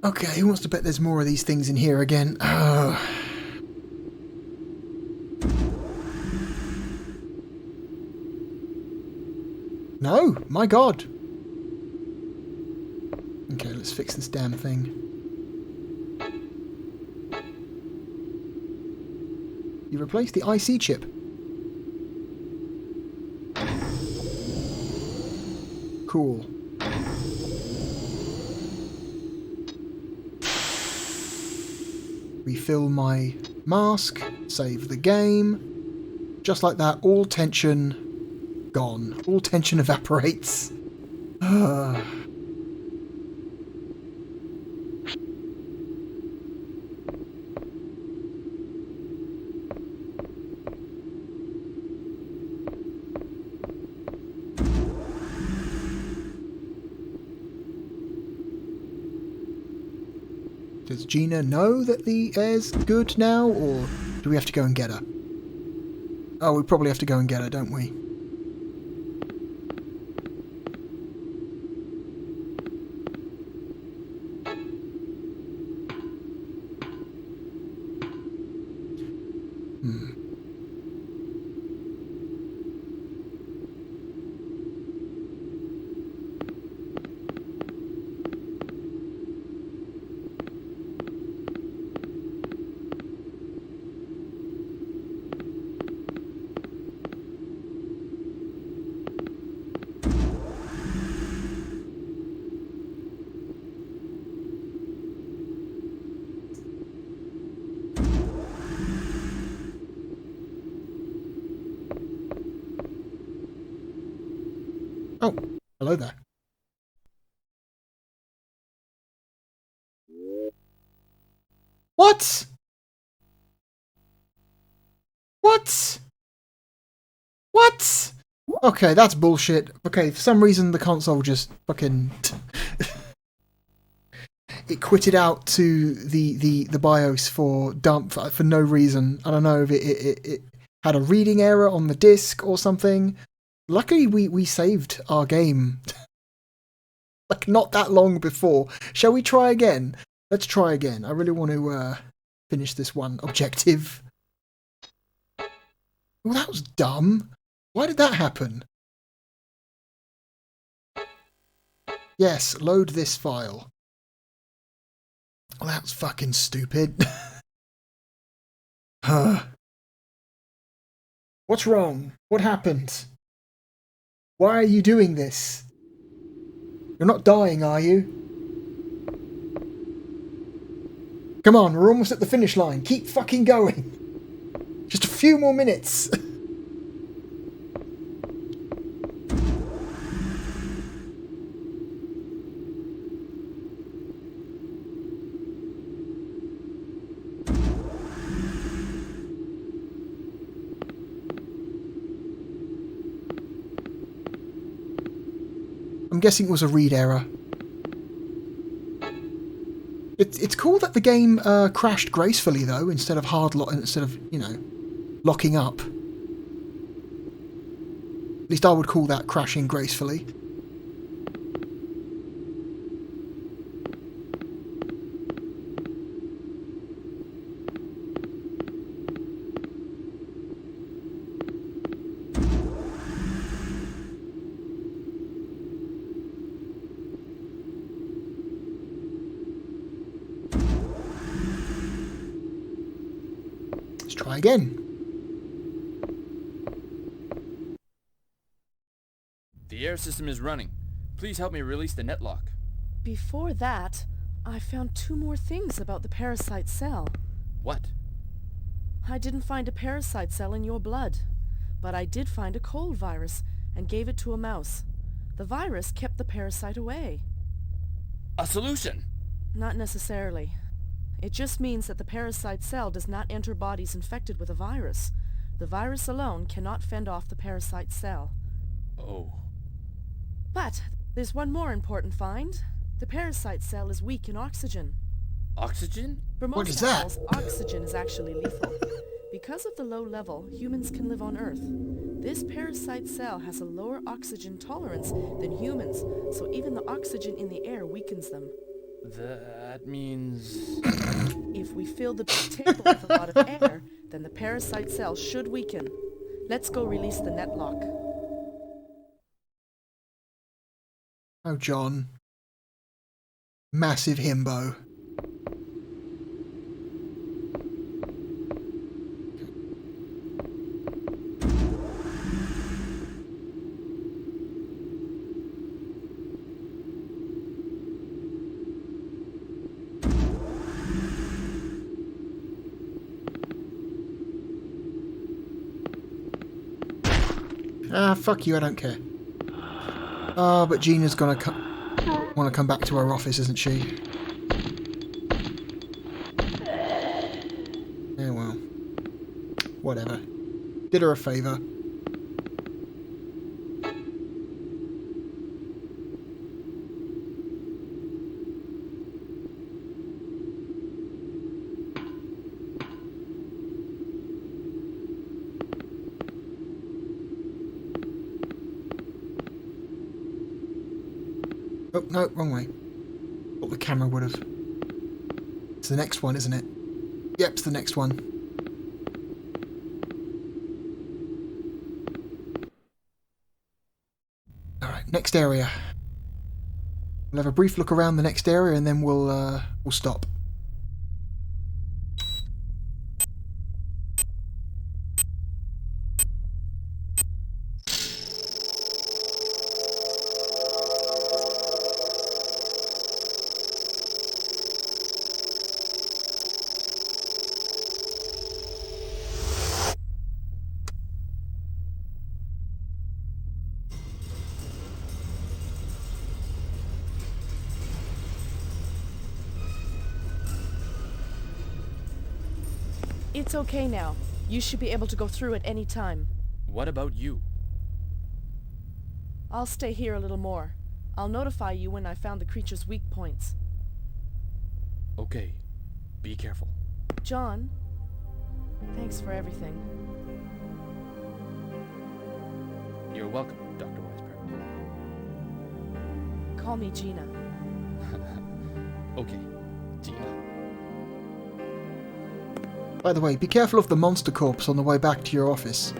A: Okay, who wants to bet there's more of these things in here again? Oh. No, my god. Okay, let's fix this damn thing. You replaced the IC chip. Cool. Refill my mask, save the game. Just like that, all tension gone. All tension evaporates. Does Gena know that the air's good now, or do we have to go and get her? Oh, we probably have to go and get her, don't we? hello there. What? What? What? Okay, that's bullshit. Okay, for some reason the console just fucking... it quitted out to the BIOS for dump for no reason. I don't know if it had a reading error on the disc or something. Luckily, we saved our game like not that long before. Shall we try again? Let's try again. I really want to finish this one objective. Well, that was dumb. Why did that happen? Yes, load this file. Well, that was fucking stupid. What's wrong? What happened? Why are you doing this? You're not dying, are you? Come on, we're almost at the finish line. Keep fucking going. Just a few more minutes. I'm guessing it was a read error. It's cool that the game crashed gracefully though, instead of locking up. At least I would call that crashing gracefully. Try again.
E: The air system is running. Please help me release the net lock.
M: Before that, I found 2 more things about the parasite cell.
E: What?
M: I didn't find a parasite cell in your blood, but I did find a cold virus and gave it to a mouse. The virus kept the parasite away.
E: A solution?
M: Not necessarily. It just means that the parasite cell does not enter bodies infected with a virus. The virus alone cannot fend off the parasite cell.
E: Oh.
M: But there's one more important find. The parasite cell is weak in oxygen.
E: Oxygen?
M: For most
A: What is that?
M: animals, oxygen is actually lethal. Because of the low level, humans can live on Earth. This parasite cell has a lower oxygen tolerance than humans, so even the oxygen in the air weakens them.
E: That means...
M: If we fill the big table with a lot of air, then the parasite cell should weaken. Let's go release the net lock.
A: Oh, John. Massive himbo. Ah, fuck you, I don't care. Oh, but Gena's gonna want to come back to her office, isn't she? Yeah, well. Whatever. Did her a favour. Oh, no, wrong way. Thought the camera would have. It's the next one, isn't it? Yep, it's the next one. Alright, next area. We'll have a brief look around the next area and then we'll stop.
M: It's okay now. You should be able to go through at any time.
E: What about you?
M: I'll stay here a little more. I'll notify you when I found the creature's weak points.
E: Okay. Be careful.
M: John, thanks for everything.
E: You're welcome, Dr. Wiseburg.
M: Call me Gena.
E: Okay, Gena.
A: By the way, be careful of the monster corpse on the way back to your office.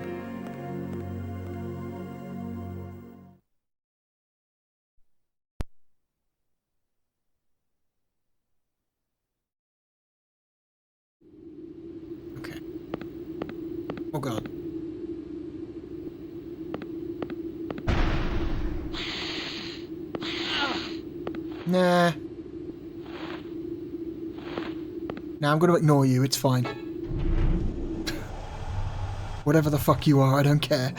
A: Okay. Oh god. Nah. Nah, I'm going to ignore you, it's fine. Whatever the fuck you are, I don't care.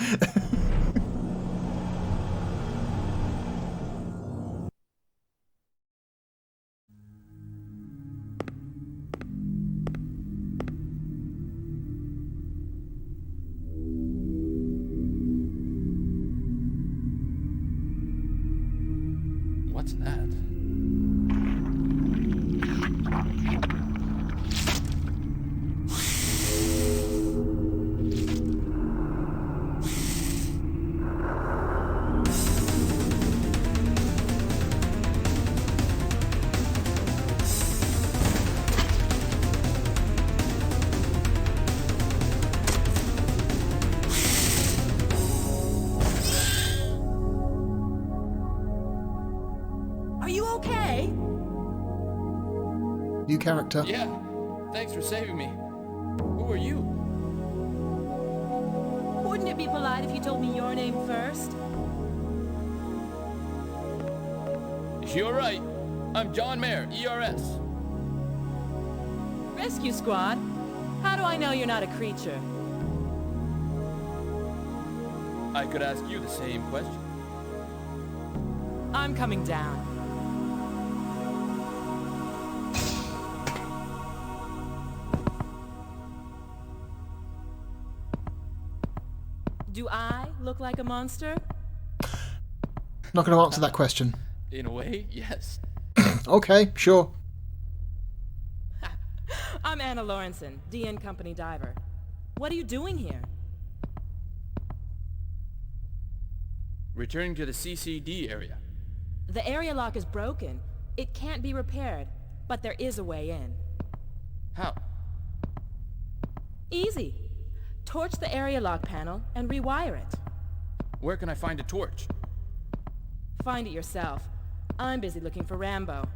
E: What's that? New character. Yeah, thanks for saving me. Who are you?
P: Wouldn't it be polite if you told me your name first?
E: You're right. I'm John Mayer, ERS.
P: Rescue squad? How do I know you're not a creature?
E: I could ask you the same question.
P: I'm coming down. Do I look like a monster?
A: Not going to answer that question.
E: In a way, yes.
A: Okay, sure.
P: I'm Anna Lawrenson, DN Company diver. What are you doing here?
E: Returning to the CCD area.
P: The area lock is broken. It can't be repaired, but there is a way in.
E: How?
P: Easy. Torch the area lock panel and rewire it.
E: Where can I find a torch?
P: Find it yourself. I'm busy looking for Rambo.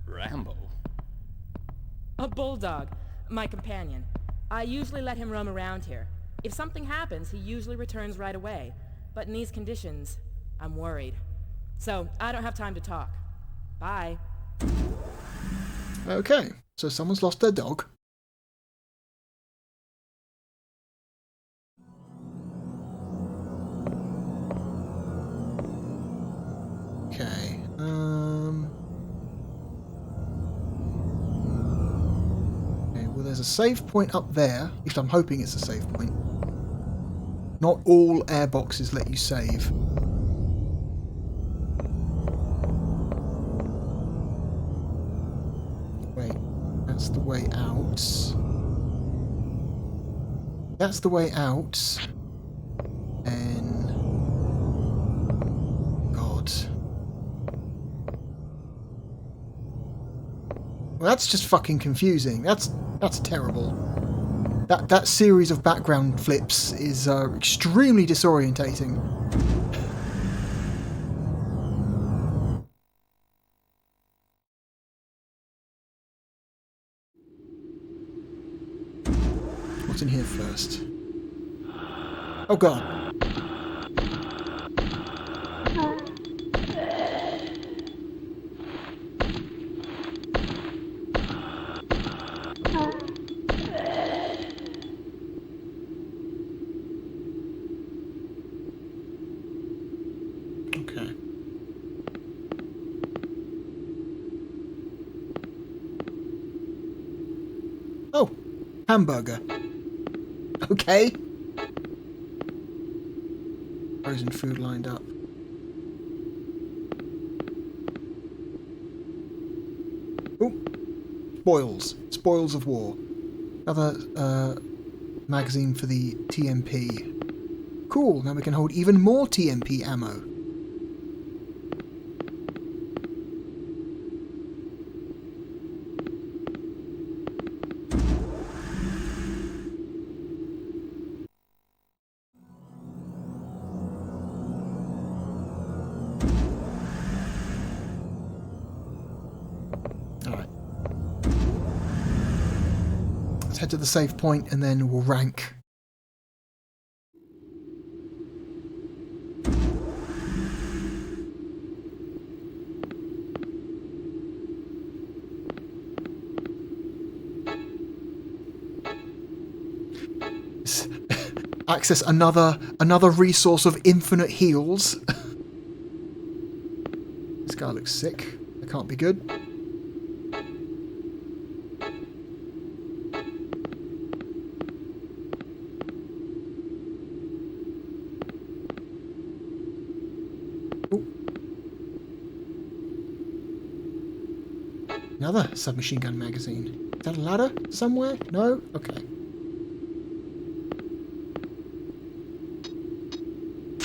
E: Rambo?
P: A bulldog. My companion. I usually let him roam around here. If something happens, he usually returns right away. But in these conditions, I'm worried. So, I don't have time to talk. Bye.
A: Okay, so someone's lost their dog. Okay, okay, well there's a save point up there, at least I'm hoping it's a save point. Not all airboxes let you save. Wait, that's the way out. That's the way out. And... God. Well, that's just fucking confusing. That's terrible. That series of background flips is extremely disorientating. What's in here first? Oh god. Okay. Hamburger. Okay. Frozen food lined up. Oh, spoils. Spoils of war. Another magazine for the TMP. Cool, now we can hold even more TMP ammo. Alright. Let's head to the save point and then we'll rank. Access another resource of infinite heals. This guy looks sick. That can't be good. Ooh. Another submachine gun magazine. Is that a ladder somewhere? No? Okay.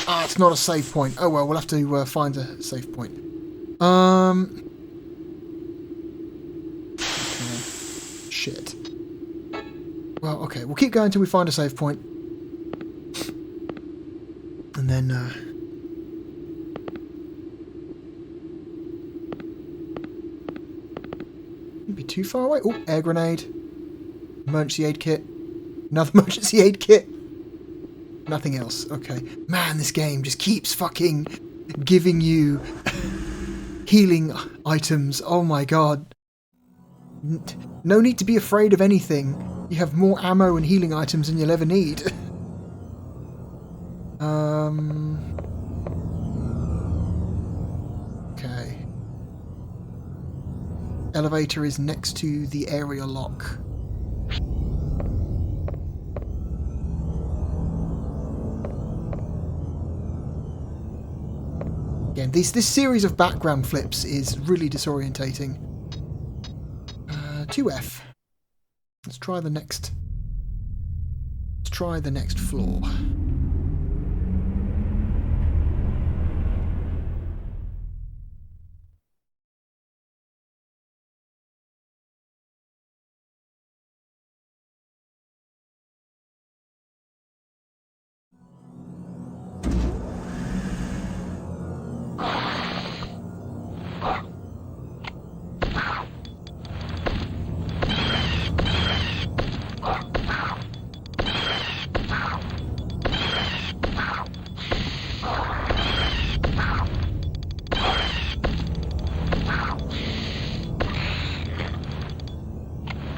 A: Ah, it's not a save point. Oh well, we'll have to find a save point. Okay. Shit. Well, okay, we'll keep going until we find a save point. And then, maybe too far away. Oh, air grenade. Emergency aid kit. Another emergency aid kit. Nothing else. Okay. Man, this game just keeps fucking giving you healing items. Oh my god. No need to be afraid of anything. You have more ammo and healing items than you'll ever need. Okay. Elevator is next to the area lock. Again, this series of background flips is really disorientating. 2F. Let's try the next. Let's try the next floor.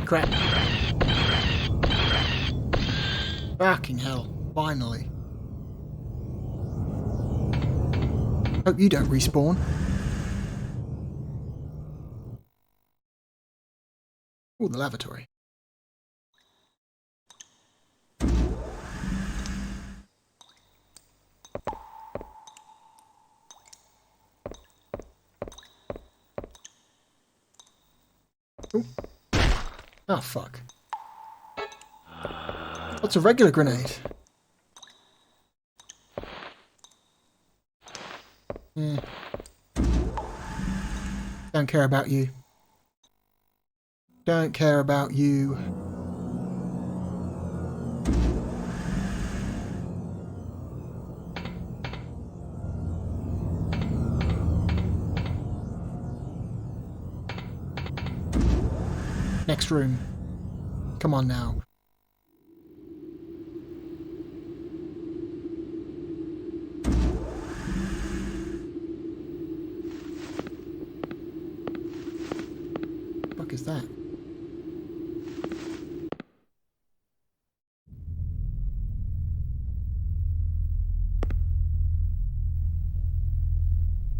A: Crap. Fucking hell. Finally. Hope you don't respawn. Oh, the lavatory. Ooh. Oh, fuck. What's a regular grenade? Don't care about you. Don't care about you. Next room. Come on now. What the fuck is that?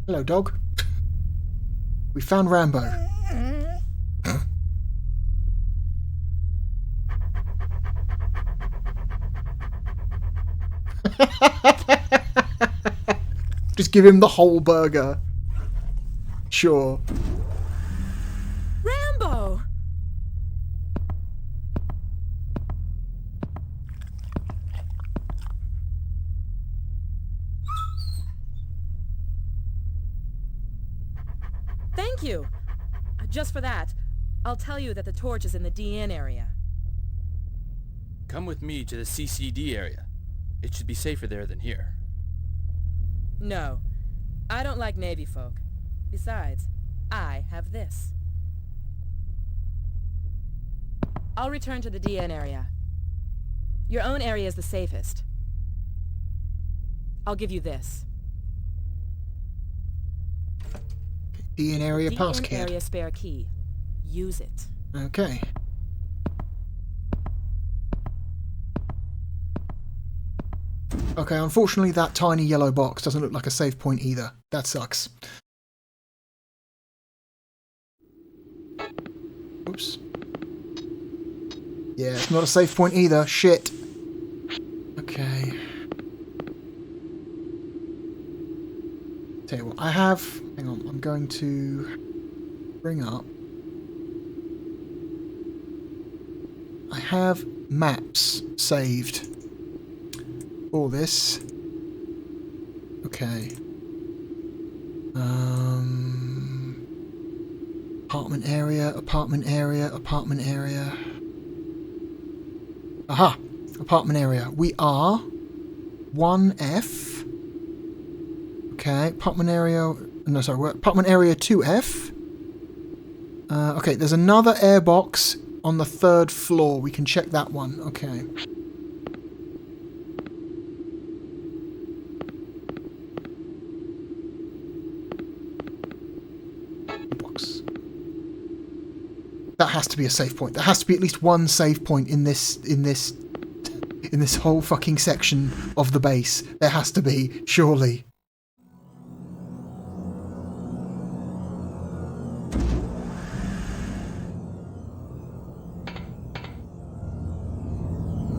A: Hello, dog. We found Rambo. Just give him the whole burger. Sure.
P: Rambo! Thank you. Just for that, I'll tell you that the torch is in the DN area.
E: Come with me to the CCD area. It should be safer there than here.
P: No, I don't like Navy folk. Besides, I have this. I'll return to the DN area. Your own area is the safest. I'll give you this.
A: DN area pass
P: DN
A: key.
P: area spare key. Use it.
A: Okay. Okay, unfortunately that tiny yellow box doesn't look like a save point either. That sucks. Oops. Yeah, it's not a save point either. Shit. Okay. Tell you what, I have... Hang on, I'm going to bring up... I have maps saved. All this. Okay. Apartment area, apartment area, apartment area. Aha! Apartment area. We are 1F. Okay, apartment area... No, sorry, we're apartment area 2F. Okay, there's another airbox on the 3rd floor. We can check that one. Okay. That has to be a save point. There has to be at least one save point in this whole fucking section of the base. There has to be, surely.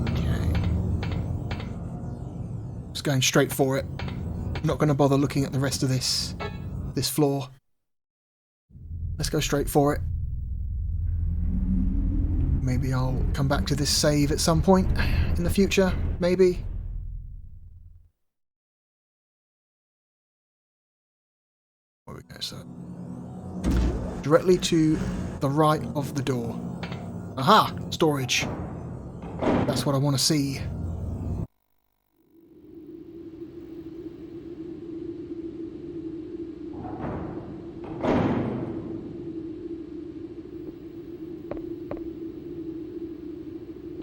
A: Okay. Just going straight for it. I'm not going to bother looking at the rest of this floor. Let's go straight for it. Maybe I'll come back to this save at some point in the future, maybe. There we go, so. Directly to the right of the door. Aha! Storage. That's what I want to see.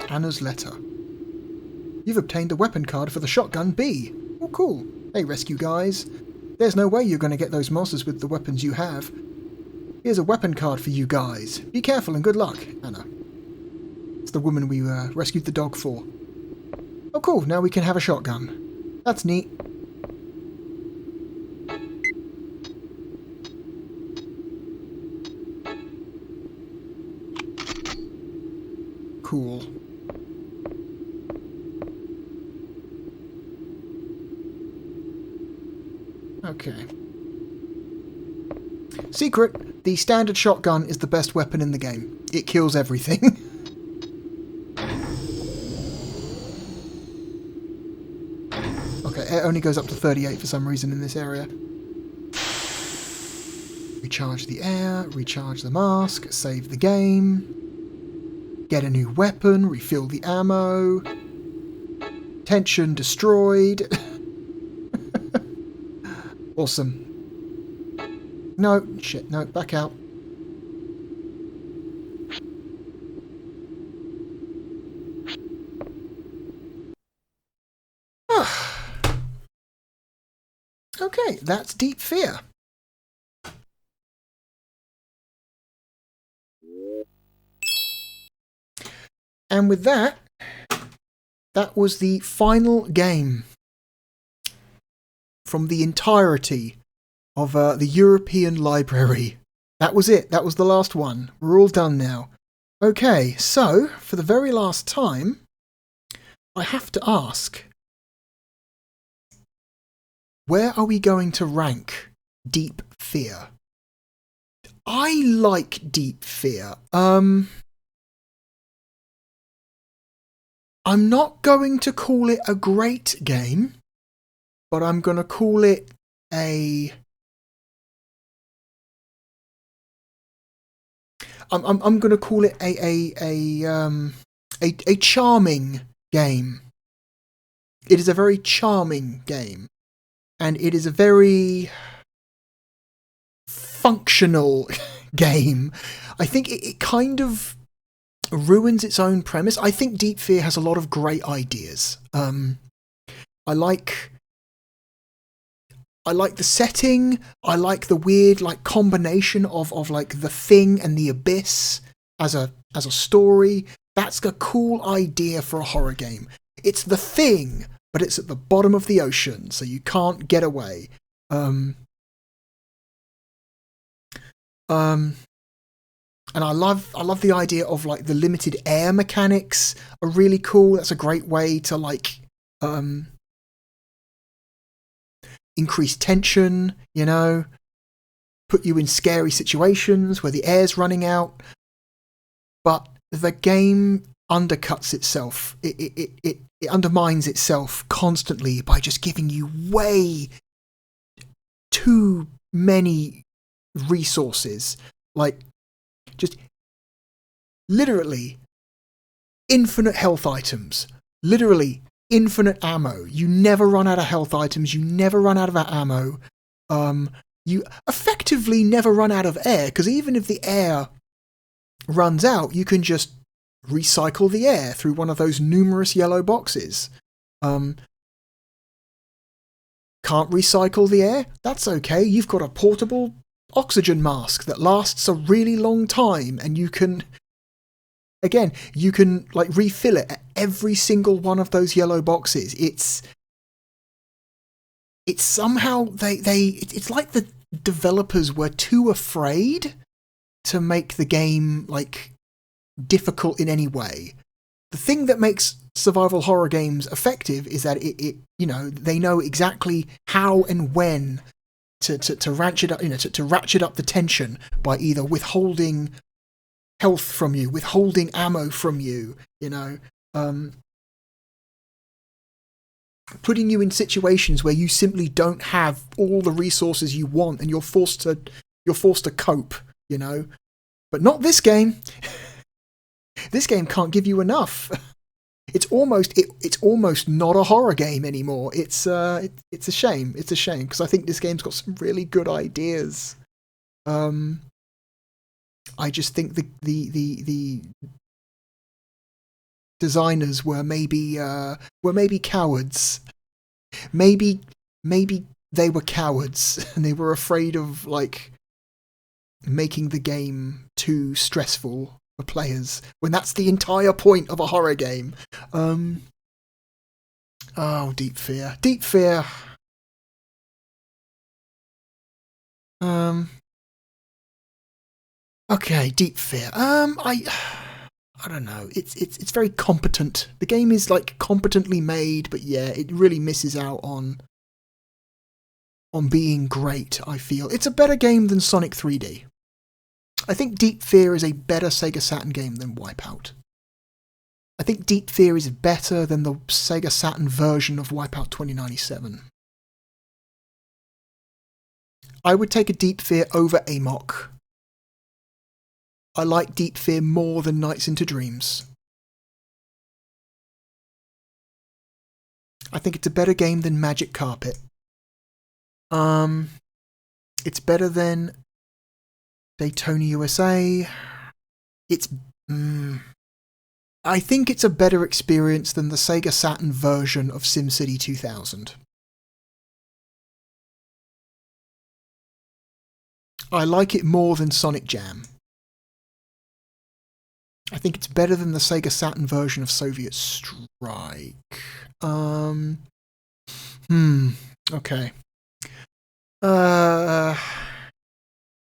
A: Anna's letter. You've obtained a weapon card for the shotgun B. Oh, cool. Hey, rescue guys. There's no way you're going to get those monsters with the weapons you have. Here's a weapon card for you guys. Be careful and good luck, Anna. It's the woman we rescued the dog for. Oh, cool. Now we can have a shotgun. That's neat. Cool. Okay. Secret, the standard shotgun is the best weapon in the game. It kills everything. Okay, it only goes up to 38 for some reason in this area. Recharge the air, recharge the mask, save the game. Get a new weapon, refill the ammo. Tension destroyed. Awesome. No, shit, no, back out. Okay, that's Deep Fear. And with that, that was the final game from the entirety of the European Library. That was it. That was the last one. We're all done now. Okay, so, for the very last time, I have to ask, where are we going to rank Deep Fear? I like Deep Fear. I'm not going to call it a great game, but I'm going to call it a... I'm going to call it a charming game. It is a very charming game, and it is a very functional game. I think it kind of ruins its own premise. I think Deep Fear has a lot of great ideas. I like the setting. I like the weird like combination of like The Thing and The Abyss as a story. That's a cool idea for a horror game. It's The Thing, but it's at the bottom of the ocean, so you can't get away. And I love the idea of like the limited air mechanics are really cool. That's a great way to like increase tension, you know, put you in scary situations where the air's running out. But the game undercuts itself. It undermines itself constantly by just giving you way too many resources. Like, just literally infinite health items, literally infinite ammo. You never run out of health items, you never run out of ammo. You effectively never run out of air, because even if the air runs out, you can just recycle the air through one of those numerous yellow boxes. Can't recycle the air? That's okay. You've got a portable oxygen mask that lasts a really long time, and you can like refill it at every single one of those yellow boxes. It's somehow it's like the developers were too afraid to make the game like difficult in any way. The thing that makes survival horror games effective is that it you know, they know exactly how and when to ratchet up, you know, to ratchet up the tension by either withholding health from you, withholding ammo from you, you know, putting you in situations where you simply don't have all the resources you want, and you're forced to cope, you know. But not this game. This game can't give you enough. It's almost not a horror game anymore. It's a shame. It's a shame, because I think this game's got some really good ideas. I just think the designers were maybe cowards. Maybe they were cowards, and they were afraid of like making the game too stressful for players, when that's the entire point of a horror game. Deep Fear. Okay, Deep Fear. I don't know. It's very competent. The game is like competently made, but yeah, it really misses out on being great, I feel. It's a better game than Sonic 3D. I think Deep Fear is a better Sega Saturn game than Wipeout. I think Deep Fear is better than the Sega Saturn version of Wipeout 2097. I would take a Deep Fear over Amok. I like Deep Fear more than Nights into Dreams. I think it's a better game than Magic Carpet. It's better than Daytona USA. I think it's a better experience than the Sega Saturn version of SimCity 2000. I like it more than Sonic Jam. I think it's better than the Sega Saturn version of Soviet Strike. Okay.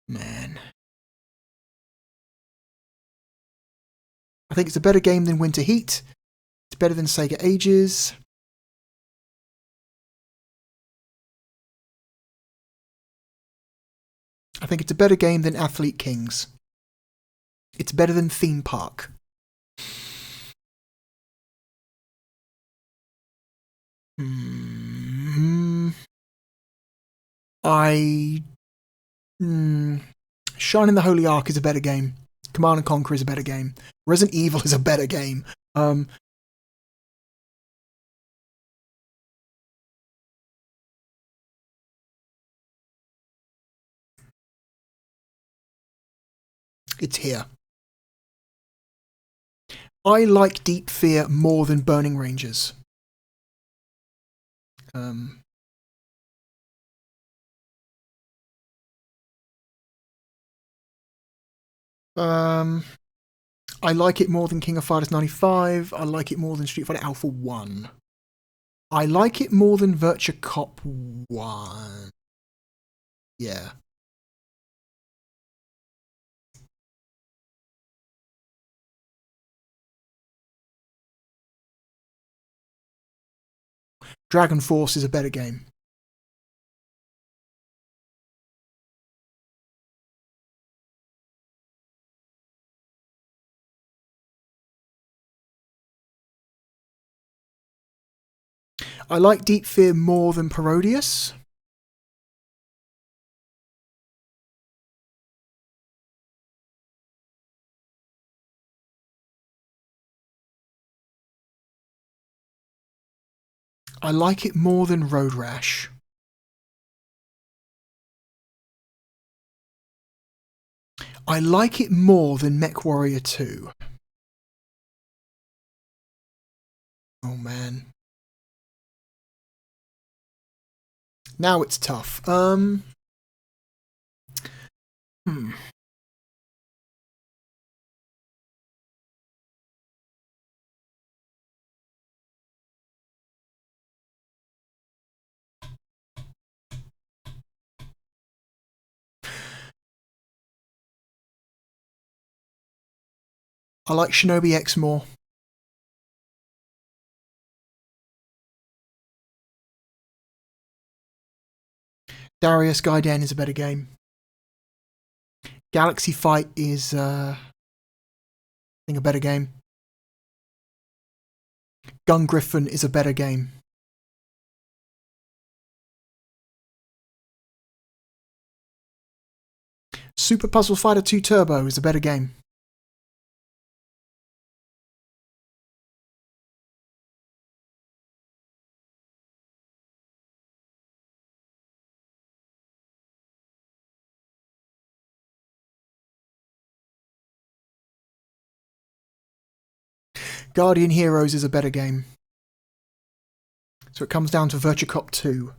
A: Man. I think it's a better game than Winter Heat. It's better than Sega Ages. I think it's a better game than Athlete Kings. It's better than Theme Park. Shining the Holy Ark is a better game. Command and Conquer is a better game. Resident Evil is a better game. It's here. I like Deep Fear more than Burning Rangers. I like it more than King of Fighters 95. I like it more than Street Fighter Alpha 1. I like it more than Virtua Cop 1. Yeah. Dragon Force is a better game. I like Deep Fear more than Parodius. I like it more than Road Rash. I like it more than Mech Warrior 2. Oh man. Now it's tough. I like Shinobi X more. Darius Gaiden is a better game. Galaxy Fight is, I think, a better game. Gun Griffin is a better game. Super Puzzle Fighter 2 Turbo is a better game. Guardian Heroes is a better game. So it comes down to Virtua Cop 2.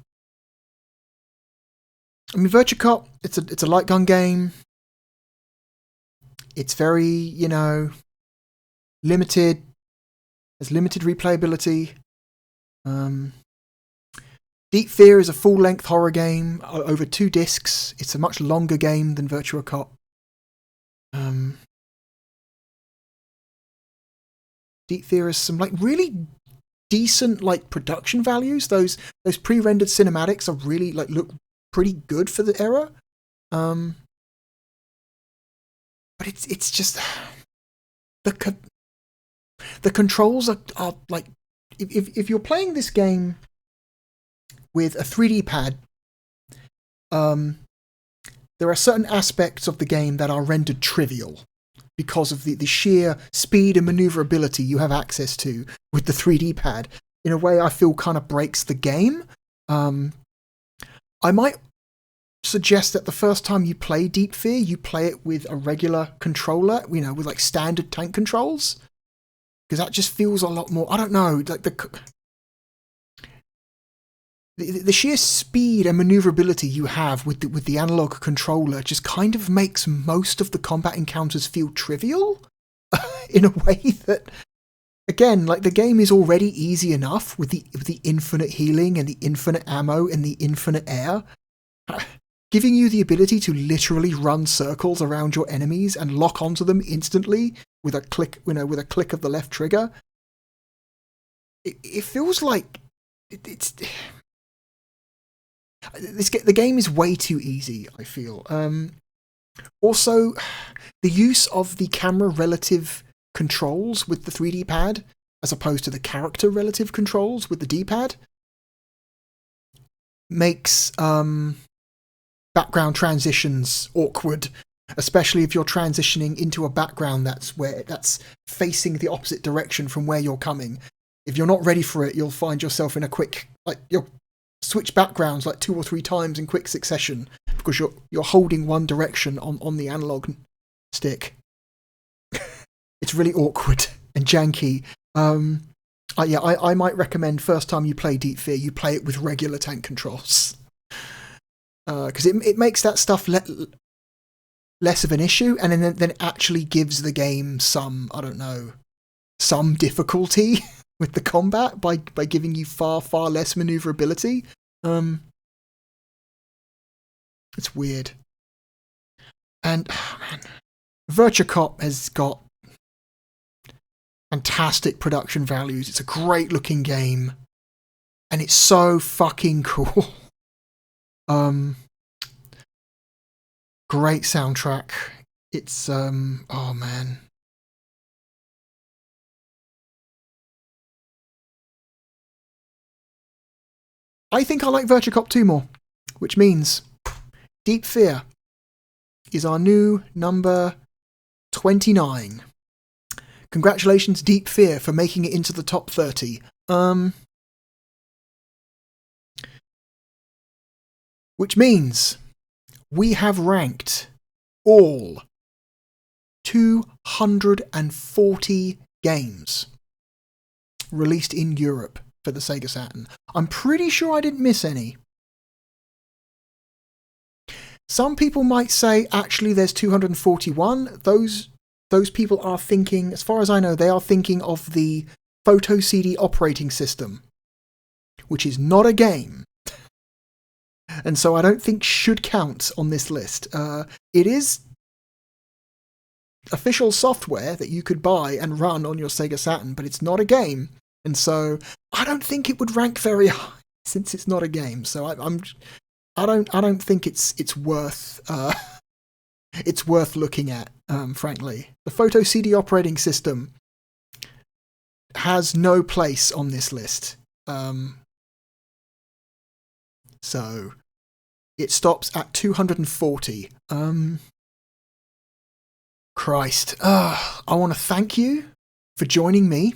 A: I mean, Virtua Cop, it's a light gun game. It's very, you know, limited. Has limited replayability. Deep Fear is a full-length horror game over 2 discs. It's a much longer game than Virtua Cop. Deep Fear has some like really decent like production values. Those pre-rendered cinematics are really like look pretty good for the era. But it's just the controls are like if you're playing this game with a 3D pad, there are certain aspects of the game that are rendered trivial because of the sheer speed and maneuverability you have access to with the 3D pad. In a way I feel kind of breaks the game. I might suggest that the first time you play Deep Fear, you play it with a regular controller, you know, with like standard tank controls. Because that just feels a lot more, I don't know, like the sheer speed and maneuverability you have with the analog controller just kind of makes most of the combat encounters feel trivial in a way that, again, like the game is already easy enough with the infinite healing and the infinite ammo and the infinite air, giving you the ability to literally run circles around your enemies and lock onto them instantly with a click, you know, with a click of the left trigger. It feels like it's. The game is way too easy, I feel. Also, the use of the camera relative controls with the 3D pad, as opposed to the character relative controls with the D-pad, makes background transitions awkward, especially if you're transitioning into a background that's facing the opposite direction from where you're coming. If you're not ready for it, you'll find yourself in a quick, you'll switch backgrounds 2 or 3 times in quick succession because you're holding one direction on the analog stick. It's really awkward and janky. I might recommend first time you play Deep Fear, you play it with regular tank controls. Because it makes that stuff less of an issue, and then it actually gives the game some difficulty with the combat by giving you far less maneuverability. It's weird. And man, Virtua Cop has got fantastic production values. It's a great looking game, and it's so fucking cool. Great soundtrack. It's oh man. I think I like Virtua Cop 2 more, which means Deep Fear is our new number 29. Congratulations, Deep Fear, for making it into the top 30. Which means we have ranked all 240 games released in Europe for the Sega Saturn. I'm pretty sure I didn't miss any. Some people might say, actually, there's 241. Those people are thinking, as far as I know, they are thinking of the Photo CD operating system, which is not a game. And so I don't think should count on this list. It is official software that you could buy and run on your Sega Saturn, but it's not a game. And so I don't think it would rank very high since it's not a game. So I don't think it's worth it's worth looking at. Frankly, the Photo CD operating system has no place on this list. So it stops at 240. Christ. I want to thank you for joining me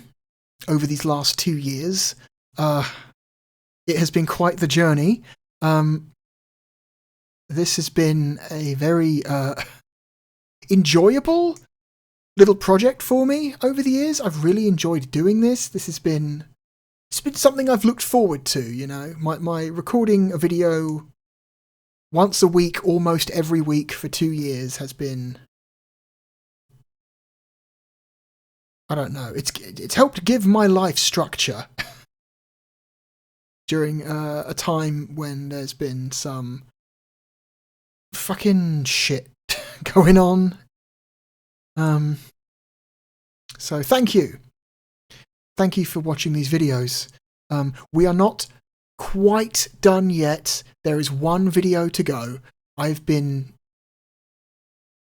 A: over these last 2 years. It has been quite the journey. This has been a very enjoyable little project for me over the years. I've really enjoyed doing this. It's been something I've looked forward to, you know. My recording a video once a week, almost every week for 2 years has been, I don't know, it's helped give my life structure during a time when there's been some fucking shit going on. So thank you. Thank you for watching these videos. We are not quite done yet. There is one video to go. I've been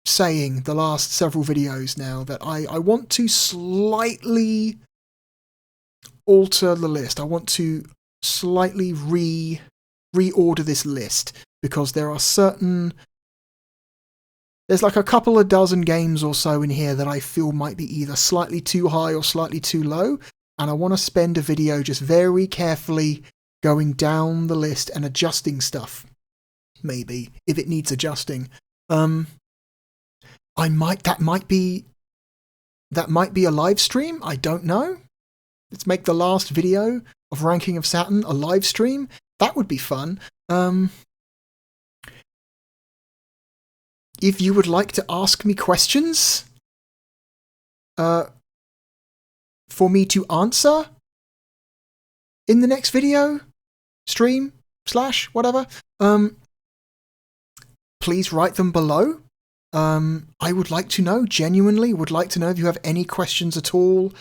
A: saying the last several videos now that I want to slightly alter the list. I want to slightly reorder this list because there's like a couple of dozen games or so in here that I feel might be either slightly too high or slightly too low, and I want to spend a video just very carefully going down the list and adjusting stuff. Maybe, if it needs adjusting. That might be a live stream, I don't know. Let's make the last video of Ranking of Saturn a live stream. That would be fun. If you would like to ask me questions for me to answer in the next video, stream, / whatever, please write them below. I would like to know, genuinely would like to know if you have any questions at all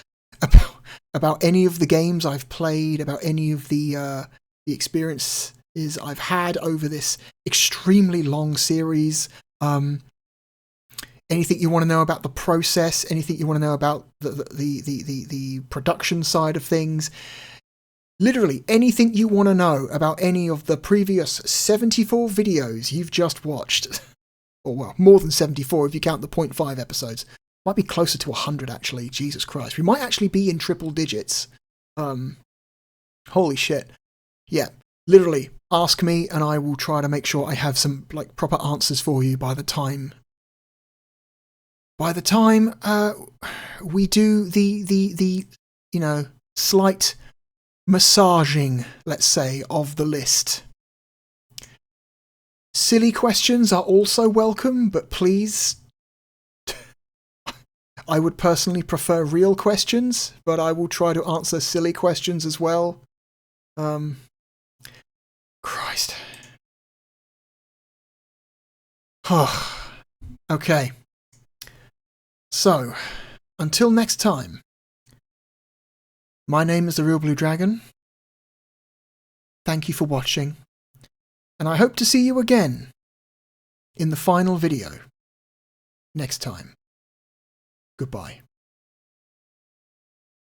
A: about any of the games I've played, about any of the experience is I've had over this extremely long series. Anything you want to know about the process, anything you want to know about the production side of things, literally anything you want to know about any of the previous 74 videos you've just watched, or well, more than 74 if you count the 0.5 episodes. Might be closer to 100 actually, Jesus Christ. We might actually be in triple digits. Holy shit. Yeah, literally, ask me and I will try to make sure I have some like proper answers for you by the time we do the you know, slight massaging, let's say, of the list. Silly questions are also welcome, but please, I would personally prefer real questions, but I will try to answer silly questions as well. Christ. Okay. So, until next time, my name is The Real Blue Dragon. Thank you for watching, and I hope to see you again in the final video next time. Goodbye.